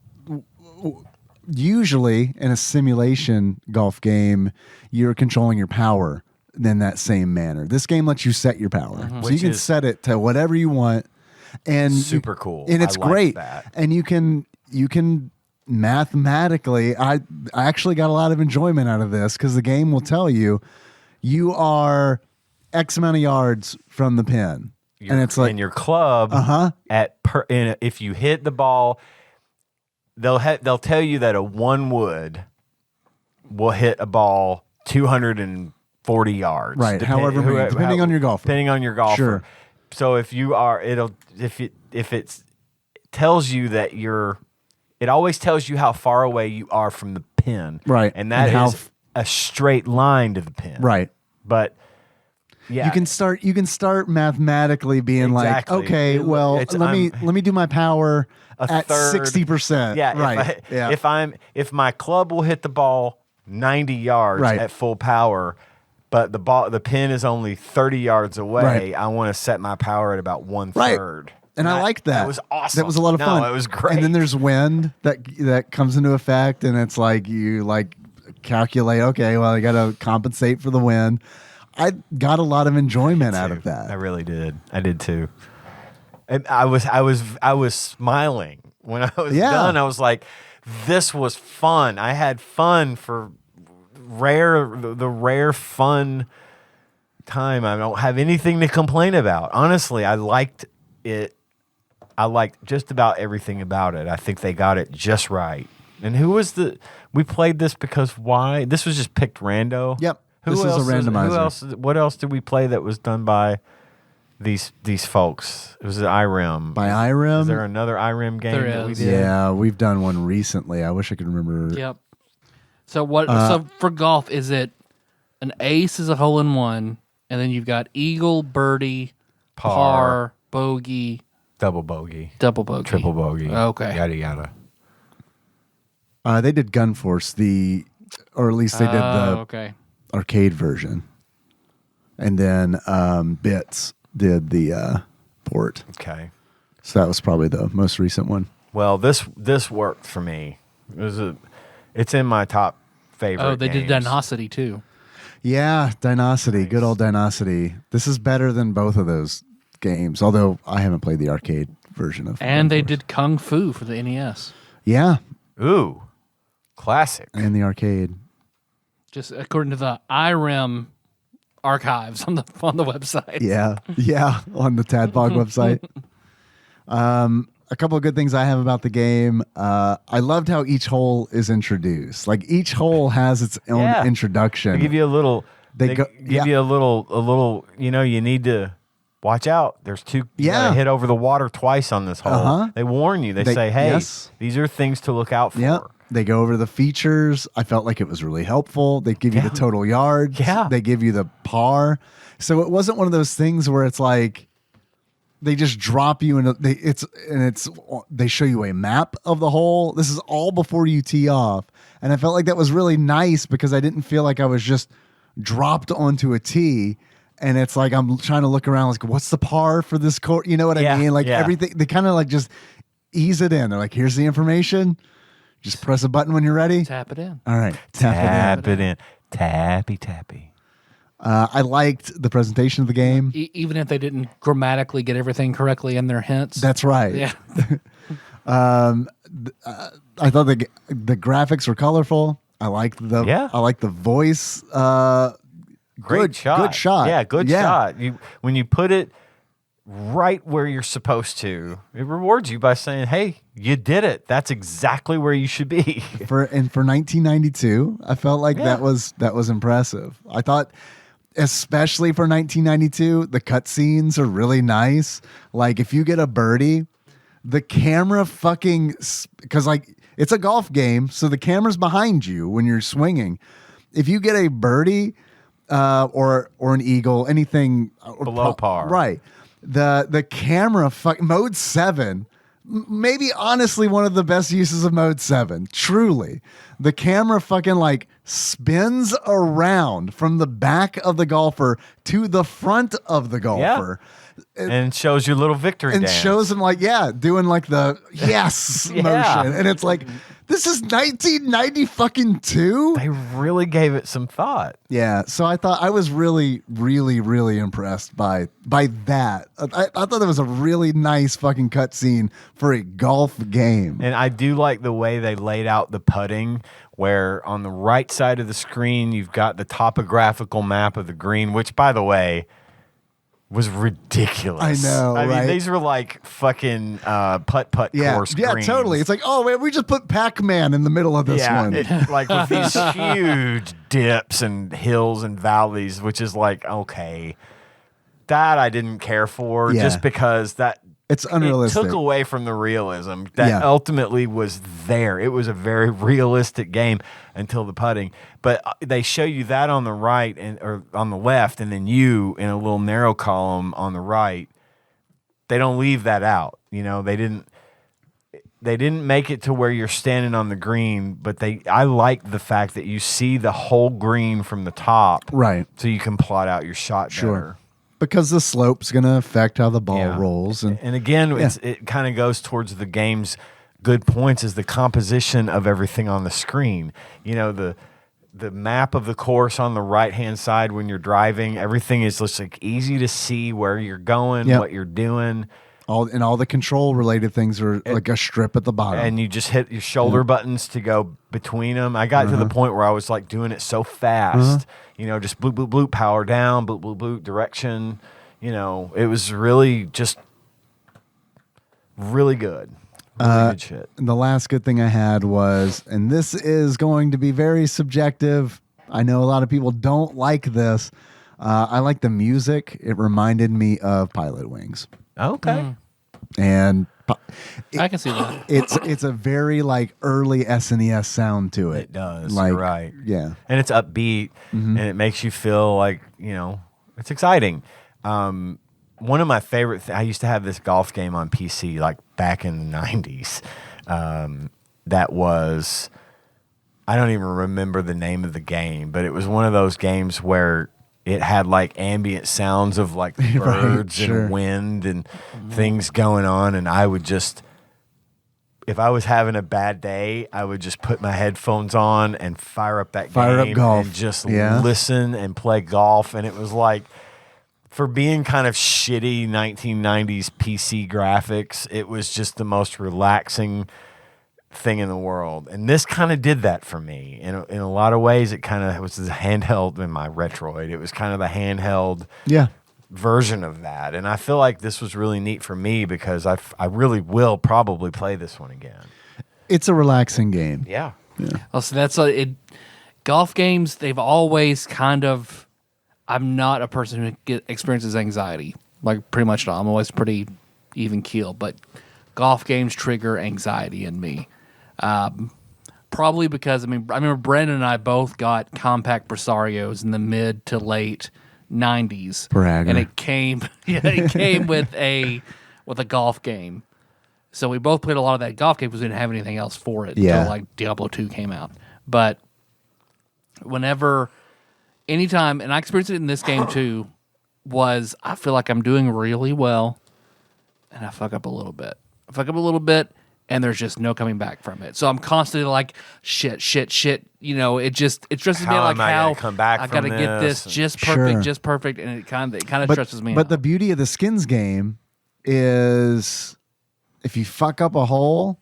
usually in a simulation golf game, you're controlling your power in that same manner. This game lets you set your power. So Which you can is set it to whatever you want. And super cool. And it's I like great. that. And you can mathematically, I actually got a lot of enjoyment out of this, because the game will tell you are X amount of yards from the pin. And it's like, and your club if you hit the ball, they'll tell you that a 1 wood will hit a ball 240 yards. Right, however many, depending on your golfer. Depending on your golfer. Sure. So if it tells you that it always tells you how far away you are from the pin. Right. And that And how is a straight line to the pin. right. But yeah. You can start mathematically being Exactly. like, okay, well, let me do my power at third. 60%. Yeah, right. If my club will hit the ball 90 yards Right. at full power, but the pin is only 30 yards away, Right. I want to set my power at about 1/3. Right. And I liked that. That was awesome. That was a lot of fun. No, it was great. And then there's wind that comes into effect, and it's like you calculate, okay, well, I got to compensate for the wind. I got a lot of enjoyment out of that. I really did. I did too. And I was smiling when I was done. I was like, this was fun. I had fun for the rare fun time. I don't have anything to complain about. Honestly, I liked it. I liked just about everything about it. I think they got it just right. And we played this because why? This was just picked rando. Yep. This is a randomizer. What else did we play that was done by these folks? It was Irem. By Irem? Is there another Irem game There that we is. did? Yeah, we've done one recently. I wish I could remember. Yep. So so for golf, is it an ace is a hole in one, and then you've got eagle, birdie, par, bogey, Double bogey. double bogey, Triple bogey. Okay. Yada yada. They did Gunforce, or at least they did the okay. arcade version. And then Bits did the port. Okay. So that was probably the most recent one. Well, this worked for me. It's in my top favorite. Oh, they did games. Dinosity too. Yeah, Dinosity, good old Dinosity. This is better than both of those games, although I haven't played the arcade version of. And they of course. did Kung Fu for the NES. Yeah, Ooh, classic. and the arcade. Just according to the Irem archives on the website. Yeah, on the TADPOG website. A couple of good things I have about the game. I loved how each hole is introduced. Like each hole has its own Yeah. introduction. They give you a little. They They go- give yeah. you a little. You know, you need to watch out. There's two. You Yeah. gotta hit over the water twice on this hole. Uh-huh. They warn you. They They- say, "Hey, yes. these are things to look out for." Yeah. They go over the features. I felt like it was really helpful. They give you the total yards. Yeah. They give you the par. So it wasn't one of those things where it's like they just drop you in they show you a map of the hole. This is all before you tee off. And I felt like that was really nice because I didn't feel like I was just dropped onto a tee. And it's like I'm trying to look around, like, what's the par for this court? You know what Yeah, I mean? Like yeah. everything, they kind of like just ease it in. They're like, here's the information. Just press a button when you're ready. Tap it in. All right. Tap it in. Tap it in. Tappy tappy. I liked the presentation of the game. Even if they didn't grammatically get everything correctly in their hints. That's right. yeah. I thought the graphics were colorful. I liked the voice. Great Good shot. Good shot. Yeah, good shot. When you put it right where you're supposed to, it rewards you by saying, "Hey, you did it. That's exactly where you should be." For 1992, I felt like Yeah. that was impressive. I thought, especially for 1992, the cutscenes are really nice. Like if you get a birdie, the camera because like it's a golf game, so the camera's behind you when you're swinging. If you get a birdie or an eagle, anything Below par. right? The camera mode 7. Maybe honestly one of the best uses of mode 7. Truly. The camera fucking like spins around from the back of the golfer to the front of the golfer. And shows you a little victory And dance. shows him like, doing like the yes Yeah. motion. And it's like, this is 1990 fucking 2? They really gave it some thought. Yeah, so I was really, really, really impressed by that. I thought it was a really nice fucking cutscene for a golf game. And I do like the way they laid out the putting, where on the right side of the screen, you've got the topographical map of the green, which, by the way, was ridiculous. I know, I right? mean, these were like fucking putt-putt course Yeah, greens. totally. It's like, oh man, we just put Pac-Man in the middle of this one. like with these huge dips and hills and valleys, which is like, okay, that I didn't care for Yeah. just because It's unrealistic. it took away from the realism that Yeah. ultimately was there. It was a very realistic game until the putting. But they show you that on the right or on the left, and then you in a little narrow column on the right. They don't leave that out. You know, they didn't make it to where you're standing on the green, but I like the fact that you see the whole green from the top. Right. So you can plot out your shot better. Because the slope's going to affect how the ball Yeah. rolls. And again, it kind of goes towards the game's good points is the composition of everything on the screen. You know, the map of the course on the right-hand side when you're driving, everything is just like easy to see where you're going, Yep. what you're doing. all the control related things are like a strip at the bottom. And you just hit your shoulder buttons to go between them. I got to the point where I was like doing it so fast, you know, just bloop, bloop, bloop, power down, bloop, bloop, bloop, direction. You know, it was really just really good. Really good shit. The last good thing I had was, and this is going to be very subjective. I know a lot of people don't like this. I like the music. It reminded me of Pilot Wings. Okay. And I can see that. it's a very like early SNES sound to it. It does. Like, You're right. Yeah. And it's upbeat and it makes you feel like, you know, it's exciting. One of my favorite I used to have this golf game on PC like back in the 90s. That was, I don't even remember the name of the game, but it was one of those games where it had like ambient sounds of like birds sure. and wind and things going on, and I would just if I was having a bad day, I would just put my headphones on and fire up that Fire up game golf. and just Yeah. listen and play golf. And it was like, for being kind of shitty 1990s PC graphics, it was just the most relaxing thing in the world. And this kind of did that for me. In a lot of ways, it kind of was the handheld in my Retroid. It was kind of the handheld Yeah. version of that. And I feel like this was really neat for me because I really will probably play this one again. It's a relaxing game. Yeah. Oh, so that's golf games. They've always kind of. I'm not a person who experiences anxiety, like pretty much at all. I'm always pretty even keel, but golf games trigger anxiety in me. Probably because I remember Brandon and I both got compact Presarios in the mid to late 90s, Bragger. and it came with a golf game. So we both played a lot of that golf game because we didn't have anything else for it Yeah. until like Diablo 2 came out. But anytime, and I experienced it in this game too, was I feel like I'm doing really well, and I fuck up a little bit. And there's just no coming back from it. So I'm constantly like, shit. You know, it stresses me How out, like am I how gonna come back I from gotta get this? this just Sure. perfect, and it kind of But, stresses me but out. the beauty of the skins game is if you fuck up a hole,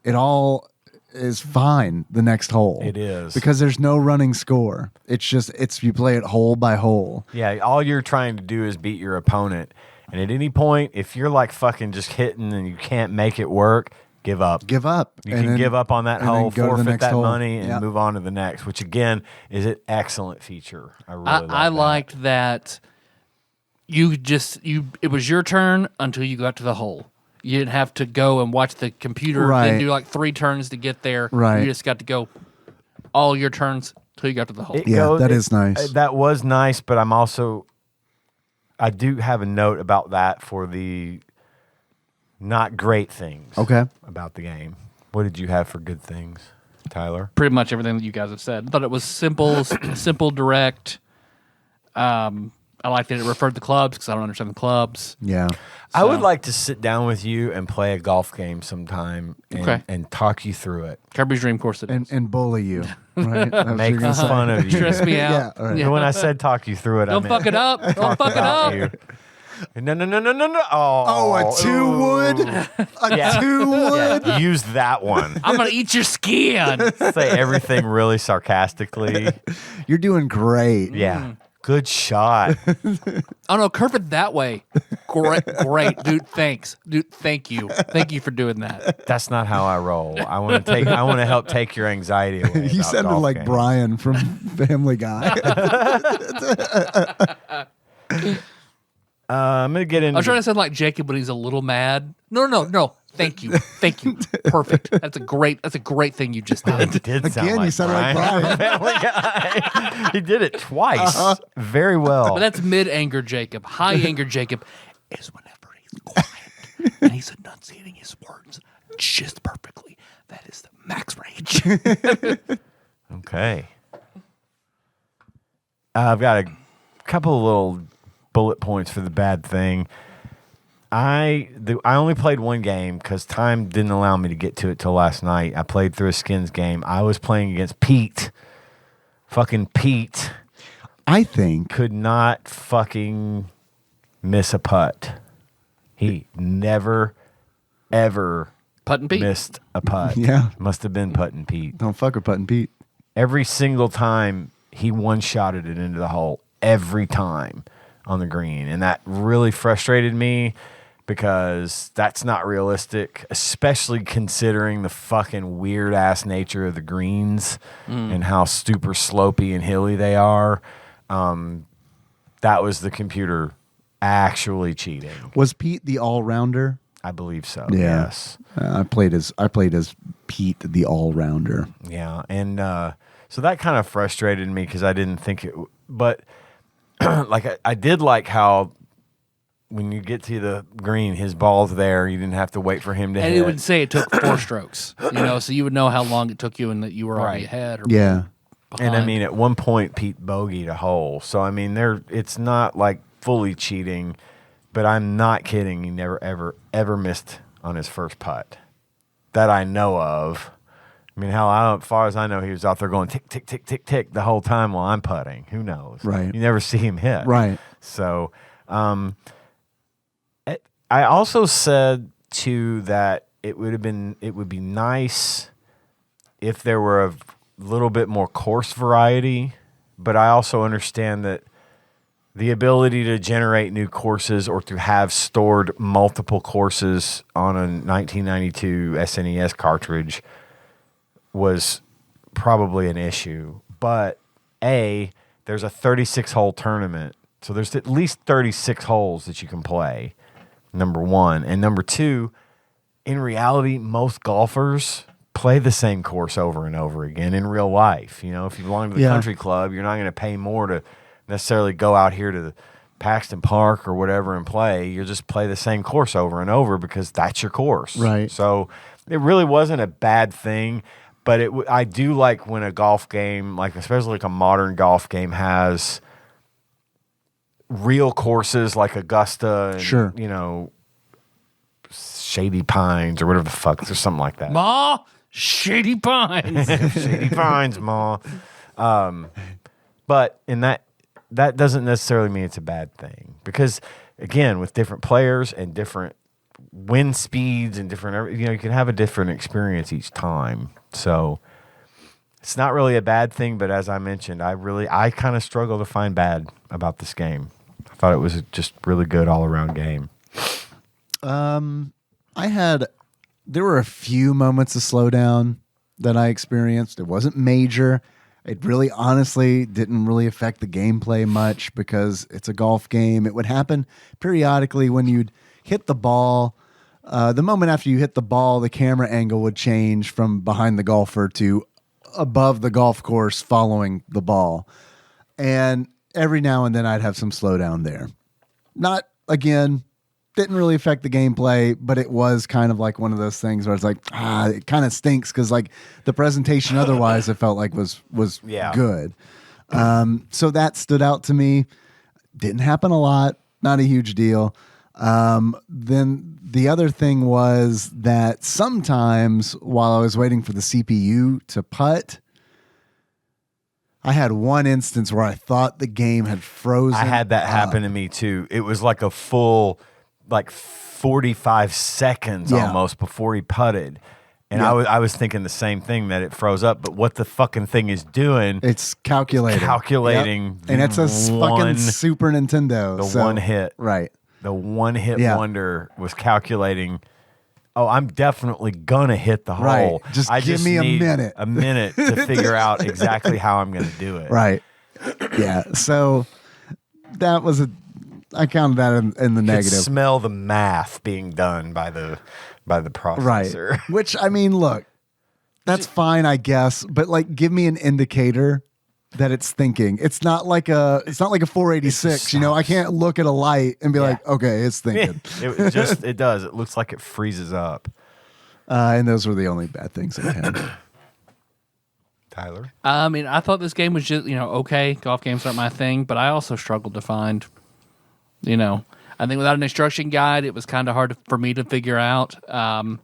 it all is fine the next hole. It is. Because there's no running score. It's you play it hole by hole. Yeah, all you're trying to do is beat your opponent. And at any point, if you're like fucking just hitting and you can't make it work, give up. Give up. You can give up on that and then hole, go to the forfeit next that hole. money, and Yep. move on to the next, which again is an excellent feature. I really like I that. liked that it was your turn until you got to the hole. You didn't have to go and watch the computer Right. then do like 3 turns to get there. Right. You just got to go all your turns till you got to the hole. Yeah, that is nice. That was nice, but I do have a note about that for the not great things. Okay. About the game. What did you have for good things, Tyler? Pretty much everything that you guys have said. I thought it was simple, simple, direct. I liked that it referred to clubs because I don't understand the clubs. Yeah. I would So- like to sit down with you and play a golf game sometime and talk you through it. Kirby's Dream Course it is. And bully you. Right? That's what Make you're gonna say. fun of you. Stress me out. Yeah, all right. And when I said talk you through it, I Don't meant fuck it up. Don't fuck it up. you. No. Oh, a 2-wood? A 2-wood? Yeah, use that one. I'm going to eat your skin. Say everything really sarcastically. You're doing great. Yeah. Good shot. Oh, no, curve it that way. Great. Dude, thanks. Dude, thank you. Thank you for doing that. That's not how I roll. I want to help take your anxiety away. You about sounded golf like games. Brian from Family Guy. I'm gonna get into. I'm trying to sound like Jacob when he's a little mad. No. Thank you. Perfect. That's a great thing you just did. It did sound Again, like you sounded like Brian. Family Guy. He did it twice, very well. But that's mid-anger Jacob. High-anger Jacob is whenever he's quiet and he's enunciating his words just perfectly. That is the max rage. Okay. I've got a couple of little bullet points for the bad thing. I only played one game because time didn't allow me to get to it till last night. I played through a skins game. I was playing against Pete. Fucking Pete I think. could not fucking miss a putt. He never, ever Putt and Pete. missed a putt. Yeah. Must have been putting Pete. Don't fuck with Puttin' Pete. Every single time he one-shotted it into the hole. Every time on the green. And that really frustrated me because that's not realistic, especially considering the fucking weird-ass nature of the greens and how super slopey and hilly they are. That was the computer actually cheating. Was Pete the all-rounder? I believe so. Yeah. Yes. I played as Pete the all-rounder. Yeah. And so that kind of frustrated me because I didn't think it... But like I did like how when you get to the green, his ball's there. You didn't have to wait for him to And hit. it would say it took 4 strokes, so you would know how long it took you and that you were already Right. ahead or Yeah. And I behind. mean, at one point, Pete bogeyed a hole. So I mean, it's not like fully cheating, but I'm not kidding. He never ever missed on his first putt. that I know of. I mean, hell, as far as I know, he was out there going tick, tick, tick, tick, tick the whole time while I'm putting. Who knows? Right. You never see him hit. Right. So, I also said too that it would be nice if there were a little bit more course variety, but I also understand that the ability to generate new courses or to have stored multiple courses on a 1992 SNES cartridge was probably an issue. But there's a 36-hole tournament, so there's at least 36 holes that you can play, number one. And number two, in reality, most golfers play the same course over and over again in real life. You know, if you belong to the country club, you're not going to pay more to necessarily go out here to the Paxton Park or whatever and play. You'll just play the same course over and over because that's your course. Right. So it really wasn't a bad thing, but I do like when a golf game, like especially like a modern golf game, has real courses like Augusta and, Sure. you know, Shady Pines or whatever the fuck. There's something like that. Ma, Shady Pines. Shady Pines, Ma. But in that doesn't necessarily mean it's a bad thing because, again, with different players and different wind speeds and different, you know, you can have a different experience each time. So it's not really a bad thing. But as I mentioned, I kind of struggle to find bad about this game. I thought it was just really good all around game. There were a few moments of slowdown that I experienced. It wasn't major. It really honestly didn't really affect the gameplay much because it's a golf game. It would happen periodically when you'd hit the ball. The moment after you hit the ball, the camera angle would change from behind the golfer to above the golf course following the ball. And every now and then I'd have some slowdown there. Not, again, didn't really affect the gameplay, but it was kind of like one of those things where it's like, it kind of stinks because like the presentation otherwise I felt like was good. So that stood out to me. Didn't happen a lot, not a huge deal. Then the other thing was that sometimes while I was waiting for the CPU to putt, I had one instance where I thought the game had frozen. I had that happen to me too. It was like a full 45 seconds almost before he putted. And I was thinking the same thing, that it froze up. But what the fucking thing is doing, it's calculating. Yep. And it's a fucking Super Nintendo. One hit. Right. The one hit wonder was calculating, I'm definitely going to hit the hole. Just give me a minute. A minute to figure out exactly how I'm going to do it. Right. Yeah. So that was I counted that in the negative. Smell the math being done by the processor. Right. Which, I mean, look, that's fine, I guess, but like give me an indicator that it's thinking. It's not like a 486, you know. I can't look at a light and be like, okay, it's thinking. It does. It looks like it freezes up. And those were the only bad things I had. Tyler? I mean, I thought this game was just, okay. Golf games aren't my thing, but I also struggled to find, I think without an instruction guide, it was kind of hard for me to figure out. The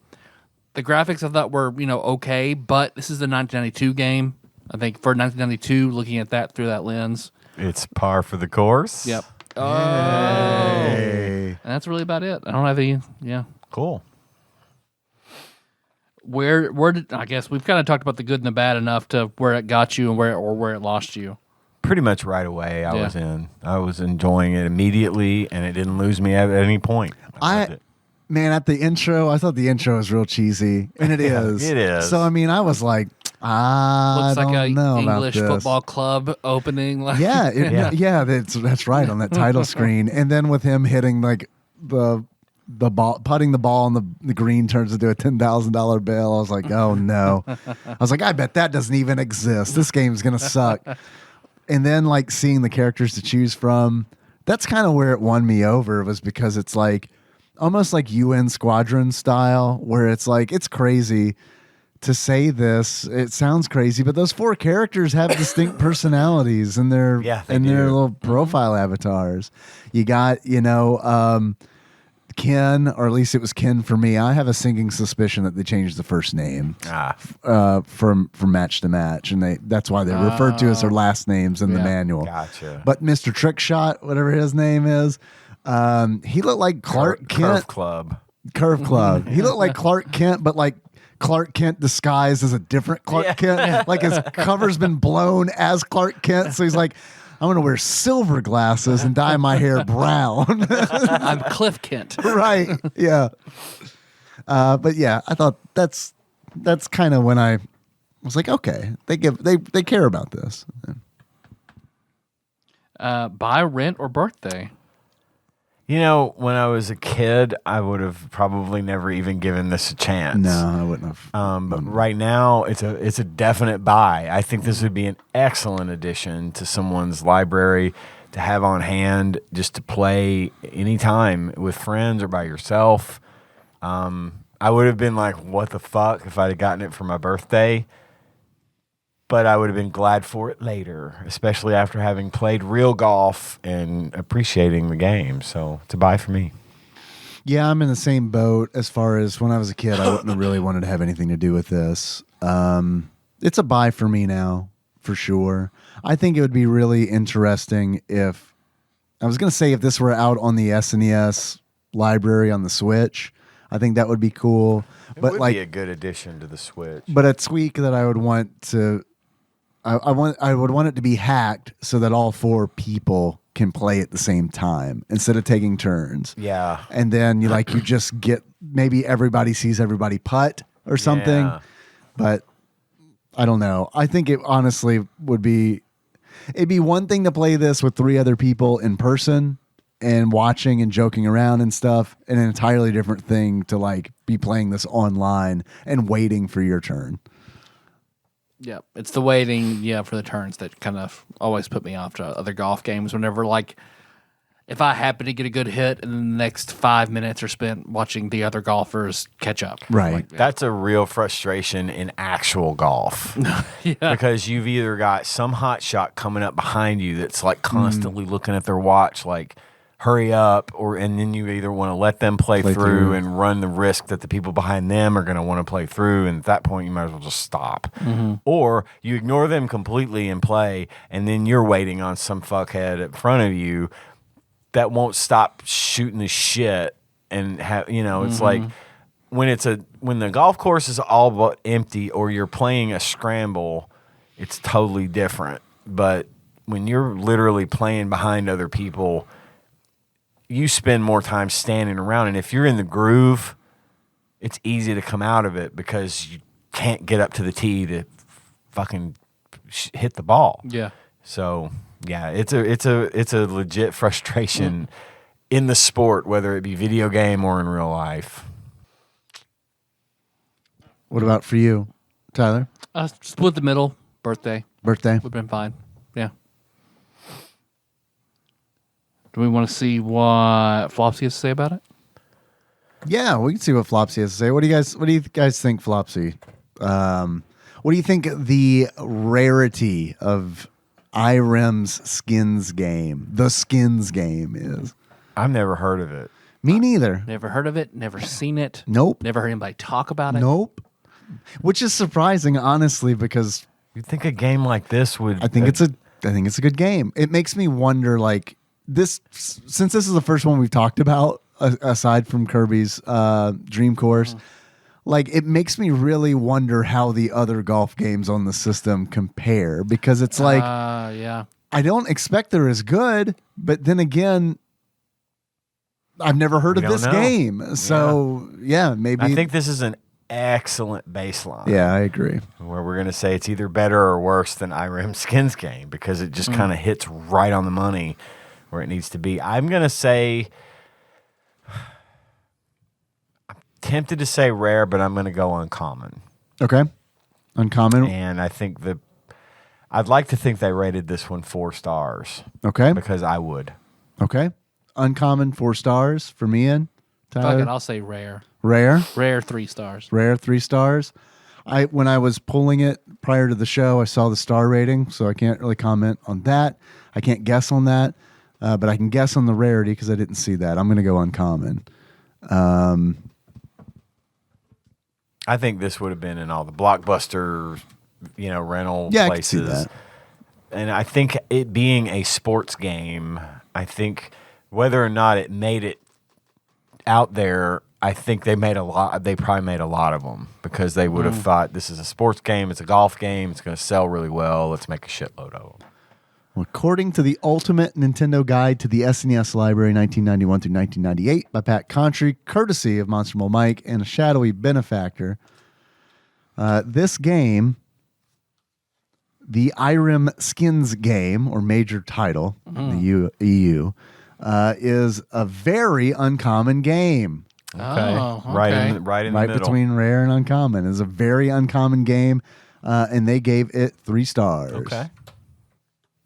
graphics I thought were, okay, but this is a 1992 game. I think for 1992, looking at that through that lens, it's par for the course. Yep. Yay. And that's really about it. I don't have any. Yeah. Cool. Where did, I guess we've kind of talked about the good and the bad enough to where it got you and where it lost you. Pretty much right away. I was enjoying it immediately, and it didn't lose me at any point. Man, at the intro, I thought the intro was real cheesy, and it is. It is. So I mean, I was like, I looks like don't know about English this. football club opening. That's right on that title screen. And then with him hitting like the ball, putting the ball on the green turns into a $10,000 bill. I was like, oh no. I was like, I bet that doesn't even exist. This game's gonna suck. And then like seeing the characters to choose from, that's kind of where it won me over, was because it's like almost like UN Squadron style, where it's like, it's crazy to say this. It sounds crazy, but those four characters have distinct personalities in their their little profile avatars. You got, Ken, or at least it was Ken for me. I have a sinking suspicion that they changed the first name from match to match, and that's why they're referred to as their last names in the manual. Gotcha. But Mr. Trickshot, whatever his name is, he looked like Clark Kent. Curve Club. He looked like Clark Kent, but like Clark Kent disguised as a different Clark Kent. Like his cover's been blown as Clark Kent, so he's like, I'm going to wear silver glasses and dye my hair brown. I'm Cliff Kent. Right. Yeah. But yeah, I thought that's kind of when I was like, okay, they care about this. Buy, rent, or birthday? You know, when I was a kid, I would have probably never even given this a chance. No, I wouldn't have. But right now, it's a definite buy. I think this would be an excellent addition to someone's library to have on hand, just to play anytime with friends or by yourself. I would have been like, what the fuck, if I'd have gotten it for my birthday. But I would have been glad for it later, especially after having played real golf and appreciating the game. So it's a buy for me. Yeah, I'm in the same boat as far as when I was a kid. I wouldn't have really wanted to have anything to do with this. It's a buy for me now, for sure. I think it would be really interesting if, I was going to say if this were out on the SNES library on the Switch. I think that would be cool. It but would like be a good addition to the Switch. But a tweak that I would want to, I would want it to be hacked so that all 4 people can play at the same time instead of taking turns. Yeah. And then you just get, maybe everybody sees everybody putt or something. Yeah. But I don't know. I think it honestly would be, it'd be one thing to play this with 3 other people in person and watching and joking around and stuff, and an entirely different thing to like be playing this online and waiting for your turn. Yeah, it's the waiting, for the turns that kind of always put me off to other golf games. Whenever, like, if I happen to get a good hit, and then the next 5 minutes are spent watching the other golfers catch up. Right. Like, That's a real frustration in actual golf. Because you've either got some hot shot coming up behind you that's like constantly looking at their watch, like, hurry up, and then you either want to let them play through and run the risk that the people behind them are going to want to play through, and at that point you might as well just stop. Or you ignore them completely and play, and then you're waiting on some fuckhead in front of you that won't stop shooting the shit, and it's like when the golf course is all but empty or you're playing a scramble, it's totally different. But when you're literally playing behind other people, you spend more time standing around, and if you're in the groove, it's easy to come out of it because you can't get up to the tee to fucking hit the ball. Yeah. So yeah, it's a legit frustration in the sport, whether it be video game or in real life. What about for you, Tyler? Split the middle, birthday. Birthday? Would have been fine. Yeah. Do we want to see what Flopsy has to say about it? Yeah, we can see what Flopsy has to say. What do you guys think, Flopsy? What do you think the rarity of Irem's Skins game, the Skins game, is? I've never heard of it. Me neither. Never heard of it. Never seen it. Nope. Never heard anybody talk about it. Nope. Which is surprising, honestly, because You'd think a game like this would. I think it's a good game. It makes me wonder, like, since this is the first one we've talked about, aside from Kirby's Dream Course, like, it makes me really wonder how the other golf games on the system compare, because it's like, yeah, I don't expect they're as good, but then again, I've never heard of don't this know. game, so yeah, maybe. I think this is an excellent baseline. Yeah, I agree. Where we're going to say it's either better or worse than Irem Skins game because it just kind of hits right on the money where it needs to be. I'm going to say, I'm tempted to say rare, but I'm going to go uncommon. Okay, uncommon. And I think I'd like to think they rated this one 4 stars. Okay, Because I would. okay, uncommon 4 stars for me and Tyler. fuck it. I'll say rare. Rare. Rare 3 stars. Rare 3 stars. When I was pulling it prior to the show, I saw the star rating, so I can't really comment on that. I can't guess on that, but I can guess on the rarity because I didn't see that. I'm going to go uncommon. I think this would have been in all the Blockbuster, rental Yeah, I could see places. that. And I think it being a sports game, I think whether or not it made it out there, I think they made a lot. They probably made a lot of them because they would have thought this is a sports game. It's a golf game. It's going to sell really well. Let's make a shitload of them. According to the Ultimate Nintendo Guide to the SNES Library 1991 through 1998 by Pat Contry, courtesy of Monster Mole Mike and a shadowy benefactor, this game, the Irem Skins game, or major title, the EU, is a very uncommon game. Okay. Oh, okay. Right in the Right middle. between rare and uncommon. It's a very uncommon game, and they gave it 3 stars. Okay.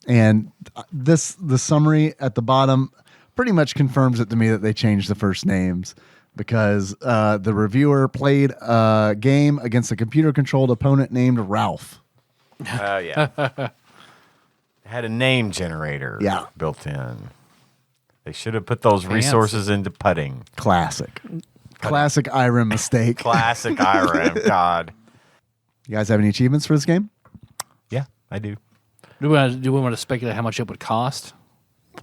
And the summary at the bottom pretty much confirms it to me that they changed the first names because the reviewer played a game against a computer-controlled opponent named Ralph. Yeah. It had a name generator built in. They should have put those resources into putting. Classic Irem mistake. Classic Irem. God. You guys have any achievements for this game? Yeah, I do. Do we want to speculate how much it would cost?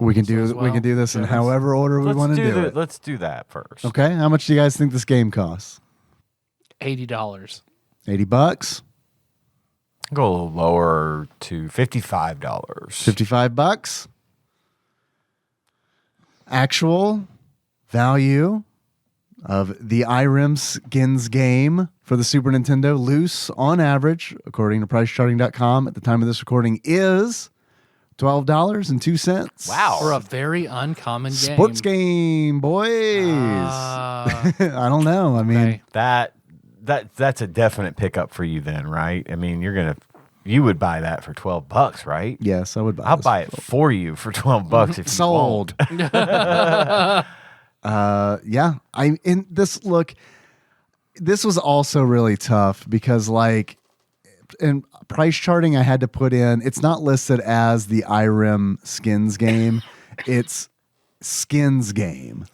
We can do as we can do this in well. however order we want to do it. Let's do that first. Okay, how much do you guys think this game costs? $80. $80, Go a little lower to $55. $55. Actual value of the Irem Skins game for the Super Nintendo, loose on average, according to PriceCharting.com at the time of this recording, is $12.02. Wow. For a very uncommon game. Sports game, boys. I don't know. I mean, Okay. That's a definite pickup for you then, right? I mean, you would buy that for $12, right? yes, I would buy I'll this. buy it for you for $12 if you Sold. Yeah. This was also really tough because in price charting I had to put in, it's not listed as the Irem Skins game. It's Skins game.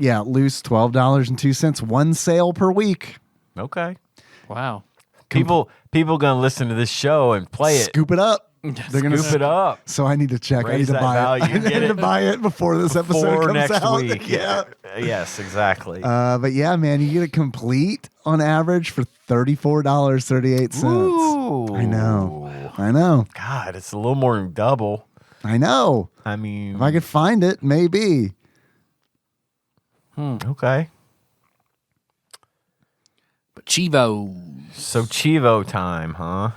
Yeah, loose $12.02, one sale per week. Okay. Wow. People gonna listen to this show and play it. Scoop it up. They're gonna Scoop it up. So I need to check. I need Raise to that buy value. it. I Get need to it buy it before this episode For comes next out. week. Yeah. Yes, exactly. But yeah, man, you get it complete on average for $34.38. Ooh. I know. God, it's a little more than double. I know. I mean, If I could find it, maybe. okay. But Chivo. So Chivo time, huh?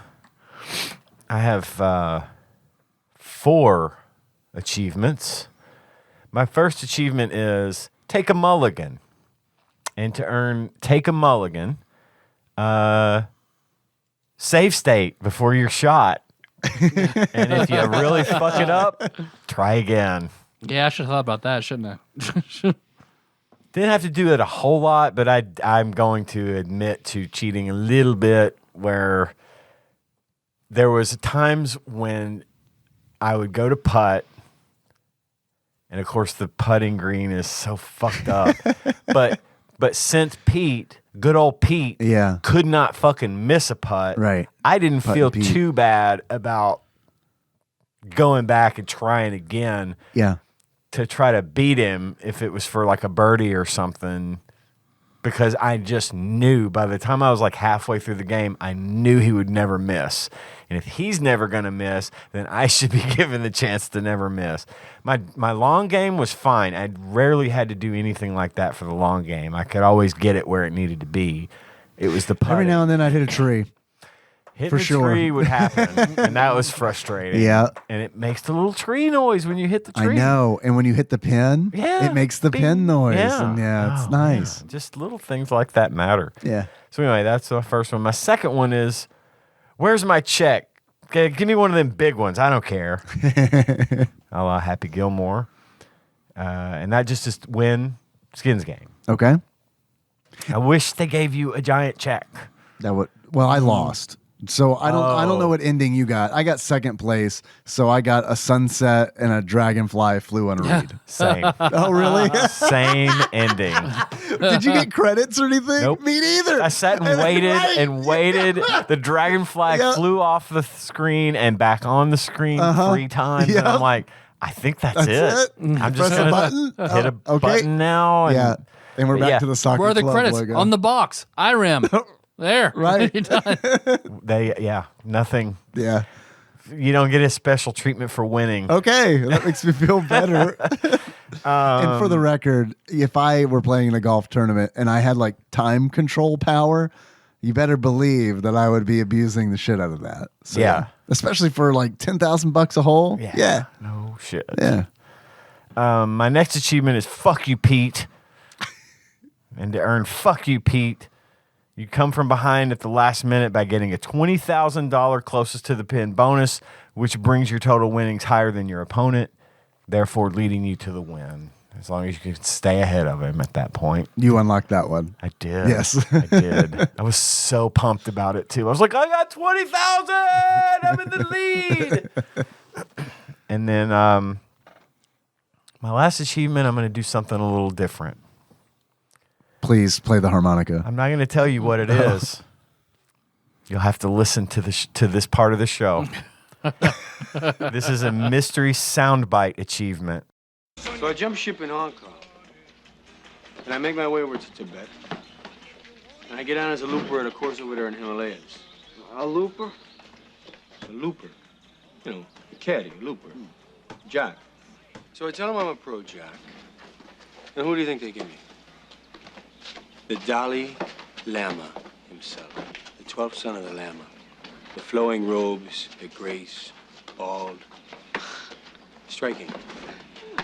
I have 4 achievements. My first achievement is take a mulligan. And to earn take a mulligan, save state before you're shot. And if you really fuck it up, try again. Yeah, I should have thought about that, shouldn't I? Didn't have to do it a whole lot, but I'm going to admit to cheating a little bit where there was times when I would go to putt, and of course the putting green is so fucked up. but since Pete, good old Pete, Yeah. could not fucking miss a putt, Right. I didn't Putt feel and Pete. too bad about going back and trying again Yeah. to try to beat him if it was for like a birdie or something, because I just knew by the time I was like halfway through the game, I knew he would never miss. And if he's never going to miss, then I should be given the chance to never miss. My long game was fine. I rarely had to do anything like that for the long game. I could always get it where it needed to be. It was the putting. Every now and then I'd hit a tree. Hitting for the sure. tree would happen, and that was frustrating. Yeah. And it makes the little tree noise when you hit the tree. I know. And when you hit the pin, Yeah, it makes the bing. pin noise. Yeah. And yeah, it's Oh, nice. yeah. Just little things like that matter. Yeah. So anyway, that's the first one. My second one is, where's my check? Okay, give me one of them big ones. I don't care. A la Happy Gilmore. And that just win Skins game. Okay. I wish they gave you a giant check. Well, I lost. So I don't know what ending you got. I got second place, so I got a sunset and a dragonfly flew on a reed. Same. Oh, really? Same ending. Did you get credits or anything? Nope. Me neither. I sat and waited. The dragonfly flew off the screen and back on the screen 3 times. Yep. And I'm like, I think that's it. I'm just Press going a button? to hit a Okay. button now. And Yeah. And we're back to the soccer Where are the club credits? logo. On the box. Irem. There. Right. You're done. Nothing. Yeah. You don't get a special treatment for winning. Okay. That makes me feel better. And for the record, if I were playing in a golf tournament and I had like time control power, you better believe that I would be abusing the shit out of that. So, Yeah. Especially for like $10,000 a hole. Yeah. No shit. Yeah. My next achievement is fuck you, Pete. And to earn fuck you, Pete, you come from behind at the last minute by getting a $20,000 closest to the pin bonus, which brings your total winnings higher than your opponent, therefore leading you to the win. As long as you can stay ahead of him at that point. You unlocked that one. I did. Yes. I did. I was so pumped about it too. I was like, I got 20,000. I'm in the lead. And then my last achievement, I'm going to do something a little different. Please play the harmonica. I'm not going to tell you what it is. You'll have to listen to to this part of the show. This is a mystery soundbite achievement. So I jump ship in Hong Kong, and I make my way over to Tibet, and I get on as a looper at a course over there in Himalayas. A looper? A looper. You know, a caddy, a looper. Jack. So I tell him I'm a pro Jack. And who do you think they give me? The Dalai Lama himself. The 12th son of the Lama. The flowing robes, the grace, bald. Striking.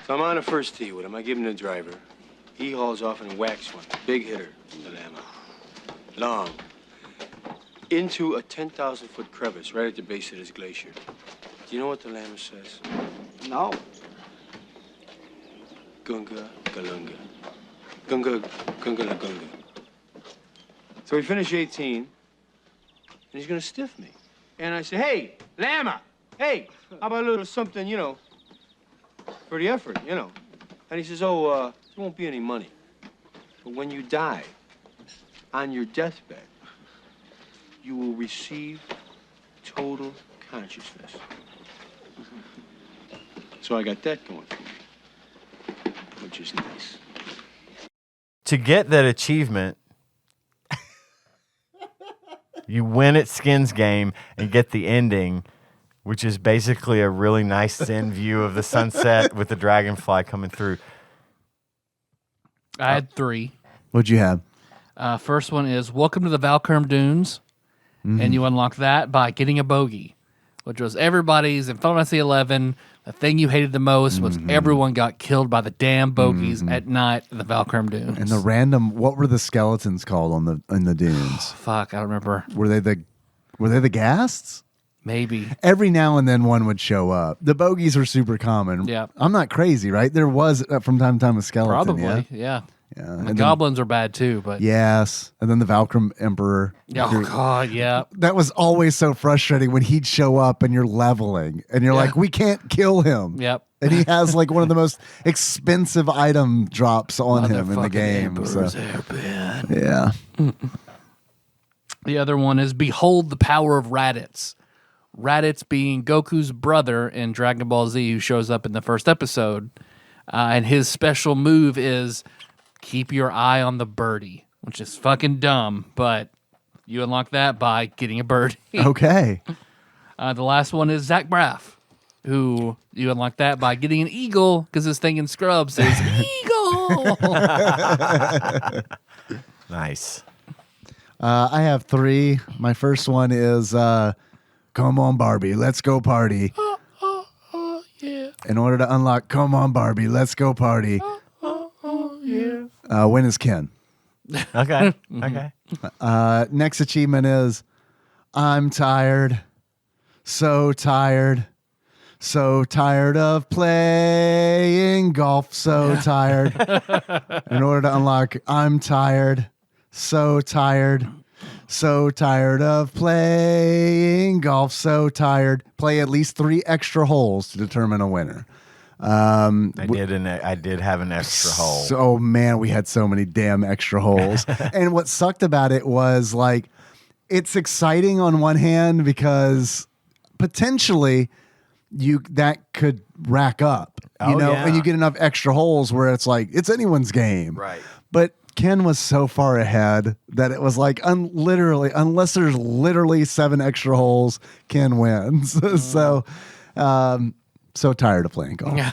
So I'm on the first tee with him. I give him the driver. He hauls off and whacks one. Big hitter, the Lama. Long. Into a 10,000-foot crevice right at the base of this glacier. Do you know what the Lama says? No. Gunga Galunga. Gunga Gunga La Gunga. So we finish 18, and he's gonna stiff me. And I say, hey, Lama, hey, how about a little something, you know, for the effort, you know? And he says, there won't be any money. But when you die, on your deathbed, you will receive total consciousness. So I got that going for me, which is nice. To get that achievement, you win at Skins Game and get the ending, which is basically a really nice zen view of the sunset with the dragonfly coming through. I had 3. What'd you have? First one is Welcome to the Valkerm Dunes. And you unlock that by getting a bogey, which was everybody's in Final Fantasy 11. The thing you hated the most was everyone got killed by the damn bogeys at night in the Valkerm Dunes. And the random, what were the skeletons called in the dunes? Fuck, I don't remember. Were they the ghasts? Maybe. Every now and then one would show up. The bogeys were super common. Yeah. I'm not crazy, right? There was from time to time a skeleton. Probably, yeah. Yeah. The And then- goblins are bad too, but Yes. And then the Valkyrie Emperor. oh god, yeah. That was always so frustrating when he'd show up and you're leveling and you're like, we can't kill him. Yep. And he has like one of the most expensive item drops on him in the Motherfucking game. So, Emperor's hairpin. yeah. The other one is Behold the Power of Raditz. Raditz being Goku's brother in Dragon Ball Z, who shows up in the first episode. And his special move is keep your eye on the birdie, which is fucking dumb, but you unlock that by getting a birdie. Okay. The last one is Zach Braff, who you unlock that by getting an eagle because this thing in Scrubs says eagle. Nice. I have 3. My first one is Come on, Barbie, let's go party. Yeah. In order to unlock Come on, Barbie, let's go party. Yeah. Win is Ken. Okay. Okay. Next achievement is I'm tired. So tired of playing golf. So tired. In order to unlock I'm tired. So tired. So tired of playing golf. So tired. Play at least 3 extra holes to determine a winner. I did have an extra hole. So man, we had so many damn extra holes. And what sucked about it was like, it's exciting on one hand because potentially that could rack up, and you get enough extra holes where it's like it's anyone's game. Right. But Ken was so far ahead that it was like unless there's literally 7 extra holes, Ken wins. So tired of playing golf. Yeah.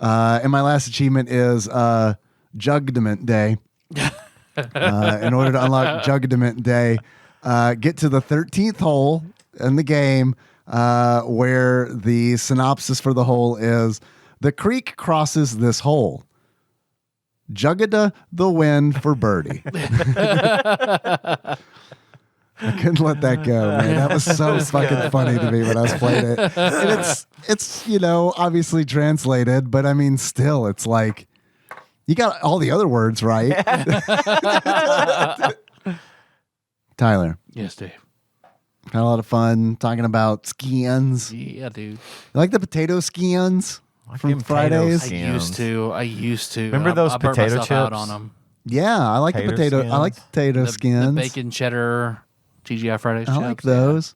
And my last achievement is Jugdement Day. In order to unlock Jugdement Day, get to the 13th hole in the game, where the synopsis for the hole is: the creek crosses this hole. Juggada the win for birdie. I couldn't let that go, man. That was so fucking funny to me when I was playing it. And it's obviously translated, but I mean, still, it's like you got all the other words right. Tyler. Yes, Dave. Had a lot of fun talking about skins. Yeah, dude. You like the potato skins from them Fridays? potato I used to. Remember those I burnt potato myself out chips? on them. Yeah, I like the Potato potato. I like skins. potato The skins. bacon cheddar TGI Fridays I chips. like those.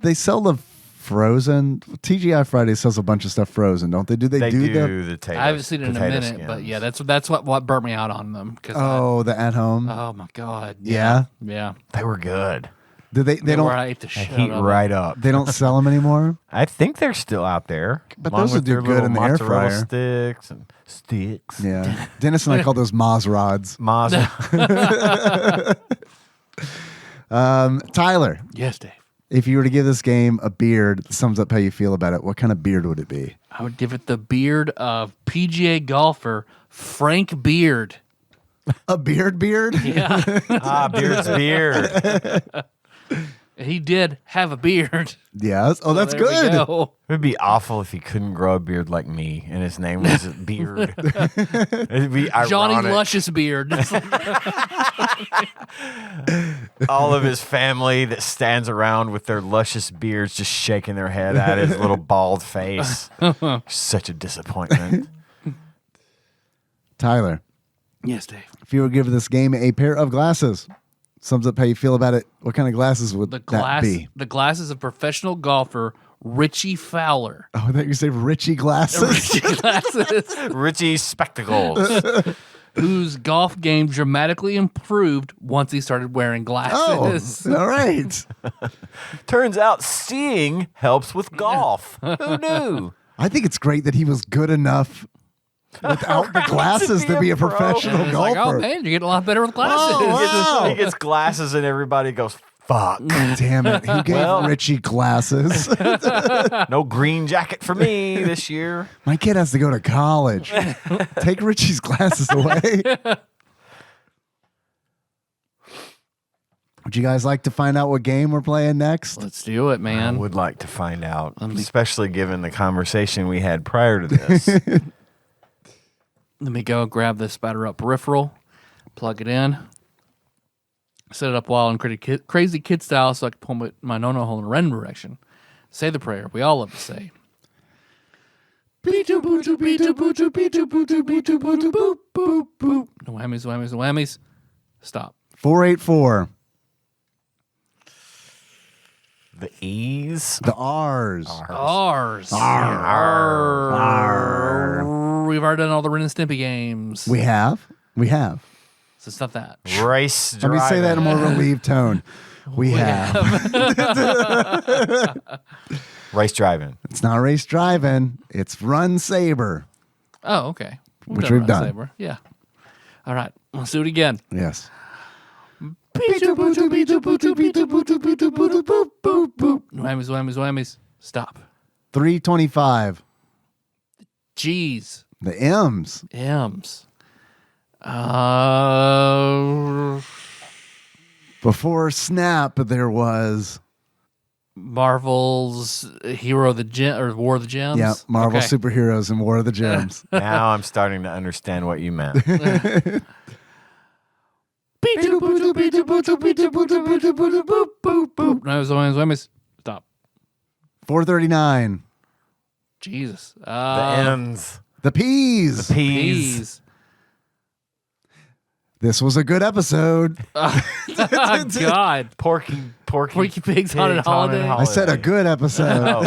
They sell the frozen. TGI Fridays sells a bunch of stuff frozen, don't they? Do they do the? the potato, I haven't seen it in a potato minute, but skins. yeah, that's what burnt me out on them. The at home. Oh my god. Yeah? Yeah. They were good. Do they Where don't I ate the They shit heat out of right up. they don't sell them anymore? I think they're still out there. But along those would with do their good little in the air mozzarella fryer. sticks and sticks. Yeah. Dennis and I call those Moz rods. Tyler, Yes, Dave. if you were to give this game a beard that sums up how you feel about it, what kind of beard would it be? I would give it the beard of PGA golfer Frank Beard. A beard? Yeah. Beard's beard. He did have a beard. Yes. Oh, that's There we good. go. It would be awful if he couldn't grow a beard like me and his name was Beard. It'd be ironic. Johnny Luscious Beard. All of his family that stands around with their luscious beards just shaking their head at his little bald face. Such a disappointment. Tyler, Yes, Dave. if you were to give this game a pair of glasses, sums up how you feel about it, what kind of glasses would that be? The glasses of professional golfer Richie Fowler. Oh, I thought you say Richie glasses. Richie glasses. Richie Spectacles. Whose golf game dramatically improved once he started wearing Oh, glasses. all right. Turns out seeing helps with golf. Who knew? I think it's great that he was good enough without the glasses to be a pro. professional It's golfer. like, oh man, you're getting a lot better with glasses. Oh, wow. He gets glasses and everybody goes, fuck. Damn it. Who gave Richie glasses? No green jacket for me this year. My kid has to go to college. Take Richie's glasses away. Would you guys like to find out what game we're playing next? Let's do it, I man. would like to find out, especially given the conversation we had prior to this. Let me go grab this Spider Up peripheral, plug it in, set it up wild and crazy kid style so I can pull my no-no hole in a random direction. Say the prayer we all love to say. No whammies, whammies, whammies. Stop. 484. The E's. The R's. R's. We've already done all the Ren and Stimpy games. We have. So it's not that. Race Let driving. me say that in a more relieved tone. We have. Race driving. It's not race driving. It's Run Saber. Oh, okay. Which we've Run done. Saber. Yeah. All right. Let's do it again. Yes. Whammies, whammies, whammies. Stop. 325. G's. The M's. M's. Before Snap, there was Marvel's Hero of the Gem or War of the Gems. yeah, Marvel Okay. Superheroes and War of the Gems. Now I'm starting to understand what you meant. Stop. 439. Jesus. The ends. The peas. Peas. This was a good episeggle. God. Porky Pigs Haunted Holiday. I said a good episode.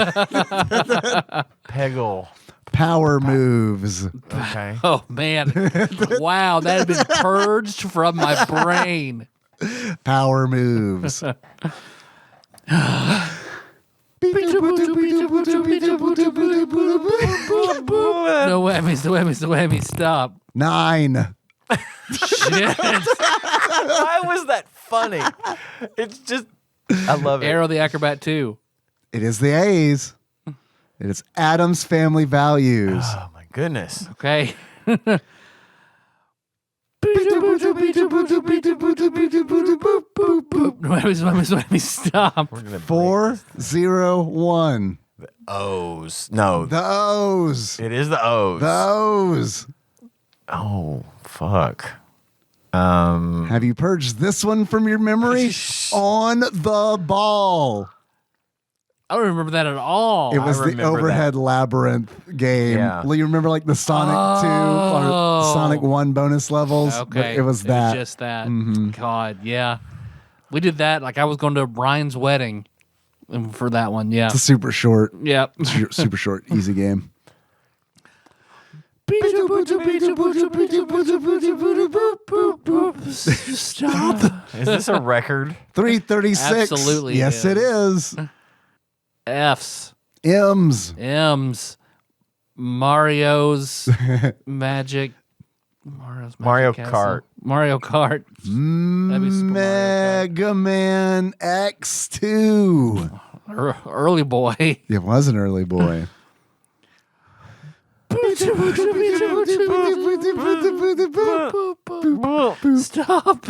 Peggle. Power moves. Okay. Oh, man. Wow, that had been purged from my brain. Power moves. No whammies. Stop. 9. Shit. Why was that funny? It's just, I love it. Arrow the Acrobat 2. It is the A's. It is Adam's Family Values. Oh my goodness. Okay. Whammies. Stop. We're gonna 401. O's. No. The O's. It is the O's. The O's. Oh, fuck. Have you purged this one from your memory? On the Ball. I don't remember that at all. It was the remember overhead labyrinth game. Yeah. Well, you remember like the Sonic 2 or Sonic 1 bonus levels? Okay. It was that. It was just that. God, yeah. We did that. Like I was going to Brian's wedding for that one. Yeah. It's a super short, Yep. super short, easy game. Stop. Is this a record? 336. Absolutely Yes, it it is. F's. M's. Mario's Magic. Mario's Magic Mario Castle. Kart. Mario Kart. That'd be Super Mario Kart. Mega Man X2. Early boy. It was an early boy. Stop.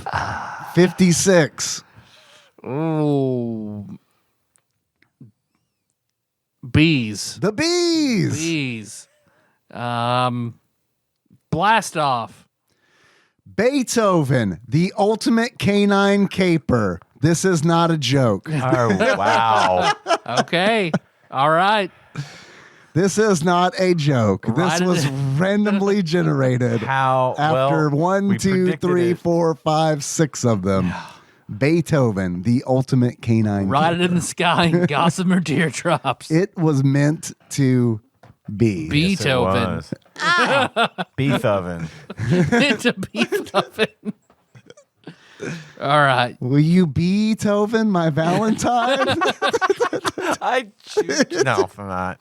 56. Ooh. Bees. The Bees. Bees. Blast off. Beethoven, the ultimate canine caper. This is not a joke. Oh, wow. Okay. All right. This is not a joke. Right This was in randomly generated How? after well, one, we two, predicted three, it. 4, 5, 6 of them. Beethoven, the ultimate canine Ride caper. it in the sky and gossamer teardrops. It was meant to be. Yes, it Beethoven. was. Beef oven. It's a Beethoven. All right. Will you Beethoven, my Valentine? I choose. No, I'm not.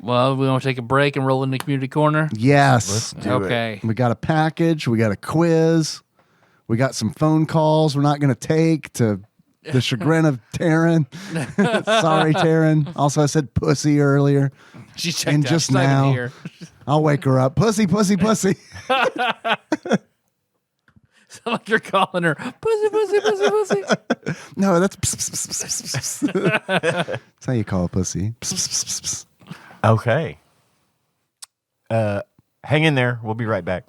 Well, we want to take a break and roll into community corner. Yes. Let's do it. Okay. We got a package. We got a quiz. We got some phone calls we're not going to take to the chagrin of Taryn. Sorry, Taryn. Also, I said pussy earlier. She checked And out. just She's not even now- here. I'll wake her up. Pussy, pussy, pussy. Sound like you're calling her pussy. No, that's pss, pss, pss, pss, pss, pss. That's how you call a pussy. Pss, pss, pss, pss. Okay. Hang in there. We'll be right back.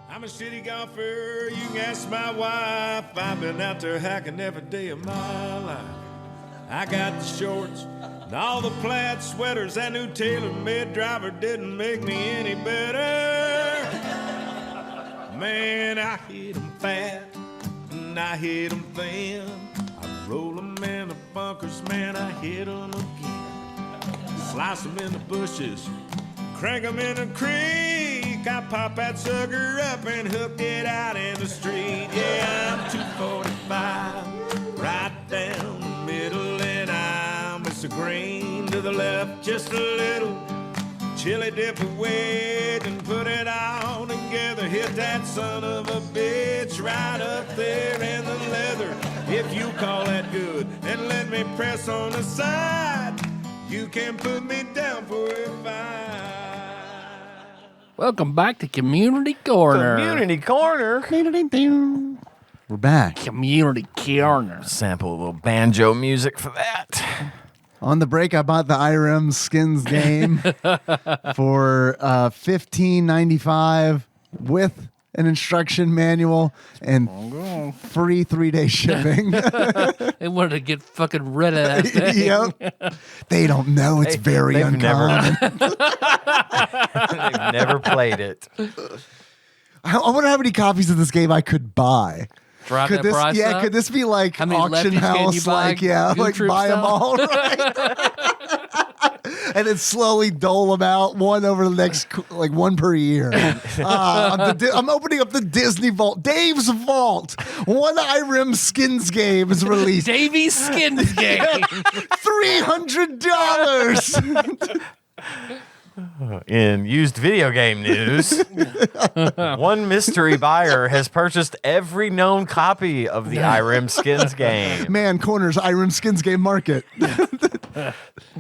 I'm a city golfer, you can ask my wife. I've been out there hacking every day of my life. I got the shorts and all the plaid sweaters. That new tailor-made driver didn't make me any better. Man, I hit 'em fat and I hit 'em thin. I roll 'em in the bunkers, man, I hit 'em again. Slice 'em in the bushes, crank 'em in the creek. I pop that sucker up and hook it out in the street. Yeah, I'm 245, right down the middle, and I'm Mr. Green to the left, just a little. Chili dip a wedge and put it all together. Hit that son of a bitch right up there in the leather. If you call that good, and let me press on the side. You can put me down for a fight. Welcome back to Community Corner. Community corner. We're back. Community Corner. Sample a little banjo music for that. On the break, I bought the Irem skins game for $15.95. with an instruction manual and free 3-day shipping. They wanted to get fucking rid of that thing. Yep. They don't know it's very they've uncommon. They've never played it. I wonder how many copies of this game I could buy. Drive Could that this, price yeah, up? could this be like How many auction lefties can you house, buy? like yeah, Goon like Troop buy them style? all, right? And then slowly dole them out one over the next, like one per year. I'm opening up the Disney Vault, Dave's Vault. One Irem Skins game is released. Davy's Skins game. $300. In used video game news, one mystery buyer has purchased every known copy of the Irem Skins game. Man corners Irem Skins game market.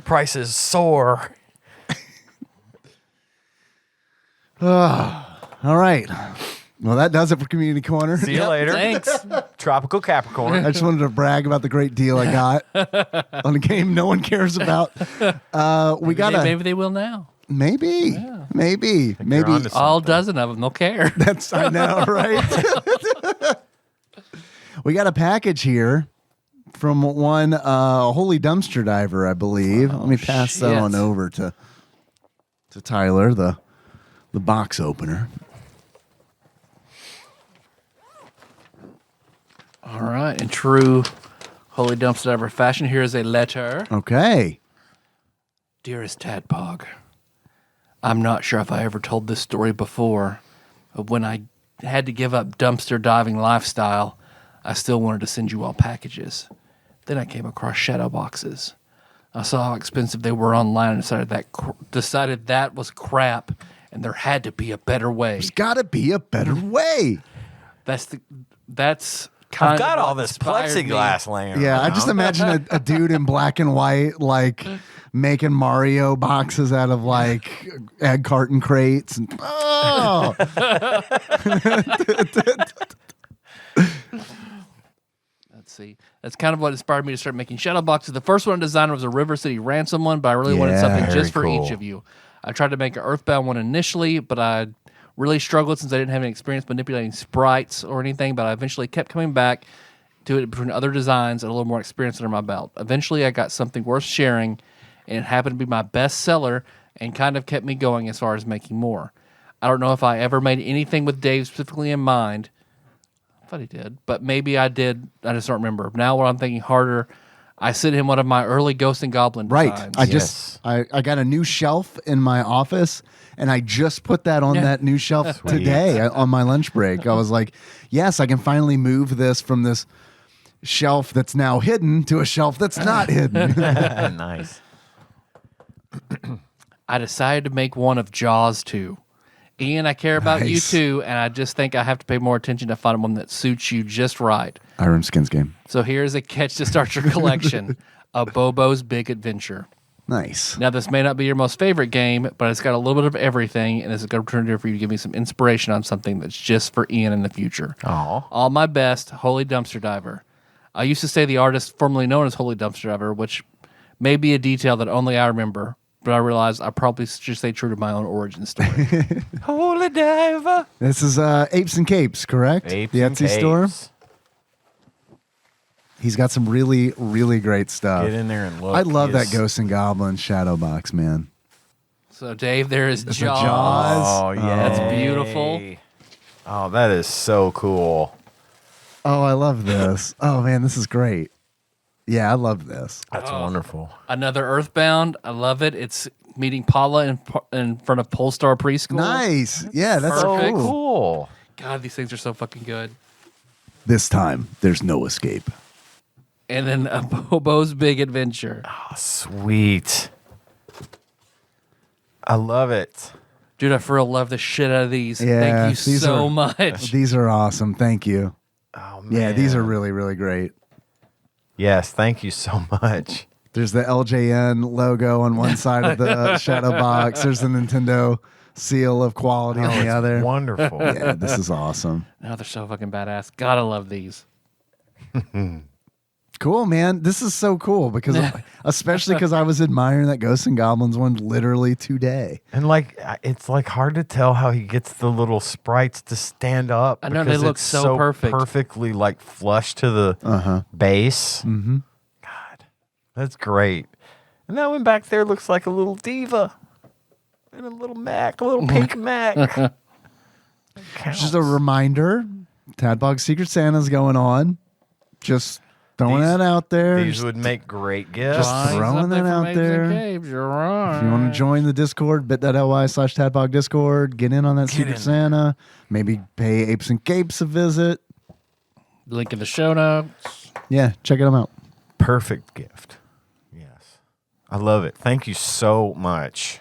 Prices soar. All right. Well, that does it for Community Corner. See you later. Thanks. Tropical Capricorn. I just wanted to brag about the great deal I got on a game no one cares about. We got Maybe they will now. maybe. Maybe. onto All dozen of them. They'll care. That's I know, right? We got a package here from one Holy Dumpster Diver, I believe. Let me pass that shit. on over to Tyler, the box opener. All right. In true Holy Dumpster Diver fashion, here is a letter. Okay. Dearest Tadpog, I'm not sure if I ever told this story before, but when I had to give up dumpster diving lifestyle, I still wanted to send you all packages. Then I came across shadow boxes. I saw how expensive they were online and decided that was crap, and there had to be a better way. There's got to be a better way. That's kind I've got of all what this inspired me. plexiglass laying Yeah, I around. just imagine a dude in black and white, like making Mario boxes out of like egg carton crates. And, oh, Let's see. That's kind of what inspired me to start making shadow boxes. The first one I designed was a River City Ransom one, but I really wanted something Yeah, just for very each cool. of you. I tried to make an Earthbound one initially, but I really struggled since I didn't have any experience manipulating sprites or anything, but I eventually kept coming back to it between other designs and a little more experience under my belt. Eventually, I got something worth sharing, and it happened to be my best seller and kind of kept me going as far as making more. I don't know if I ever made anything with Dave specifically in mind. I thought he did, but maybe I did. I just don't remember. Now, when I'm thinking harder, I sent him one of my early Ghost and Goblin right. designs. I got a new shelf in my office, and I just put that on that new shelf today on my lunch break. I was like, yes, I can finally move this from this shelf that's now hidden to a shelf that's not hidden. Nice. I decided to make one of Jaws 2. Ian, I care about you Nice. too, and I just think I have to pay more attention to find one that suits you just right. Irem Skins game. So here's a catch to start your collection, a Bobo's Big Adventure. Nice. Now, this may not be your most favorite game, but it's got a little bit of everything, and it's a good opportunity for you to give me some inspiration on something that's just for Ian in the future. Aw. All my best, Holy Dumpster Diver. I used to say the artist formerly known as Holy Dumpster Diver, which may be a detail that only I remember, but I realized I probably should stay true to my own origin story. Holy diver. This is Apes and Capes, correct? Apes the and Etsy store. capes. He's got some really, really great stuff. Get in there and look. I love that Yes. Ghosts and Goblins shadow box, man. So, Dave, there is the Jaws. Jaws. Oh, yeah. That's beautiful. Oh, that is so cool. Oh, I love this. Oh, man, this is great. Yeah, I love this. That's wonderful. Another Earthbound. I love it. It's meeting Paula in front of Polestar Preschool. Nice. Yeah, that's so Perfect. cool. Cool. God, these things are so fucking good. This time, there's no escape. And then a Bobo's Big Adventure. Oh, sweet. I love it. Dude, I for real love the shit out of these. Yeah, Thank you these so are- much. These are awesome. Thank you. Oh, man. Yeah, these are really, really great. Yes, thank you so much. There's the LJN logo on one side of the shadow box. There's the Nintendo seal of quality on the other. Wonderful. Yeah, this is awesome. No, they're so fucking badass. God, I love these. Cool, man. This is so cool because, especially because I was admiring that Ghosts and Goblins one literally today. And like, it's like hard to tell how he gets the little sprites to stand up. I know, they because look it's so perfect. perfectly like flush to the base. Mm-hmm. God, that's great. And that one back there looks like a little diva and a little Mac, a little pink Mac. Just a reminder, Tadpog Secret Santa's going on. Just throwing that out there. These would make great gifts. Just throwing that out there. You're right. If you want to join the Discord, bit.ly/Tadpog Discord, get in on that Secret Santa. Maybe pay Apes and Capes a visit. Link in the show notes. Yeah, check them out. Perfect gift. Yes. I love it. Thank you so much.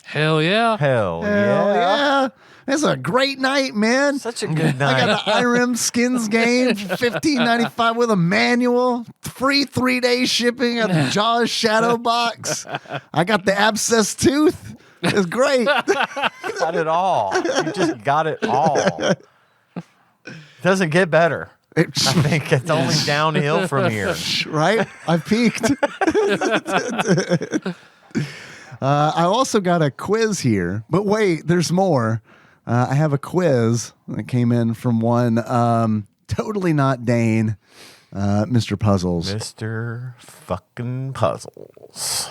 Hell yeah. Hell Hell yeah. It's a great night, man. Such a good night. I got the Irem skins game, $15.95 with a manual, free 3-day shipping at the Jaws Shadow Box. I got the abscess tooth. It's great. Got it all. You just got it all. Doesn't get better. I think it's only downhill from here. Right? I've peaked. I also got a quiz here, but wait, there's more. I have a quiz that came in from one totally not Dane, Mr. Puzzles. Mr. fucking Puzzles.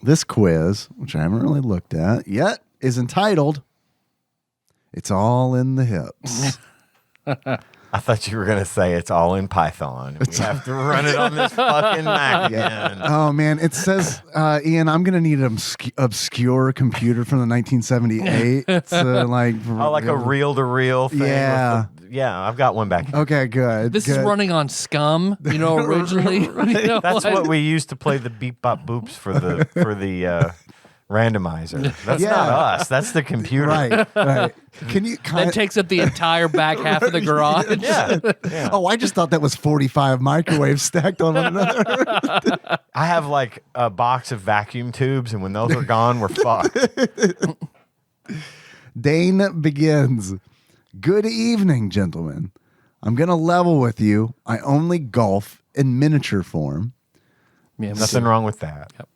This quiz, which I haven't really looked at yet, is entitled It's All in the Hips. I thought you were going to say it's all in Python. We have to run it on this fucking Mac again. Oh, man. It says, Ian, I'm going to need an obscure computer from the 1978. So, like a reel-to-reel thing. Yeah. Yeah, I've got one back here. Okay, good. This is running on Scum, originally. That's what we used to play the beep bop boops for the randomizer. That's not us. That's the computer. Right. Can you that takes up the entire back half of the garage. Yeah. Oh, I just thought that was 45 microwaves stacked on one another. I have like a box of vacuum tubes, and when those are gone, we're fucked. Dane begins. Good evening, gentlemen. I'm going to level with you. I only golf in miniature form. Yeah, Nothing wrong with that. Yep.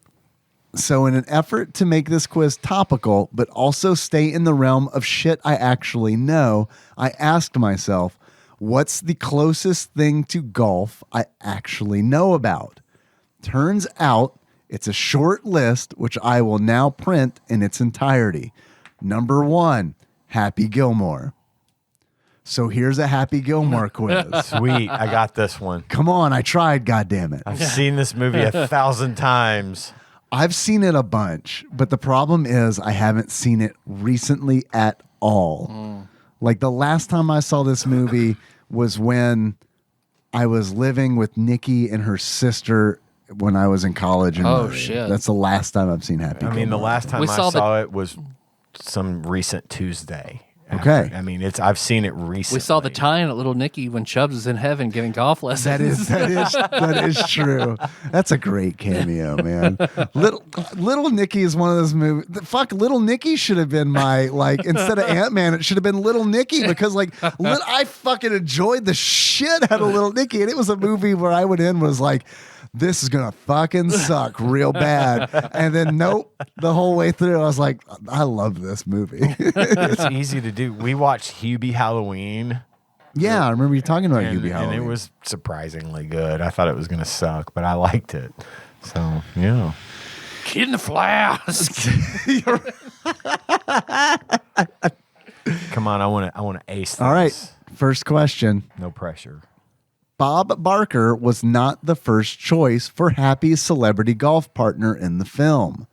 So in an effort to make this quiz topical, but also stay in the realm of shit I actually know, I asked myself, what's the closest thing to golf I actually know about? Turns out it's a short list, which I will now print in its entirety. Number 1, Happy Gilmore. So here's a Happy Gilmore quiz. Sweet. I got this one. Come on, I tried, goddammit. I've seen this movie 1,000 times. I've seen it a bunch, but the problem is I haven't seen it recently at all. Like the last time I saw this movie was when I was living with Nikki and her sister when I was in college. Shit. That's the last time I've seen Happy I mean, the Gilmore. last time I saw it was some recent Tuesday. Okay. I mean, I've seen it recently. We saw the tie-in at Little Nicky when Chubbs is in heaven giving golf lessons. That is true. That's a great cameo, man. Little Nicky is one of those movies. Fuck, Little Nicky should have been my instead of Ant-Man, it should have been Little Nicky because I fucking enjoyed the shit out of Little Nicky, and it was a movie where I went in was like, this is gonna fucking suck real bad, and then nope, the whole way through I was like, I love this movie. It's easy to do. We watched Hubie Halloween. Yeah, I remember you talking about Hubie and Halloween. it was surprisingly good. I thought it was gonna suck, but I liked it. So yeah. Kid in the flask. Come on, I want to ace this. All right, first question. No pressure. Bob Barker was not the first choice for Happy's celebrity golf partner in the film.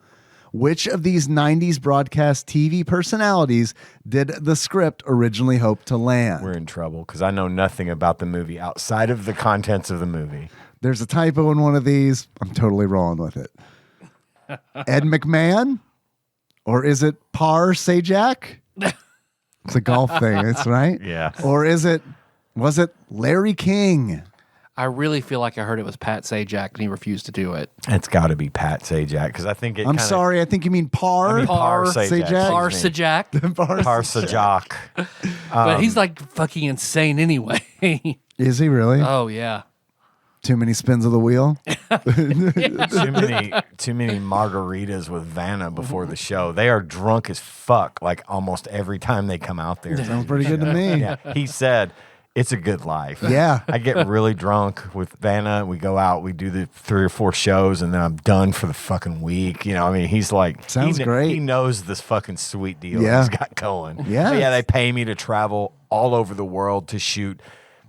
Which of these 90s broadcast TV personalities did the script originally hope to land? We're in trouble because I know nothing about the movie outside of the contents of the movie. There's a typo in one of these. I'm totally rolling with it. Ed McMahon? Or is it Par Sajak? It's a golf thing, that's right. Yeah. Or was it Larry King? I really feel like I heard it was Pat Sajak and he refused to do it. It's got to be Pat Sajak because I think it. I'm sorry, I think you mean Par. Par Sajak. Par Sajak. Par Sajak. But he's like fucking insane anyway. Is he really? Oh, yeah. Too many spins of the wheel. Too many margaritas with Vanna before the show. They are drunk as fuck like almost every time they come out there. Sounds pretty good to me. Yeah, he said it's a good life. Yeah. I get really drunk with Vanna. We go out, we do the 3 or 4 shows, and then I'm done for the fucking week. You know, I mean, he's like, Sounds great. He knows this fucking sweet deal Yeah. he's got going. Yeah. But yeah, they pay me to travel all over the world to shoot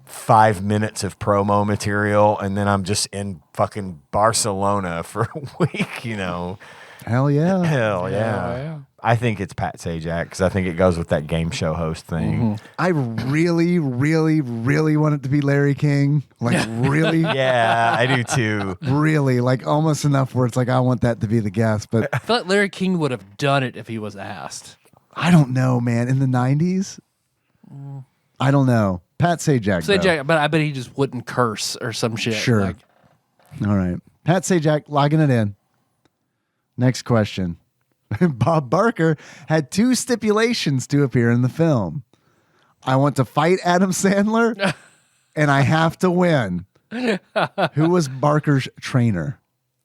5 minutes of promo material, and then I'm just in fucking Barcelona for a week, you know. Hell yeah. Hell yeah. yeah. I think it's Pat Sajak because I think it goes with that game show host thing. I really, really, really want it to be Larry King. Like, really, Yeah, I do too. really, like almost enough where it's like, I want that to be the guest. But I feel like Larry King would have done it if he was asked. I don't know, man. In the 90s? I don't know. Pat Sajak. though. Sajak, but I bet he just wouldn't curse or some shit. Sure. Like, All right. Pat Sajak logging it in. Next question. Bob Barker had 2 stipulations to appear in the film. I want to fight Adam Sandler and I have to win. Who was Barker's trainer?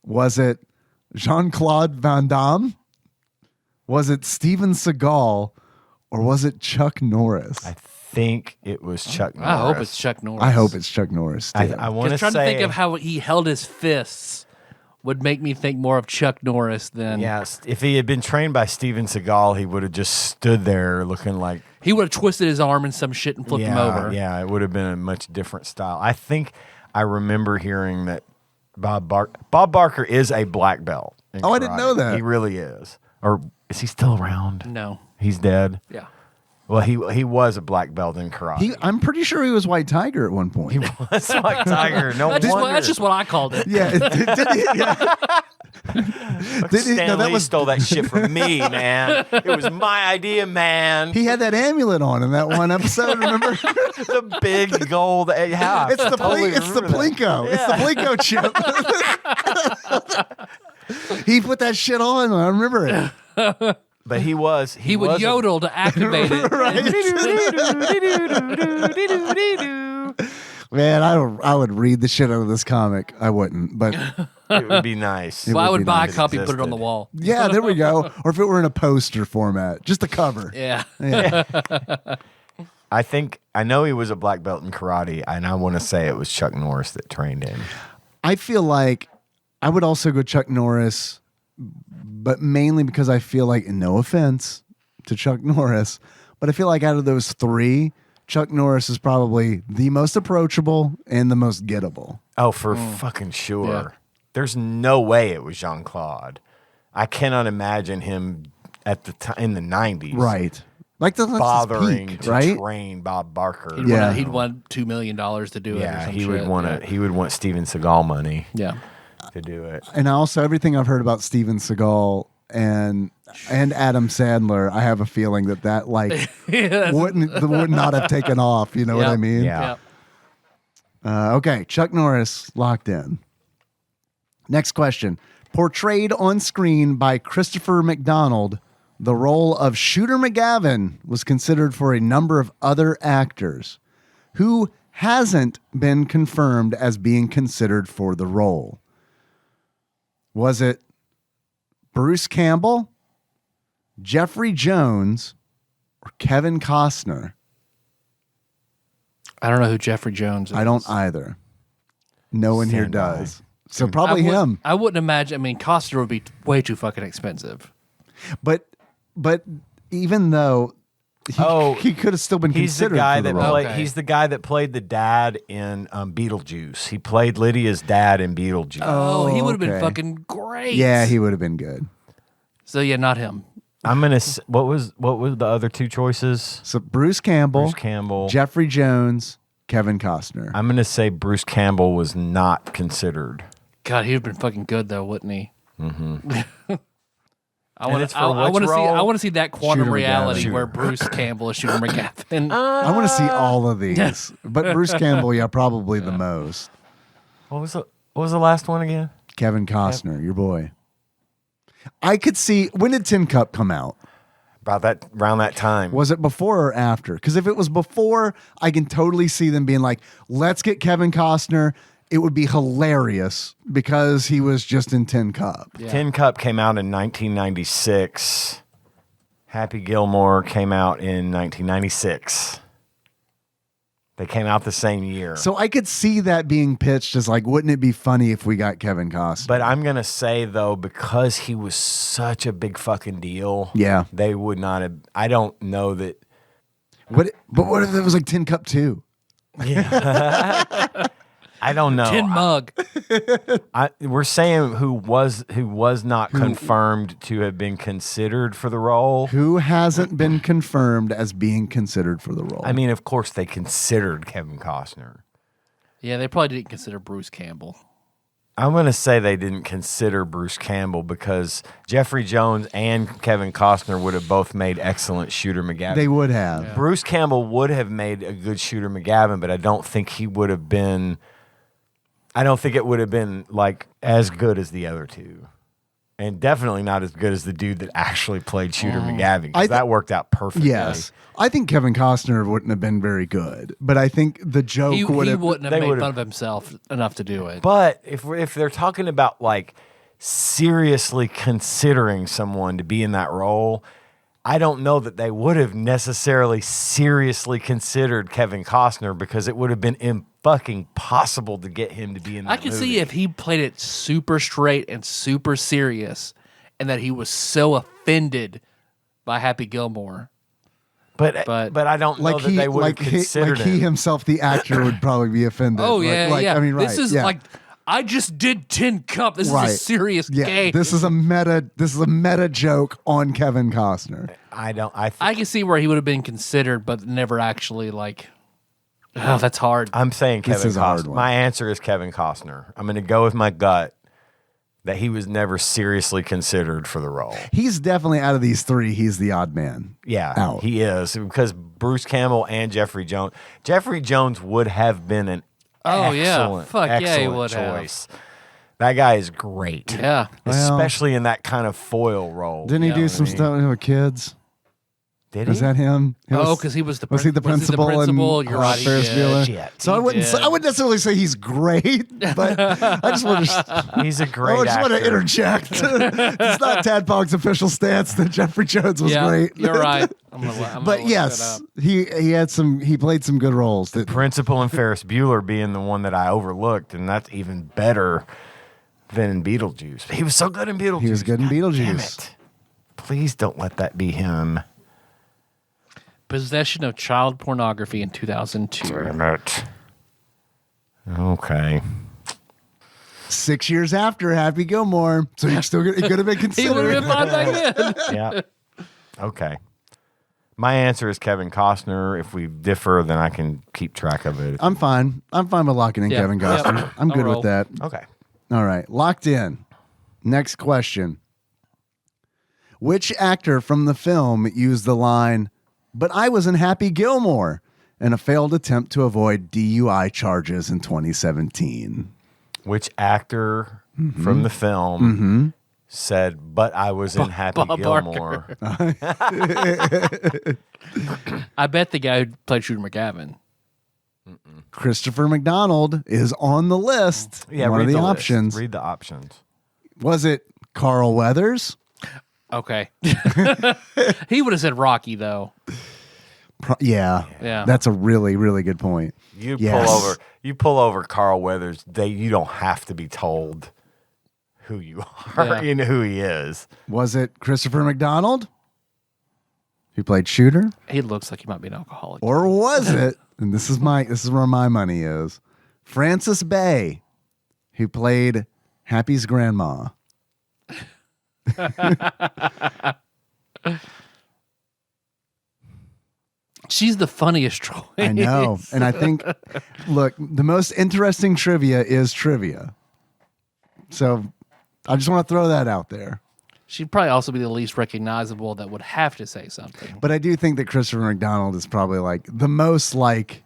Was it Jean-Claude Van Damme? Was it Steven Seagal? Or was it Chuck Norris? I think it was Chuck Norris. I hope it's Chuck Norris. I hope it's Chuck Norris. Too. I want to Just trying say, to think of how he held his fists would make me think more of Chuck Norris than yes, if he had been trained by Steven Seagal, he would have just stood there looking like he would have twisted his arm in some shit and flipped him over. Yeah, it would have been a much different style. I think I remember hearing that Bob Barker is a black belt. in Oh, I didn't karate. know that. He really is. Or is he still around? No. He's dead. Yeah. Well, he was a black belt in karate. I'm pretty sure he was White Tiger at one point. He was like Tiger. No That's wonder. just what I called it. Yeah. Did he? Stan No, that Lee was stole that shit from me, man. It was my idea, man. He had that amulet on in that one episode. Remember? The big gold. Yeah, It's the totally it's the remember that. Plinko. It's the Plinko chip. He put that shit on. I remember it. But he was. He would was a- yodel to activate it. Man, I would read the shit out of this comic. I wouldn't, but It would be nice. Well, I would would be buy nice a copy, if it put it on the existed. wall. yeah, there we go. Or if it were in a poster format, just the cover. Yeah. I think I know he was a black belt in karate, and I want to say it was Chuck Norris that trained him. I feel like I would also go Chuck Norris, but mainly because I feel like, and no offense to Chuck Norris, but I feel like out of those 3, Chuck Norris is probably the most approachable and the most gettable. Oh, for fucking sure. Yeah. There's no way it was Jean-Claude. I cannot imagine him at the time in the 90s, Right. Like that's his bothering peak, to right? train Bob Barker. Yeah. He'd want $2 million to do it. Or Yeah, some he shit. would want to. He would want Steven Seagal money Yeah. to do it. And also everything I've heard about Steven Seagal and Adam Sandler, I have a feeling that like would not have taken off. You know what I Yep. mean? Yeah. Okay, Chuck Norris locked in. Next question. Portrayed on screen by Christopher McDonald, the role of Shooter McGavin was considered for a number of other actors. Who hasn't been confirmed as being considered for the role? Was it Bruce Campbell, Jeffrey Jones, or Kevin Costner? I don't know who Jeffrey Jones is. I don't either. No one here Stand by. does. So probably him. I wouldn't imagine. I mean, Costner would be way too fucking expensive. But even though he could have still been He's the considered guy for the that role. played. Okay. He's the guy that played the dad in Beetlejuice. He played Lydia's dad in Beetlejuice. Oh, he would have been okay. fucking great. Yeah, he would have been good. So yeah, not him. I'm gonna. What was the other 2 choices? So Bruce Campbell, Bruce Campbell. Jeffrey Jones, Kevin Costner. I'm gonna say Bruce Campbell was not considered. God, he'd have been fucking good though, wouldn't he? Mm-hmm. I And want it's to. for I which want to see. role? I want to see that quantum Shooter reality McGavin. where Bruce Campbell is Shooter McGavin. I want to see all of these. But Bruce Campbell, yeah, probably the most. What was the last one again? Kevin Costner, your boy. I could see, when did Tin Cup come out? Around that time. Was it before or after? Because if it was before, I can totally see them being like, let's get Kevin Costner it would be hilarious because he was just in Tin Cup. Yeah. Tin Cup came out in 1996. Happy Gilmore came out in 1996. They came out the same year. So I could see that being pitched as like, wouldn't it be funny if we got Kevin Costner? But I'm going to say, though, because he was such a big fucking deal, Yeah. they would not have. I don't know that. But what if it was like Tin Cup 2? I don't know. Tin mug. We're saying who was not confirmed to have been considered for the role. Who hasn't been confirmed as being considered for the role? I mean, of course, they considered Kevin Costner. Yeah, they probably didn't consider Bruce Campbell. I'm going to say they didn't consider Bruce Campbell because Jeffrey Jones and Kevin Costner would have both made excellent Shooter McGavin. they would have. Bruce Campbell would have made a good Shooter McGavin, but I don't think he would have been. I don't think it would have been like as good as the other two, and definitely not as good as the dude that actually played Shooter McGavin. 'Cause that worked out perfectly. Yes. I think Kevin Costner wouldn't have been very good, but I think the joke He would have. wouldn't have they made would've- fun of himself enough to do it. But if they're talking about like seriously considering someone to be in that role, I don't know that they would have necessarily seriously considered Kevin Costner because it would have been fucking possible to get him to be in that I can movie. see if he played it super straight and super serious, and that he was so offended by Happy Gilmore. But but- I don't know Like that he, they would like have he, considered like he him. himself, the actor, would probably be offended. Oh yeah, like, yeah. I mean, right? This is yeah. like I just did Tin Cup. This Right. is a serious yeah. game. This is a meta joke on Kevin Costner. I can see where he would have been considered, but never actually like. Oh, that's hard. I'm saying This Kevin is a hard Costner. one. My answer is Kevin Costner. I'm going to go with my gut that he was never seriously considered for the role. He's definitely out of these three. He's the odd man. Yeah, Out. he is because Bruce Campbell and Jeffrey Jones. Jeffrey Jones would have been an Oh, yeah. excellent, Fuck yeah, he excellent would have. choice. That guy is great. Yeah. Especially in that kind of foil role. Didn't he do some stuff with kids? Did Was he? that him? Because he was the Was he the principal? You're right. he Ferris did. Bueller. Shit. So I wouldn't. did. I wouldn't necessarily say he's great, but I just want to. He's a great I just want to actor. interject. It's not Tadpog's official stance that Jeffrey Jones was Yeah, great. you're right. I'm gonna But look yes, that up. he had some. He played some good roles. That, Principal and Ferris Bueller being the one that I overlooked, and that's even better than in Beetlejuice. He was so good in Beetlejuice. He was good in God Beetlejuice. damn it. Please don't let that be him. Possession of child pornography in 2002. Damn it. Okay. 6 years after Happy Gilmore, so he could have been He would considered. have been fine back then. Yeah. Okay. My answer is Kevin Costner. If we differ, then I can keep track of it. I'm fine. I'm fine with locking in Yeah. Kevin Costner. Yep. I'm I'll good roll. with that. Okay. All right, locked in. Next question. Which actor from the film used the line, "But I was in Happy Gilmore," in a failed attempt to avoid DUI charges in 2017? Which actor from the film said, "But I was in Happy Bob Gilmore"? I bet the guy who played Shooter McGavin. Christopher McDonald is on the list. Yeah, one read of the list. options. Read the options. Was it Carl Weathers? Okay. He would have said Rocky, though. Yeah. Yeah. That's a really, really good point. You Yes. pull over Carl Weathers. You don't have to be told who you are. Yeah. You know who he is. Was it Christopher McDonald, who played Shooter? He looks like he might be an alcoholic. Or was it, and this is where my money is, Frances Bay, who played Happy's grandma? She's the funniest choice. I know. And I think, look, the most interesting trivia is trivia. So I just want to throw that out there. She'd probably also be the least recognizable that would have to say something. But I do think that Christopher McDonald is probably like the most like,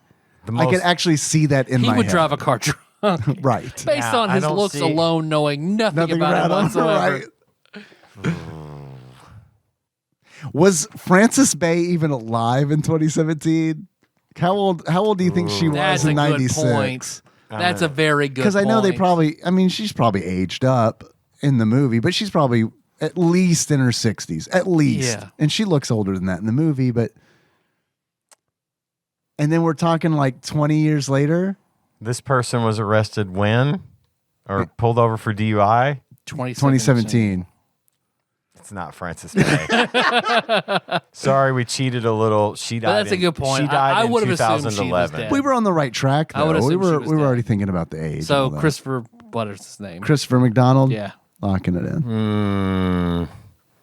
I most- could actually see that in He my would head. drive a car drunk Right. based Yeah, on I his don't looks see- alone, knowing nothing about it around, whatsoever. right? Was Frances Bay even alive in 2017? How old do you think she was That's in a good 96? point. That's a very good Because I know they point. probably, I mean, she's probably aged up in the movie, but she's probably at least in her 60s, at least. Yeah. And she looks older than that in the movie, but. And then we're talking like 20 years later. This person was arrested when? Or pulled over for DUI? 2017. It's not Frances Bay. Sorry, we cheated a little. She died. But that's a good point. She died I in would have assumed she was 2011. dead. We were on the right track, though. I would We assume she were was we were dead. already thinking about the age. and So all that. Christopher, what is his name? Christopher McDonald? Yeah. Locking it in. Mm,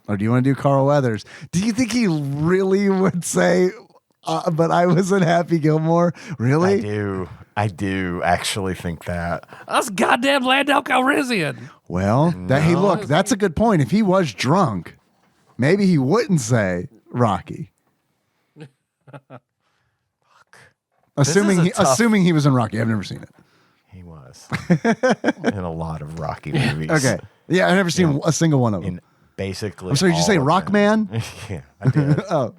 Or do you want to do Carl Weathers? Do you think he really would say, but I was in Happy Gilmore? Really? I do actually think that. That's goddamn Landau Calrissian. Well, hey, look, that's a good point. If he was drunk, maybe he wouldn't say Rocky. Assuming is a tough- assuming he was in Rocky. I've never seen it. He was in a lot of Rocky movies. Okay. Yeah, I've never seen a single one of them. In basically. I'm sorry, did you say all of them. Rockman? Yeah, I did. Oh,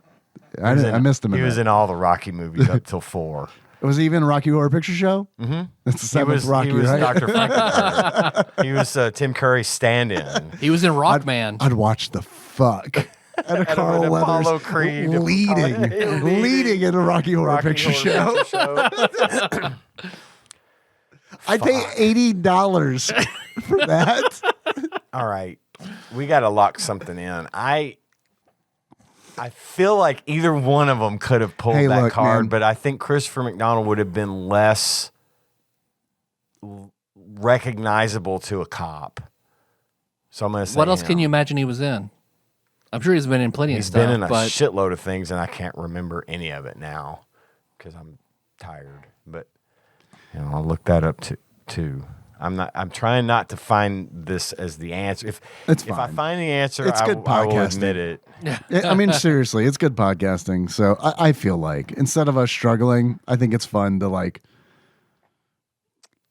I missed him. He in was that. in all the Rocky movies up till 4. Was he even in Rocky Horror Picture Show? Mm-hmm. That's the He seventh was, Rocky, he was right? Dr. Frankenberg. He was Tim Curry's stand-in. He was in Rockman. I'd watch the fuck out of Carl an Apollo Weathers Creed. leading in a Rocky Horror Picture Show. I'd pay $80 for that. All right, we got to lock something in. I feel like either one of them could have pulled Hey, that look, card, man. but I think Christopher McDonald would have been less recognizable to a cop. So I'm going to say What else him. can you imagine he was in? I'm sure he's been in plenty of He's stuff. been in a but shitload of things, and I can't remember any of it now because I'm tired. But I'll look that up too. I'm trying not to find this as the answer. If I fine. find the answer, It's good I will podcasting. admit it. I mean, seriously, it's good podcasting. So I feel like instead of us struggling, I think it's fun to like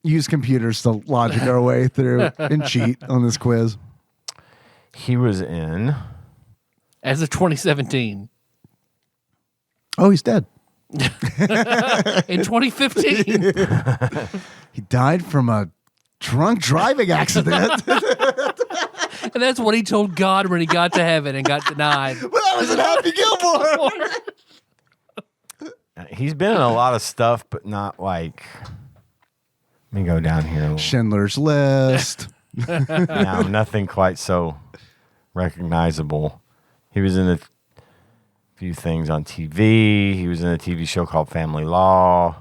use computers to logic our way through and cheat on this quiz. He was in. as of 2017, Oh, he's dead. in 2015, He died from a drunk driving accident. and that's what he told God when he got to heaven and got denied. But I was in Happy Gilmore. He's been in a lot of stuff, but not like. Let me go down here. A little. Schindler's List. No, nothing quite so recognizable. He was in a few things on TV. He was in a TV show called Family Law.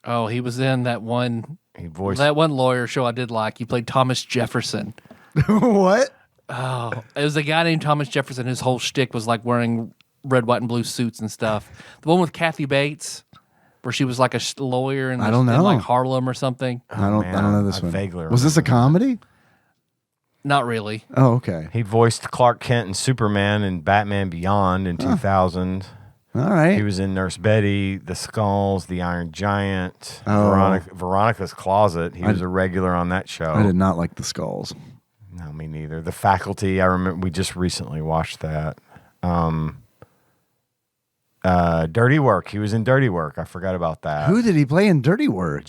Oh, he was in that one He one lawyer show I did like. He played Thomas Jefferson. What? Oh, it was a guy named Thomas Jefferson. His whole shtick was like wearing red, white, and blue suits and stuff. The one with Kathy Bates, where she was like a lawyer in, I don't in know. like Harlem or something. I don't know this I one. vaguely Was this a comedy? Not really. Oh, okay. He voiced Clark Kent and Superman in Batman Beyond in 2000. All right. He was in Nurse Betty, The Skulls, The Iron Giant, Oh. Veronica's Closet. He was a regular on that show. I did not like the skulls. No, me neither. The Faculty, I remember we just recently watched that. Dirty Work. He was in Dirty Work. I forgot about that. Who did he play in Dirty Work?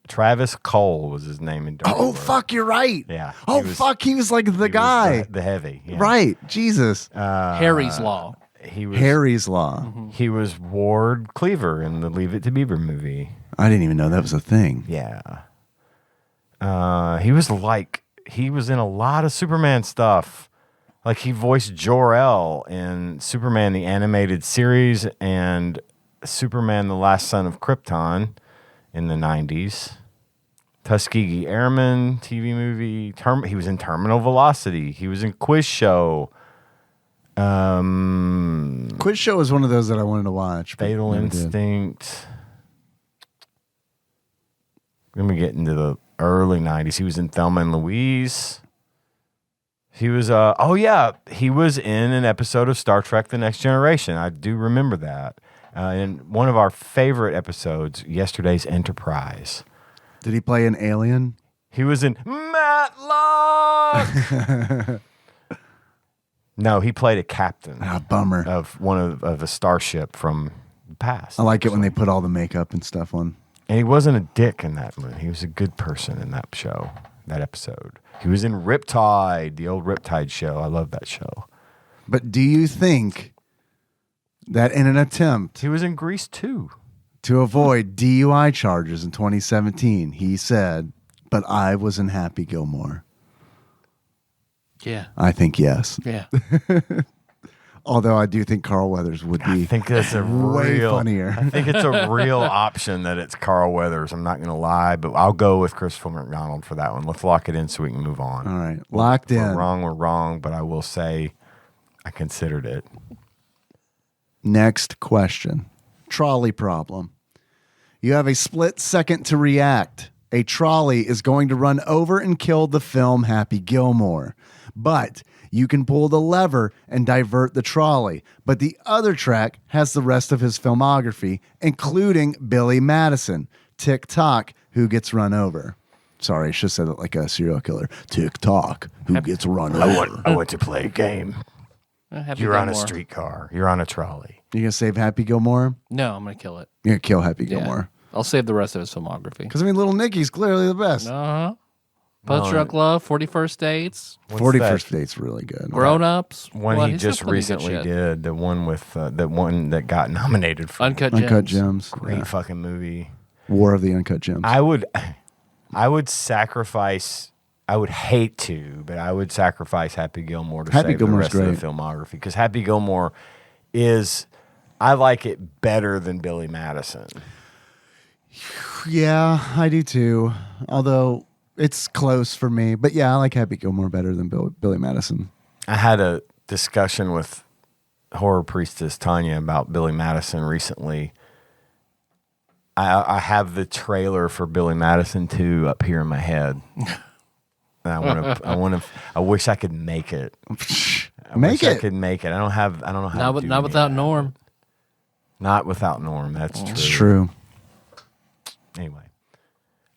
Travis Cole was his name in Dirty Oh, Work. fuck, you're right. Yeah. Oh, fuck, he was like the He was guy. the heavy. Yeah. Right. Jesus. Harry's Law. He was Harry's Law. He was Ward Cleaver in the Leave It to Beaver movie. I didn't even know that was a thing. Yeah. He was in a lot of Superman stuff. Like he voiced Jor-El in Superman the Animated Series and Superman the Last Son of Krypton in the 90s. Tuskegee Airmen TV movie. He was in Terminal Velocity. He was in Quiz Show. Quiz Show was one of those that I wanted to watch. but Fatal never did. Instinct. Let me get into the early 90s. He was in Thelma and Louise. He was, he was in an episode of Star Trek The Next Generation. I do remember that. In one of our favorite episodes, Yesterday's Enterprise. Did he play an alien? He was in Matlock! No, he played a captain Ah, bummer. of a starship from the past. I like it when they put all the makeup and stuff on. And he wasn't a dick in that movie. He was a good person in that show, that episode. He was in Riptide, the old Riptide show. I love that show. But do you think that in an attempt He was in Grease too. to avoid DUI charges in 2017, he said, but I was in Happy Gilmore? Yeah. I think yes. Yeah. Although I do think Carl Weathers would be I think that's a way real, funnier. I think it's a real option that it's Carl Weathers. I'm not going to lie, but I'll go with Christopher McDonald for that one. Let's lock it in so we can move on. All right. Locked If in. we're wrong, but I will say I considered it. Next question. Trolley problem. You have a split second to react. A trolley is going to run over and kill the film Happy Gilmore. But you can pull the lever and divert the trolley. But the other track has the rest of his filmography, including Billy Madison. Tick-tock, who gets run over. Sorry, I should have said it like a serial killer. Tick-tock, who gets run over. I want to play a game. Happy You're on a Gilmore. streetcar. You're on a trolley. You going to save Happy Gilmore? No, I'm going to kill it. You're going to kill Happy Yeah. Gilmore. I'll save the rest of his filmography. Because, I mean, Little Nicky's clearly the best. Uh-huh. Post Truck Love, 41st Dates, 41st Date's really good. Grown Ups. One Well, he he's got just plenty of good recently shit. did. The one with the one that got nominated for Uncut Gems. Uncut Gems. great Yeah. fucking movie. War of the Uncut Gems. I would sacrifice. I would hate to, but I would sacrifice Happy Gilmore to Happy save Gilmore's the rest of great. the filmography because Happy Gilmore is. I like it better than Billy Madison. Yeah, I do too. Although it's close for me. But yeah, I like Happy Gilmore better than Billy Madison. I had a discussion with horror priestess Tanya about Billy Madison recently. I have the trailer for Billy Madison 2 up here in my head. And I wish I could make it. I Make wish I it. could make it. I don't know how to do Not any without of that. Norm. Not without Norm. That's true. It's true. Anyway,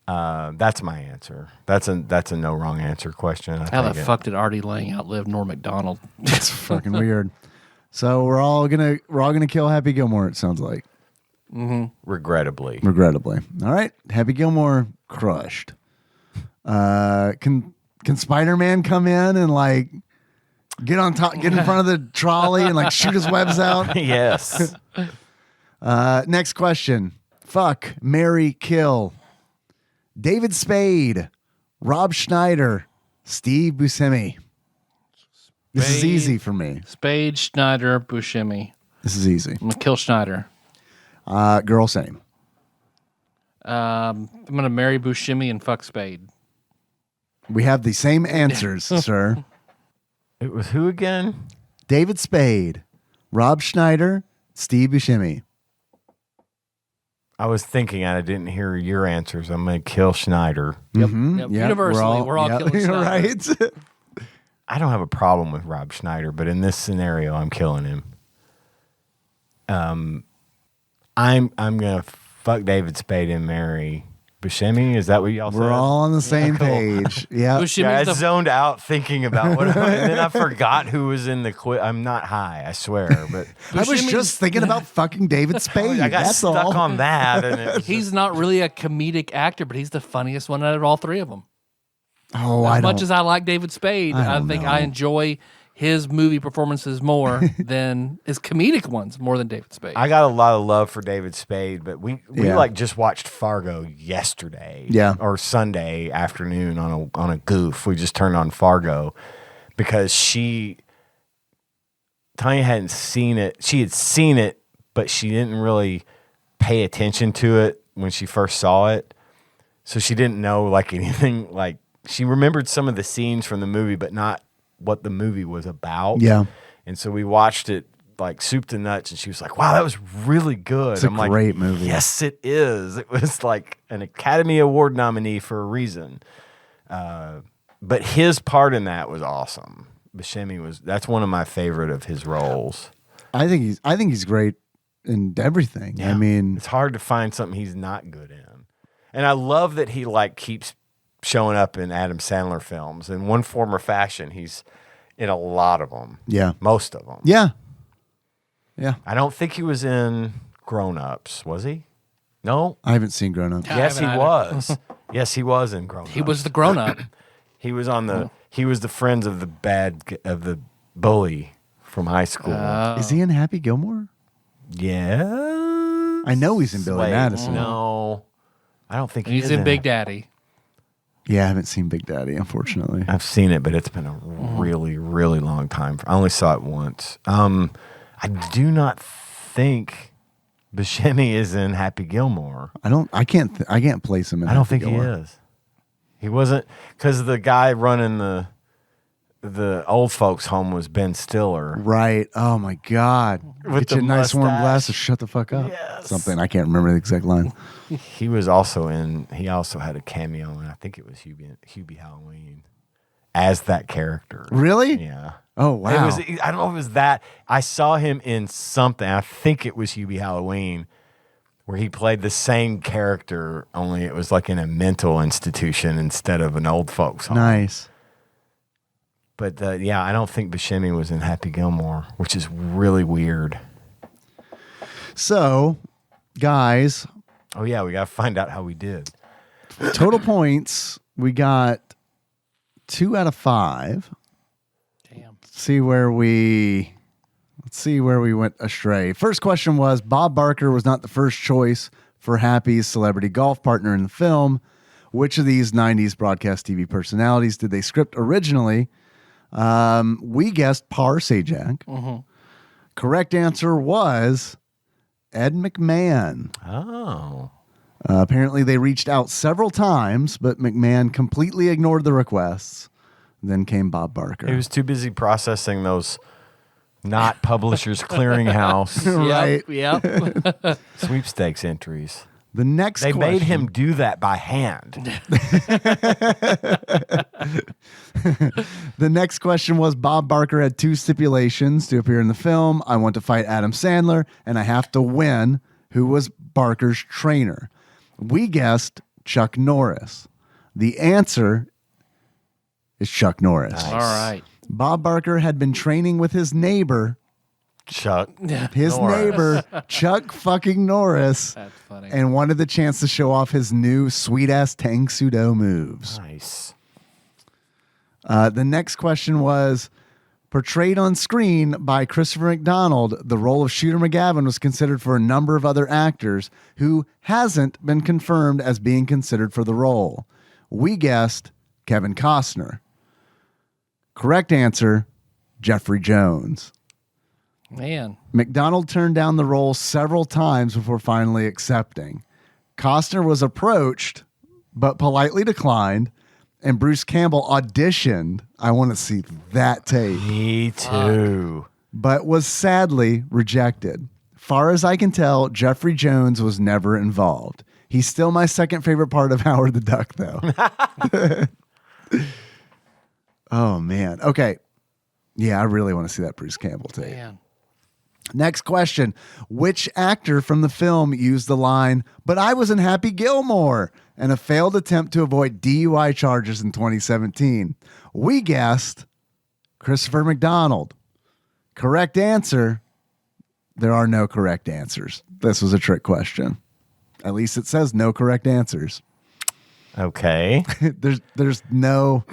that's my answer. That's a no wrong answer question. How the fuck did Artie Lang outlive Norm Macdonald? It's fucking weird. So we're all gonna kill Happy Gilmore, it sounds like. Regrettably. Regrettably. All right. Happy Gilmore crushed. Can Spider-Man come in and like get on top, get in front of the trolley and like shoot his webs out? Yes. Next question. Fuck, marry, kill. David Spade, Rob Schneider, Steve Buscemi. This is Spade. easy for me. Spade, Schneider, Buscemi. This is easy. I'm going to kill Schneider. Girl, same. I'm going to marry Buscemi and fuck Spade. We have the same answers, sir. It was who again? David Spade, Rob Schneider, Steve Buscemi. I was thinking and I didn't hear your answers. I'm going to kill Schneider. Yep. Yep, Universally, we're all killing Schneider. right. I don't have a problem with Rob Schneider, but in this scenario, I'm killing him. I'm gonna fuck David Spade and marry Buscemi. Is that what y'all said? We're all on the same page. Yeah. Buscemi's Yeah, I the zoned out thinking about what, and then I forgot who was in the quiz. I'm not high, I swear, but I was just thinking about fucking David Spade. I got That's stuck all. on that. And it was He's not really a comedic actor, but he's the funniest one out of all three of them. Oh, As I much don't. as I like David Spade, I I don't think know. I enjoy his movie performances more than his comedic ones, more than David Spade. I got a lot of love for David Spade, but we Yeah. like just watched Fargo yesterday, Yeah. or Sunday afternoon on a goof. We just turned on Fargo because Tanya hadn't seen it. She had seen it, but she didn't really pay attention to it when she first saw it. So she didn't know like anything. Like she remembered some of the scenes from the movie, but not what the movie was about. Yeah. And so we watched it like soup to nuts, and she was like, "Wow, that was really good." It's a great movie. Yes, it is. It was like an Academy Award nominee for a reason. But his part in that was awesome. Buscemi that's one of my favorite of his roles. I think he's great in everything. I mean, It's hard to find something he's not good in. And I love that he like keeps showing up in Adam Sandler films in one form or fashion. He's in a lot of them. yeah. Most of them. Yeah. Yeah. I don't think he was in Grown Ups, was he? No. I haven't seen Grown Up. Yes, he haven't either. was. Yes, he was in Grown Up. He was the grown up. He was on the. He was the friends of the bully from high school. Is he in Happy Gilmore? Yeah. I know he's in Billy Madison. No, I don't think He's in Big Daddy. Yeah, I haven't seen Big Daddy, unfortunately. I've seen it, but it's been a really, really long time. I only saw it once. I do not think Buscemi is in Happy Gilmore. I can't place him in I don't Happy think Gilmore. he is. He wasn't, because the guy running the old folks home was Ben Stiller. Right. Oh my God. With Get you the a nice warm mustache. glass of shut the fuck up. Yes. Something. I can't remember the exact line. He was also he also had a cameo, and I think it was Hubie Halloween as that character. Really? Yeah. Oh wow. I don't know if it was that. I saw him in something. I think it was Hubie Halloween, where he played the same character, only it was like in a mental institution instead of an old folks home. Nice. But yeah, I don't think Buscemi was in Happy Gilmore, which is really weird. So, guys, Oh yeah, we got to find out how we did. total points, we got 2 out of 5. Damn. Let's see where we went astray. First question was, Bob Barker was not the first choice for Happy's celebrity golf partner in the film. Which of these 90s broadcast TV personalities did they script originally? We guessed Par Sajak. Correct answer was Ed McMahon. Oh. Apparently, they reached out several times, but McMahon completely ignored the requests. Then came Bob Barker. He was too busy processing those not Publishers Clearinghouse Right. Yep. sweepstakes entries. The next They question, made him do that by hand. The next question was, Bob Barker had 2 stipulations to appear in the film. I want to fight Adam Sandler, and I have to win. Who was Barker's trainer? We guessed Chuck Norris. The answer is Chuck Norris. All right. Bob Barker had been training with his neighbor, Chuck. his Norris. neighbor, Chuck fucking Norris, That's funny. and wanted the chance to show off his new sweet-ass Tang Sudo moves. Nice. The next question was, portrayed on screen by Christopher McDonald, the role of Shooter McGavin was considered for a number of other actors who hasn't been confirmed as being considered for the role. We guessed Kevin Costner. Correct answer, Jeffrey Jones. Man. McDonald turned down the role several times before finally accepting. Costner was approached, but politely declined, and Bruce Campbell auditioned. I want to see that tape. Me too. But was sadly rejected. Far as I can tell, Jeffrey Jones was never involved. He's still my second favorite part of Howard the Duck, though. Oh, man. Okay. Yeah, I really want to see that Bruce Campbell tape. Man. Next question. Which actor from the film used the line, "But I was in Happy Gilmore," in a failed attempt to avoid DUI charges in 2017? We guessed Christopher McDonald. Correct answer. There are no correct answers. This was a trick question. At least it says no correct answers. Okay. There's no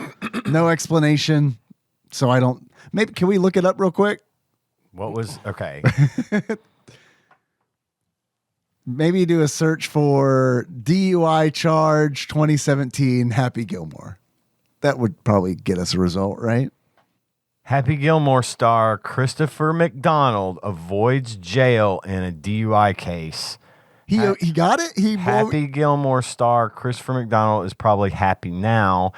explanation. So I don't, maybe, can we look it up real quick? What was okay? Maybe do a search for DUI charge 2017 Happy Gilmore. That would probably get us a result, right? Happy Gilmore star Christopher McDonald avoids jail in a DUI case. He got it. Happy Gilmore star Christopher McDonald is probably happy now.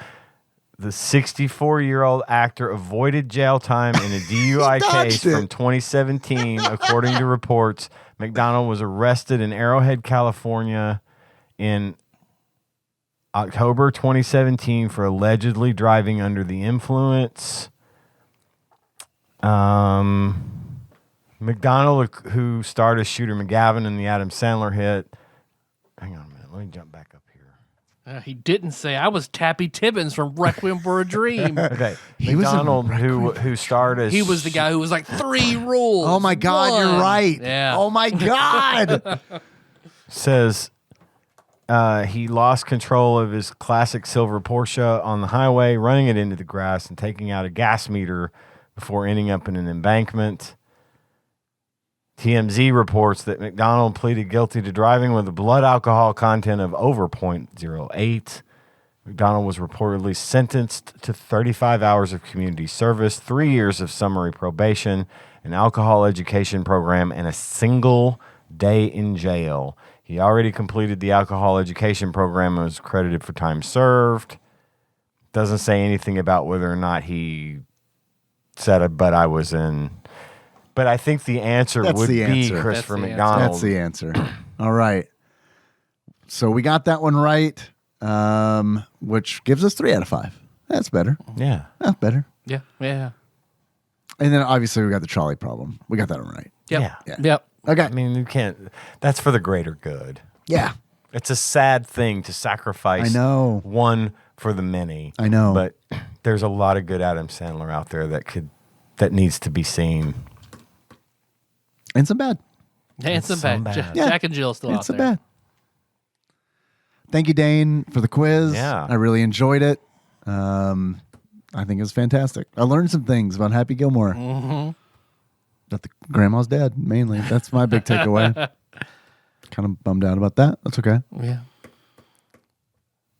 The 64-year-old actor avoided jail time in a DUI case it. from 2017, according to reports. McDonald was arrested in Arrowhead, California in October 2017 for allegedly driving under the influence. McDonald, who starred as Shooter McGavin in the Adam Sandler hit. Hang on a minute. Let me jump back up here. He didn't say I was Tappy Tibbins from Requiem for a Dream. Okay. He was in McDonald, who starred as... He was the guy who was like 3 rules. Oh my God, One. you're right. Yeah. Oh my God. says he lost control of his classic silver Porsche on the highway, running it into the grass and taking out a gas meter before ending up in an embankment. TMZ reports that McDonald pleaded guilty to driving with a blood alcohol content of over 0.08. McDonald was reportedly sentenced to 35 hours of community service, 3 years of summary probation, an alcohol education program, and a single day in jail. He already completed the alcohol education program and was credited for time served. Doesn't say anything about whether or not he said, but I was in. But I think the answer That's would the be answer. Christopher That's the McDonald. That's the answer. All right. So we got that one right, which gives us 3 out of 5. That's better. Yeah. That's better. Yeah. Yeah. And then obviously we got the trolley problem. We got that one right. Yep. Yeah. Yep. Okay. I mean, you can't. That's for the greater good. Yeah. It's a sad thing to sacrifice I know. one for the many. I know. But there's a lot of good Adam Sandler out there that needs to be seen. And some bad. And some some bad. bad. Yeah. Jack and Jill still And out some there. bad. Thank you, Dane, for the quiz. Yeah. I really enjoyed it. I think it was fantastic. I learned some things about Happy Gilmore. Mm-hmm. That the grandma's dead, mainly. That's my big takeaway. Kind of bummed out about that. That's okay. Yeah.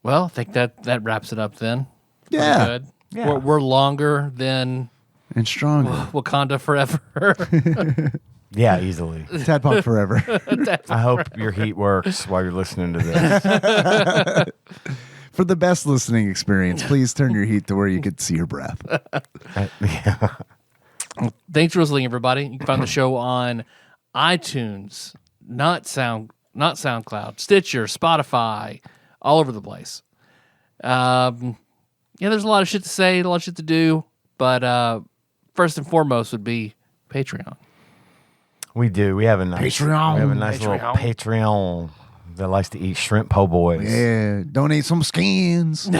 Well, I think that wraps it up then. Pretty Yeah. Good. Yeah. We're longer than And stronger. Wakanda forever. Yeah, easily. Tadpog forever. I hope your heat works while you're listening to this. For the best listening experience, please turn your heat to where you could see your breath. Yeah. Thanks for listening, everybody. You can find the show on iTunes, not SoundCloud, Stitcher, Spotify, all over the place. Yeah, there's a lot of shit to say, a lot of shit to do, but first and foremost would be Patreon. We do. We have a nice Patreon. We have a nice little Patreon that likes to eat shrimp po' boys. Yeah. Donate some skins.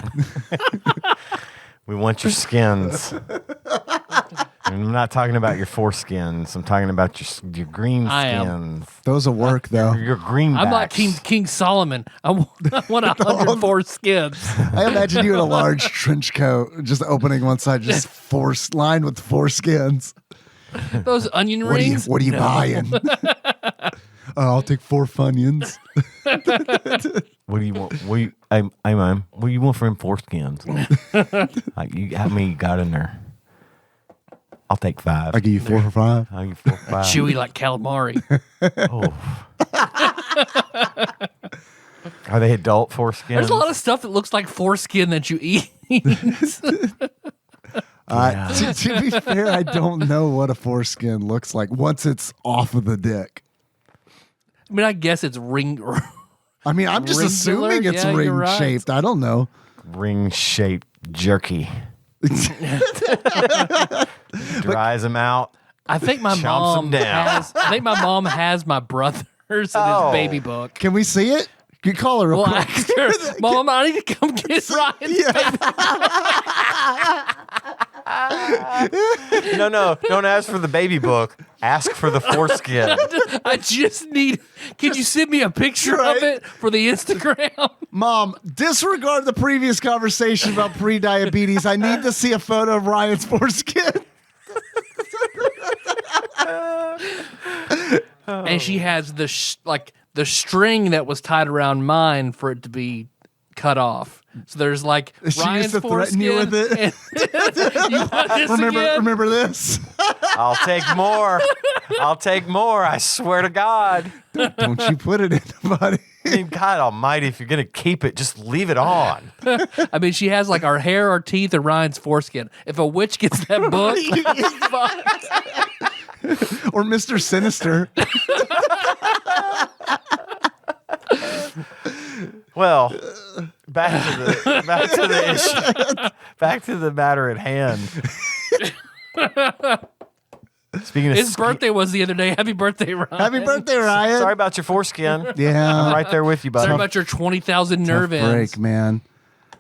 We want your skins. And I'm not talking about your foreskins. I'm talking about your green I am. skins. Those will work, though. Your greenbacks. I'm like King Solomon. I want 104 skins. I imagine you in a large trench coat, just opening one side, just lined with skins. Those onion rings. What are you buying? I'll take 4 Funyuns. What do you want? Hey, man, what do you want for them foreskins? How many you got in there? I'll take 5. I give you 4 for 5. I'll give you 4 for 5. Chewy like calamari. Oh. Are they adult foreskins? There's a lot of stuff that looks like foreskin that you eat. To be fair, I don't know what a foreskin looks like once it's off of the dick. I mean, I guess it's ring. I mean, I'm just Ringular? assuming it's Yeah, you're right. ring-shaped. I don't know. Ring-shaped jerky. Dries them out. I think my Chomps mom them down. has. I think my mom has my brother's in his baby book. Can we see it? You call her real Well, quick. ask her, Mom, I need to come get Ryan's baby. No, don't ask for the baby book. Ask for the foreskin. I just need. Can you send me a picture of it for the Instagram? Mom, disregard the previous conversation about pre-diabetes. I need to see a photo of Ryan's foreskin. And she has the the string that was tied around mine for it to be cut off. So there's like She Ryan's used to threaten you with it. and- you want this again? Remember this? I'll take more. I swear to God. Don't you put it in the body. I mean, God almighty, if you're going to keep it, just leave it on. I mean, she has like our hair, our teeth, and Ryan's foreskin. If a witch gets that book, Or Mr. Sinister. Well, back to the issue. Back to the matter at hand. Speaking of his birthday was the other day. Happy birthday, Ryan. Happy birthday, Ryan. Sorry about your foreskin. Yeah. I'm right there with you, buddy. Sorry about your 20,000 nerve Tough ends. break, man.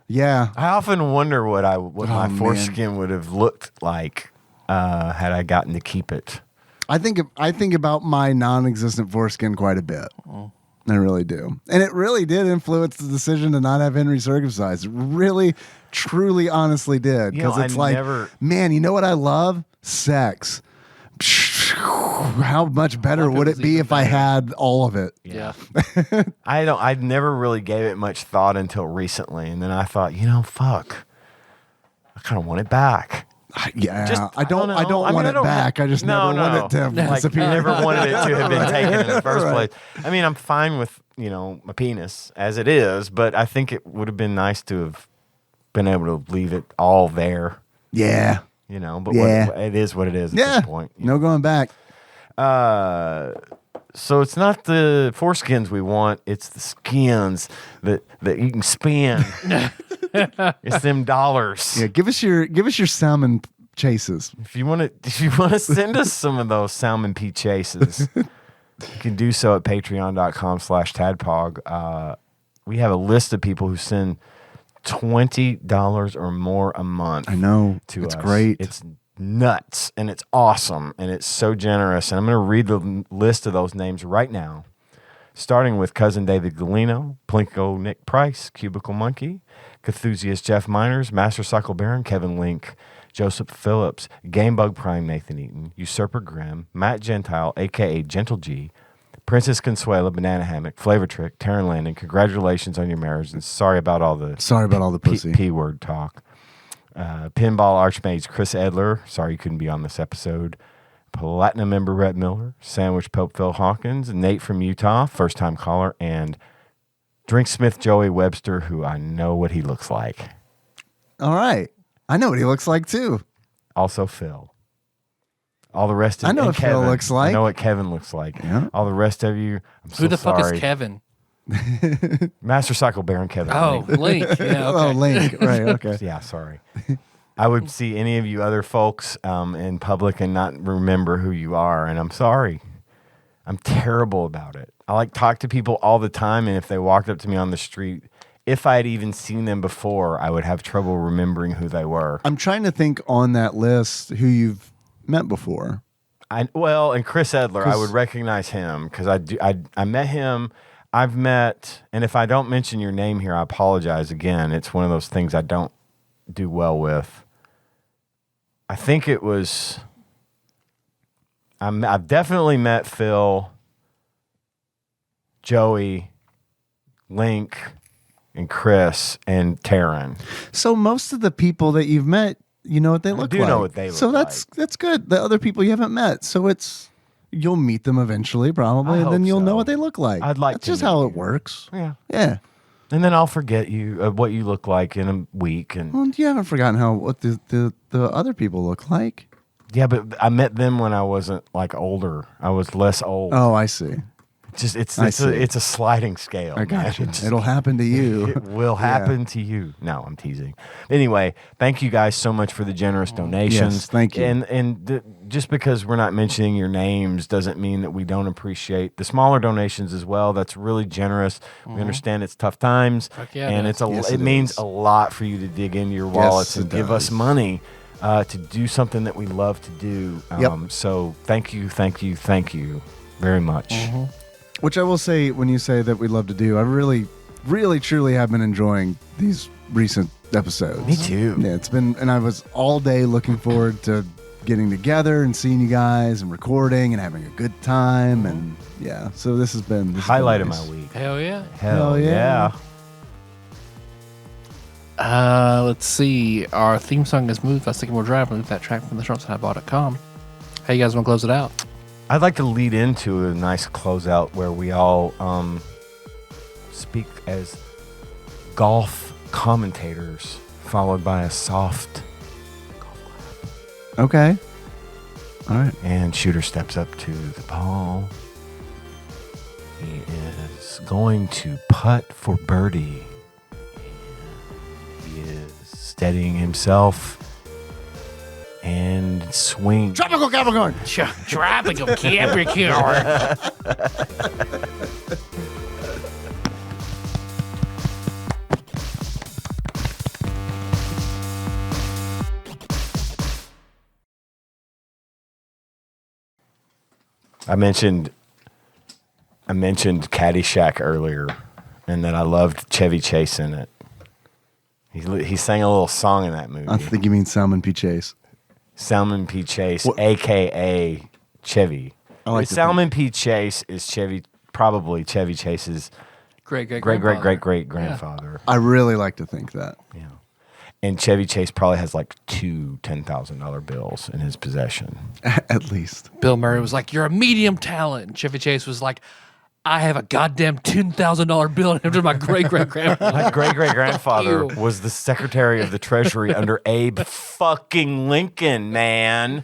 Yeah. I often wonder what my man. foreskin would have looked like had I gotten to keep it. I think about my non-existent foreskin quite a bit. I really do. And it really did influence the decision to not have Henry circumcised. It really, truly, honestly did. You know, Because it's I like, never- man, you know what I love? Sex. How much better Love it would was it be even if I better. had all of it? Yeah. I never really gave it much thought until recently, and then I thought, fuck, I kind of want it back. Yeah, Just- I don't know. want it back. I just never want it to like, disappear. I never wanted it to have been taken in the first Right. place. I mean, I'm fine with my penis as it is, but I think it would have been nice to have been able to leave it all there. Yeah. But Yeah. it is what it is at Yeah. this point. No going back. So it's not the foreskins we want; it's the skins that you can spend. It's them dollars. Yeah, give us your salmon chases. If you want to send us some of those salmon pea chases, you can do so at patreon.com/tadpog. We have a list of people who send $20 or more a month. I know. To It's us. great. It's nuts and it's awesome and it's so generous. And I'm going to read the list of those names right now, starting with Cousin David Galino, Plinko Nick Price, Cubicle Monkey, Cthusiast Jeff Miners, Master Cycle Baron Kevin Link, Joseph Phillips, Gamebug Prime Nathan Eaton, Usurper Grimm, Matt Gentile, a.k.a. Gentle G, Princess Consuela, Banana Hammock, Flavor Trick, Taryn Landon, congratulations on your marriage and sorry about all the pussy. P-word talk. Pinball Archmage Chris Edler, sorry you couldn't be on this episode. Platinum member Rhett Miller, Sandwich Pope Phil Hawkins, Nate from Utah, first time caller, and Drinksmith Joey Webster, who I know what he looks like. All right. I know what he looks like too. Also Phil. All the rest of I know and what Phil Kevin. looks like. I know what Kevin looks like. Yeah. All the rest of you, I'm so Who the fuck sorry. is Kevin? Master Cycle Baron Kevin. Oh, Link. Yeah, okay. Oh, Link. Right. Okay. Yeah, sorry. I would see any of you other folks in public and not remember who you are, and I'm sorry. I'm terrible about it. I talk to people all the time, and if they walked up to me on the street, if I had even seen them before, I would have trouble remembering who they were. I'm trying to think on that list who you've met before. And Chris Edler, I would recognize him because I met him. I've met, and if I don't mention your name here, I apologize again. It's one of those things I don't do well with. I think it was. I've definitely met Phil, Joey, Link, and Chris and Taryn. So most of the people that you've met, you know what they look do like. know what they look so that's good. The other people you haven't met, so you'll meet them eventually, probably, I and then hope you'll so. know what they look like. I'd like That's to just meet how you. it works. Yeah. Yeah. And then I'll forget what you look like in a week. And Well, you haven't forgotten what the other people look like. yeah, but I met them when I wasn't older. I was less old. Oh, I see. It's I see. it's a sliding scale. I got man. you. It just- It'll happen to you. It will happen to you. No, I'm teasing. Anyway, thank you guys so much for the generous donations. Yes, thank you. And just because we're not mentioning your names doesn't mean that we don't appreciate the smaller donations as well. That's really generous. We understand it's tough times, Fuck yeah, and it Yes, it it means is. a lot for you to dig into your wallets it and give does. us money to do something that we love to do. Yep. So thank you very much. Which I will say, when you say that we love to do, I really, really, truly have been enjoying these recent episodes. Me too. Yeah, it's been, and I was all day looking forward to getting together and seeing you guys and recording and having a good time. And yeah, so this has been Highlight of nice. my week. Hell yeah. Hell yeah. Let's see. Our theme song is Move by Sycamore Drive. Move that track from the shortsideball.com. How you guys want to close it out? I'd like to lead into a nice closeout where we all speak as golf commentators, followed by a soft Okay. All right. and shooter steps up to the ball. He is going to putt for birdie. He is steadying himself and swing. Tropical Capricorn. Tropical Capricorn. I mentioned I mentioned Caddyshack earlier, and that I loved Chevy Chase in it. He sang a little song in that movie. I think you mean Salmon P. Chase. Salmon P. Chase, a.k.a. Chevy. I like to Salmon P. Chase is probably Chevy Chase's Great grandfather. I really like to think that. Yeah. And Chevy Chase probably has like two $10,000 bills in his possession. At least. Bill Murray was like, "You're a medium talent." And Chevy Chase was like, "I have a goddamn $10,000 bill after my great-great-grandfather." My great-great-grandfather Fuck you. was the Secretary of the Treasury under Abe fucking Lincoln, man.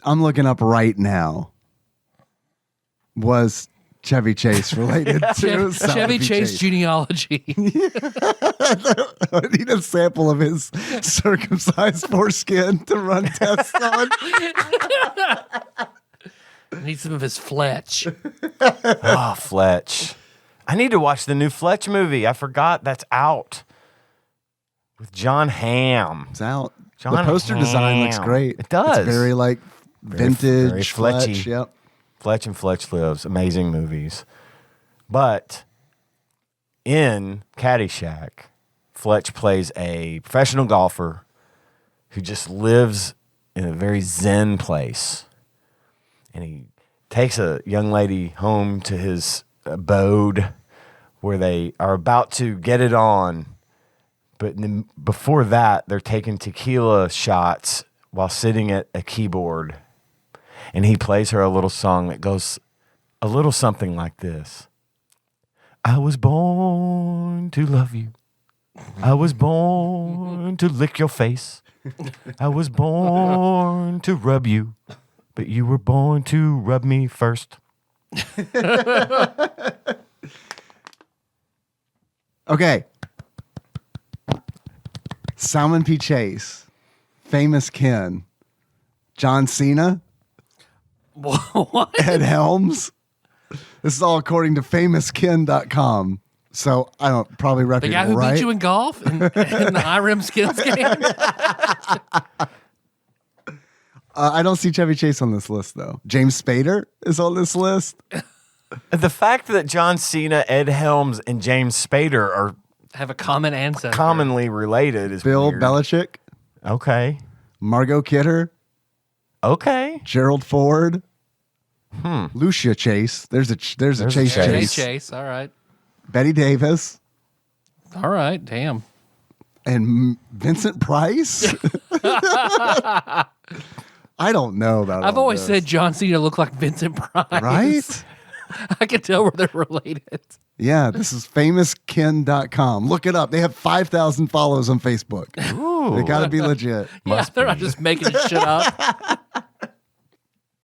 I'm looking up right now. Was Chevy Chase related to Salmon Chevy P. Chase genealogy. I need a sample of his circumcised foreskin to run tests on. I need some of his Fletch. Oh, Fletch. I need to watch the new Fletch movie. I forgot that's out. With John Hamm. It's out. John The poster design looks Hamm. great. It does. It's very like vintage, very Fletch. Fletchy. Yep. Fletch and Fletch Lives. Amazing movies. But in Caddyshack, Fletch plays a professional golfer who just lives in a very zen place. And he takes a young lady home to his abode where they are about to get it on. But before that, they're taking tequila shots while sitting at a keyboard. And he plays her a little song that goes a little something like this. I was born to love you. I was born to lick your face. I was born to rub you. But you were born to rub me first. Okay. Salmon P. Chase, Famous Ken, John Cena, What? Ed Helms. This is all according to famousken.com. So I don't probably The reputable, guy who right? beat you in golf in the Irem skills game? I don't see Chevy Chase on this list though. James Spader is on this list. The fact that John Cena, Ed Helms, and James Spader are Have a common ancestor. commonly related is Bill weird. Belichick, Okay. Margot Kidder, Okay. Gerald Ford, Lucia Chase. There's a Chase There's a Jay Chase. Chase. All right. Betty Davis, All right. Damn. and Vincent Price. I don't know about. I've all always this. said John Cena looked like Vincent Price. right. I can tell where they're related. Yeah, this is famousken.com. Look it up. They have 5,000 follows on Facebook. Ooh. They got to be legit. Yeah, they're not just making shit up.